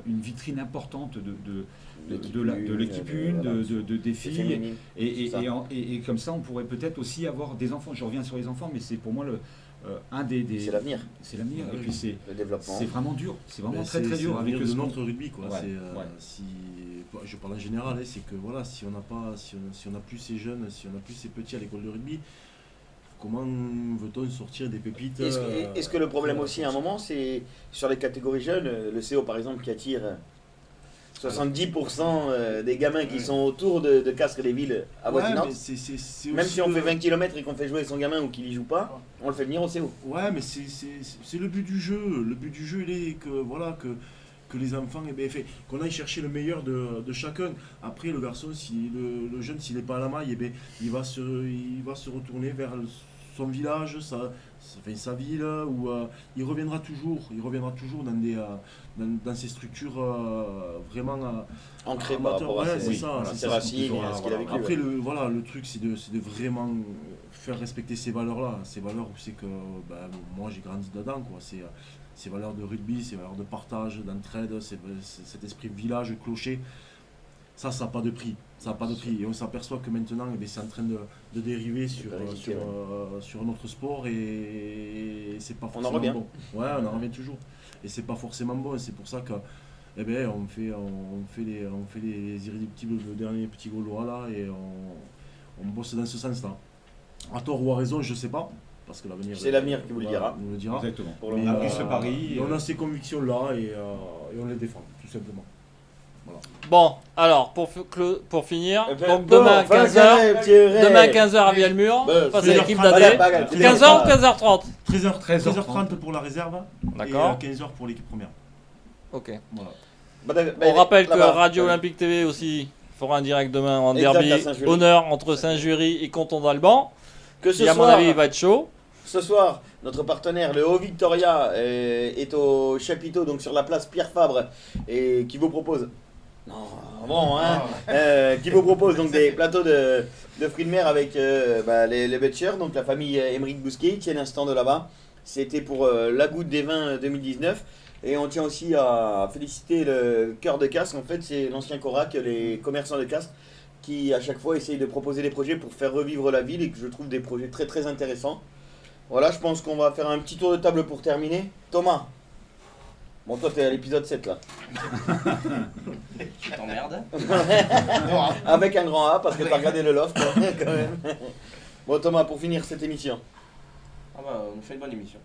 une vitrine importante de l'équipe une, des filles, et comme ça on pourrait peut-être aussi avoir des enfants. Je reviens sur les enfants, mais c'est pour moi un des... C'est l'avenir. C'est l'avenir, et puis le développement. c'est vraiment dur, c'est vraiment très dur avec avec le notre rugby quoi. Ouais. Je parle en général, c'est que voilà, si on n'a plus ces jeunes, si on n'a plus ces petits à l'école de rugby, comment veut-on sortir des pépites? Est-ce que le problème aussi à un moment, c'est sur les catégories jeunes, le CO par exemple qui attire 70% des gamins qui sont autour de Castres et des villes avoisinantes. Même si on fait 20 km et qu'on fait jouer son gamin ou qu'il y joue pas, on le fait venir au CO. Ouais, mais c'est le but du jeu. Le but du jeu, il est que les enfants, qu'on aille chercher le meilleur de chacun. Après, le garçon, le jeune, s'il n'est pas à la maille, il va se retourner vers son village, sa ville, où il reviendra toujours dans ces structures vraiment ancrées par rapport à ses racines et à ce qu'il a vécu. Après, le truc, c'est de vraiment faire respecter ces valeurs-là. Ces valeurs où c'est que moi, j'ai grandi dedans, quoi. Ces valeurs de rugby, ces valeurs de partage, d'entraide, cet esprit de village, clocher, ça n'a pas de prix. Ça n'a pas de prix. Et on s'aperçoit que maintenant, c'est en train de dériver sur notre sport, et c'est pas forcément bon. Ouais, on en revient toujours. Et c'est pas forcément bon. C'est pour ça que on fait les irréductibles, le dernier petit Gaulois là, et on bosse dans ce sens-là. À tort ou à raison, je sais pas. Parce que c'est l'avenir qui vous le dira. Nous le dira. Exactement. On a pris ce pari. On a ces convictions-là, et on les défend, tout simplement. Voilà. Bon, alors, pour finir, donc demain 15h à Vielmur, face à l'équipe d'AD. 15h ou 15h30 13h30 pour la réserve. D'accord. Et 15h pour l'équipe première. Ok. Voilà. On rappelle que Radio Olympique TV aussi fera un direct demain en derby honneur entre Saint-Jury et Canton d'Alban. Qui à mon avis va être chaud. Ce soir, notre partenaire, le Haut Victoria, est au chapiteau, donc sur la place Pierre Fabre, et qui vous propose... qui vous propose donc des plateaux de fruits de mer avec les Betchers, donc la famille Émeric Bousquet, qui est l'instant de là-bas. C'était pour la goutte des vins 2019. Et on tient aussi à féliciter le Cœur de Castres. En fait, c'est l'ancien Corac, les commerçants de Castres, qui à chaque fois essayent de proposer des projets pour faire revivre la ville, et que je trouve des projets très très intéressants. Voilà, je pense qu'on va faire un petit tour de table pour terminer. Thomas, bon toi t'es à l'épisode 7 là. Tu t'emmerdes. Avec un grand A parce que t'as regardé le loft quand même. Bon Thomas, pour finir cette émission. On fait une bonne émission.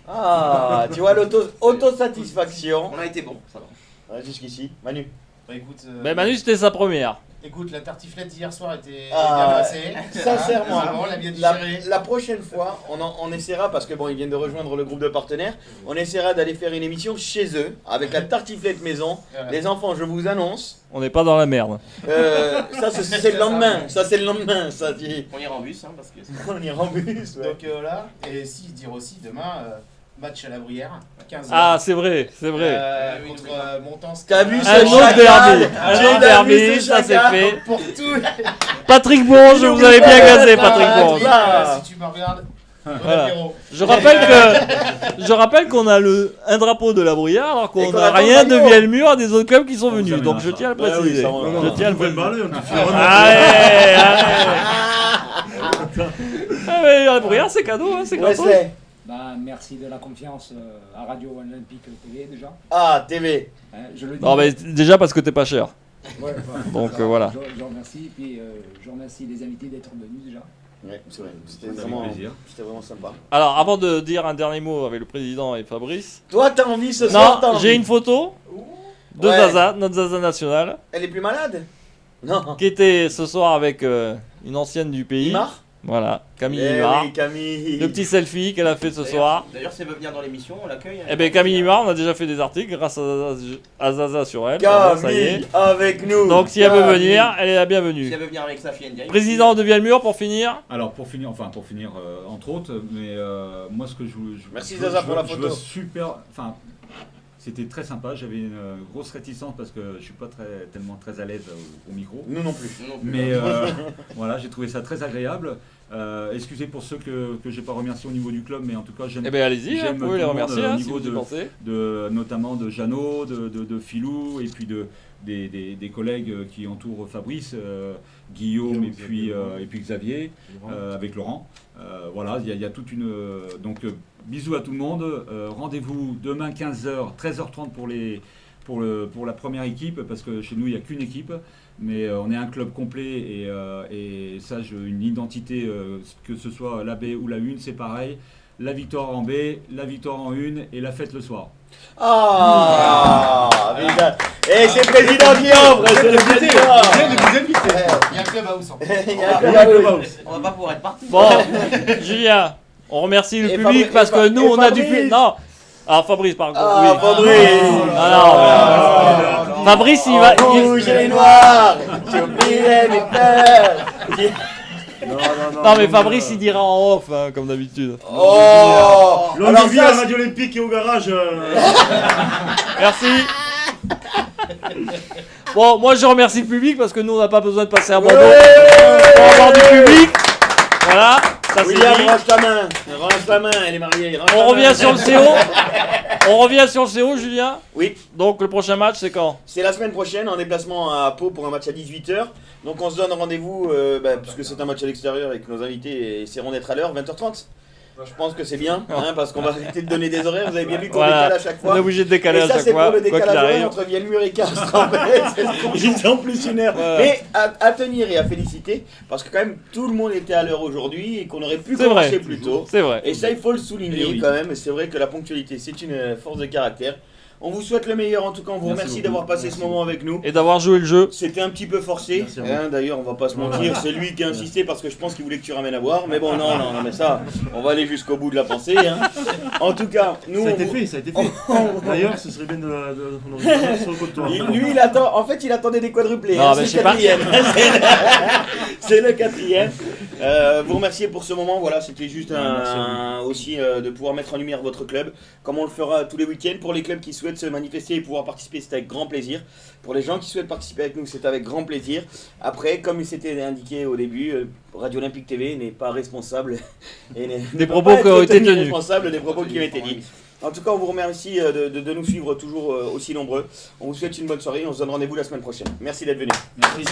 Ah, tu vois l'autosatisfaction. On a été bon, ça va. Ouais, jusqu'ici. Manu. Écoute, Manu c'était sa première. Écoute, la tartiflette d'hier soir était bien passée. Sincèrement, on l'a bien digérée. La prochaine fois, on essaiera, parce que bon, ils viennent de rejoindre le groupe de partenaires, on essaiera d'aller faire une émission chez eux, avec la tartiflette maison. Les enfants, je vous annonce. On n'est pas dans la merde. Ça, c'est le lendemain. Ça, c'est le lendemain. Ça, on ira en bus, parce que... On ira en bus, ouais. Donc voilà. Et si, dire aussi, demain... match à la Bruyère, 15h. Ah, c'est vrai. Contre Montance. T'as vu un autre derby, ça c'est fait. Pour tout. Patrick Bonge, vous avez bien gazé, Patrick Bonge. Si tu me regardes, Voilà. Je rappelle qu'on a un drapeau de la Bruyère alors Et qu'on qu'on n'a attend rien le de maillot. Vielmur des autres clubs qui sont On venus. vous Donc amène je à tiens à le ça. Ah oui, préciser. ça, on va- Je tiens à le On peut préciser. baller, on te fait Allez, Ah mais la Bruyère c'est cadeau, hein, c'est gratos. Wesley. Bah, merci de la confiance à Radio Olympique TV déjà. Ah, TV. Hein, je le dis. Non mais déjà parce que t'es pas cher. Ouais, Donc, voilà. Je remercie, puis je remercie les invités d'être venus déjà. Ouais, c'est vrai. C'était Avec vraiment, plaisir. c'était vraiment sympa. Alors avant de dire un dernier mot avec le président et Fabrice. Toi, t'as envie ce soir t'as Non, envie. j'ai une photo de Ouais. Zaza, notre Zaza nationale, Elle est plus malade? Non. qui était ce soir avec une ancienne du pays. Imar? Voilà, Camille Eh Imar. oui, Camille. Le petit selfie qu'elle a fait ce soir. D'ailleurs, si elle veut venir dans l'émission, on l'accueille. Eh ben Camille Imar, on a déjà fait des articles grâce à Zaza sur elle. Voilà, ça y est. Camille avec nous. Donc si elle veut Camille. venir, elle est la Si bienvenue. elle veut venir avec sa fille, elle direct. Président de Vielmur pour finir. Alors pour finir, entre autres, mais moi ce que je Merci, Zaza, pour la je photo. veux super, enfin c'était très sympa. J'avais une grosse réticence parce que je suis pas tellement très à l'aise au micro. Nous non plus. Non, non plus. Mais voilà, j'ai trouvé ça très agréable. Excusez pour ceux que j'ai pas remerciés au niveau du club, mais en tout cas j'aime. Eh ben allez-y, hein, J'aime vous pouvez les tout le monde, remercier au hein, si niveau vous y pensez. notamment de Jeannot, de Philou, et puis des collègues qui entourent Fabrice, Guillaume et puis Xavier, avec Laurent. Voilà, il y a toute une... donc bisous à tout le monde. Rendez-vous demain 15h, 13h30 pour la première équipe, parce que chez nous il n'y a qu'une équipe. Mais on est un club complet et ça, une identité, que ce soit la B ou la 1, c'est pareil. La victoire en B, la victoire en 1 et la fête le soir. Ah, putain. Et c'est le président qui offre, c'est le président. Il y a un club à Oussan. Il y a un club à Oussan. On va pas pouvoir être parti. Bon, Julien, on remercie le Et public Fabri- parce et que Fa- nous et on a du Fabrice. public. Non. Ah Fabrice par contre. Ah, Oui. Fabrice. Ah, non, Fabrice il va. Rouge et noir, j'oublierai mes peurs. Non mais Fabrice il dira en off hein, comme d'habitude. Oh. Longue Alors vie à ça, Radio Olympique et au garage. Merci. Bon, moi je remercie le public parce que nous on n'a pas besoin de passer à Bordeaux pour avoir du public. Voilà, ça c'est William, dit. range ta main. Range ta main, elle est mariée. range On ta revient main. sur le CO. On revient sur le CO, Julien. Oui, Donc le prochain match c'est quand? c'est la semaine prochaine en déplacement à Pau pour un match à 18h. Donc on se donne rendez-vous, puisque c'est un match à l'extérieur avec nos invités et essaieront d'être à l'heure, 20h30. Je pense que c'est bien, hein, parce qu'on va arrêter de donner des horaires. Vous avez bien vu qu'on Voilà. décale à chaque On fois. est obligé de décaler Et à ça, chaque c'est fois, pour le quoi qu'il décalage horaire arrive. entre Vielmur et Castres, en fait. Ils ont plus une heure. Voilà. Mais à tenir et à féliciter, parce que quand même, tout le monde était à l'heure aujourd'hui et qu'on aurait pu C'est commencer vrai. plus tôt. C'est vrai. Et ça, il faut le souligner Eh oui. quand même. Et c'est vrai que la ponctualité, c'est une force de caractère. On vous souhaite le meilleur, en tout cas, on vous Merci remercie beaucoup. d'avoir passé Merci ce moment avec nous. Et d'avoir joué le jeu. C'était un petit peu forcé, Merci à vous. hein, d'ailleurs on va pas se mentir, c'est lui qui a insisté parce que je pense qu'il voulait que tu ramènes à boire, mais bon non, mais ça, on va aller jusqu'au bout de la pensée. Hein. En tout cas, nous... Ça a été on vous- fait, ça a été fait. D'ailleurs, ce serait bien de on aurait dû le faire sur le comptoir. Lui, il attend, en fait il attendait des quadruplés, Non, hein, mais c'est je sais le pas. quatrième. C'est le quatrième. Vous remercier pour ce moment, voilà, c'était juste Merci à aussi de pouvoir mettre en lumière votre club, comme on le fera tous les week-ends. Pour les clubs qui souhaitent se manifester et pouvoir participer, c'est avec grand plaisir. Pour les gens qui souhaitent participer avec nous, c'est avec grand plaisir. Après, comme il s'était indiqué au début, Radio Olympique TV n'est pas responsable et Des propos qui ont été tenus. responsable des propos qui ont été dits. En tout cas, on vous remercie de nous suivre toujours aussi nombreux. On vous souhaite une bonne soirée et on se donne rendez-vous la semaine prochaine. Merci d'être venus. Merci. Merci.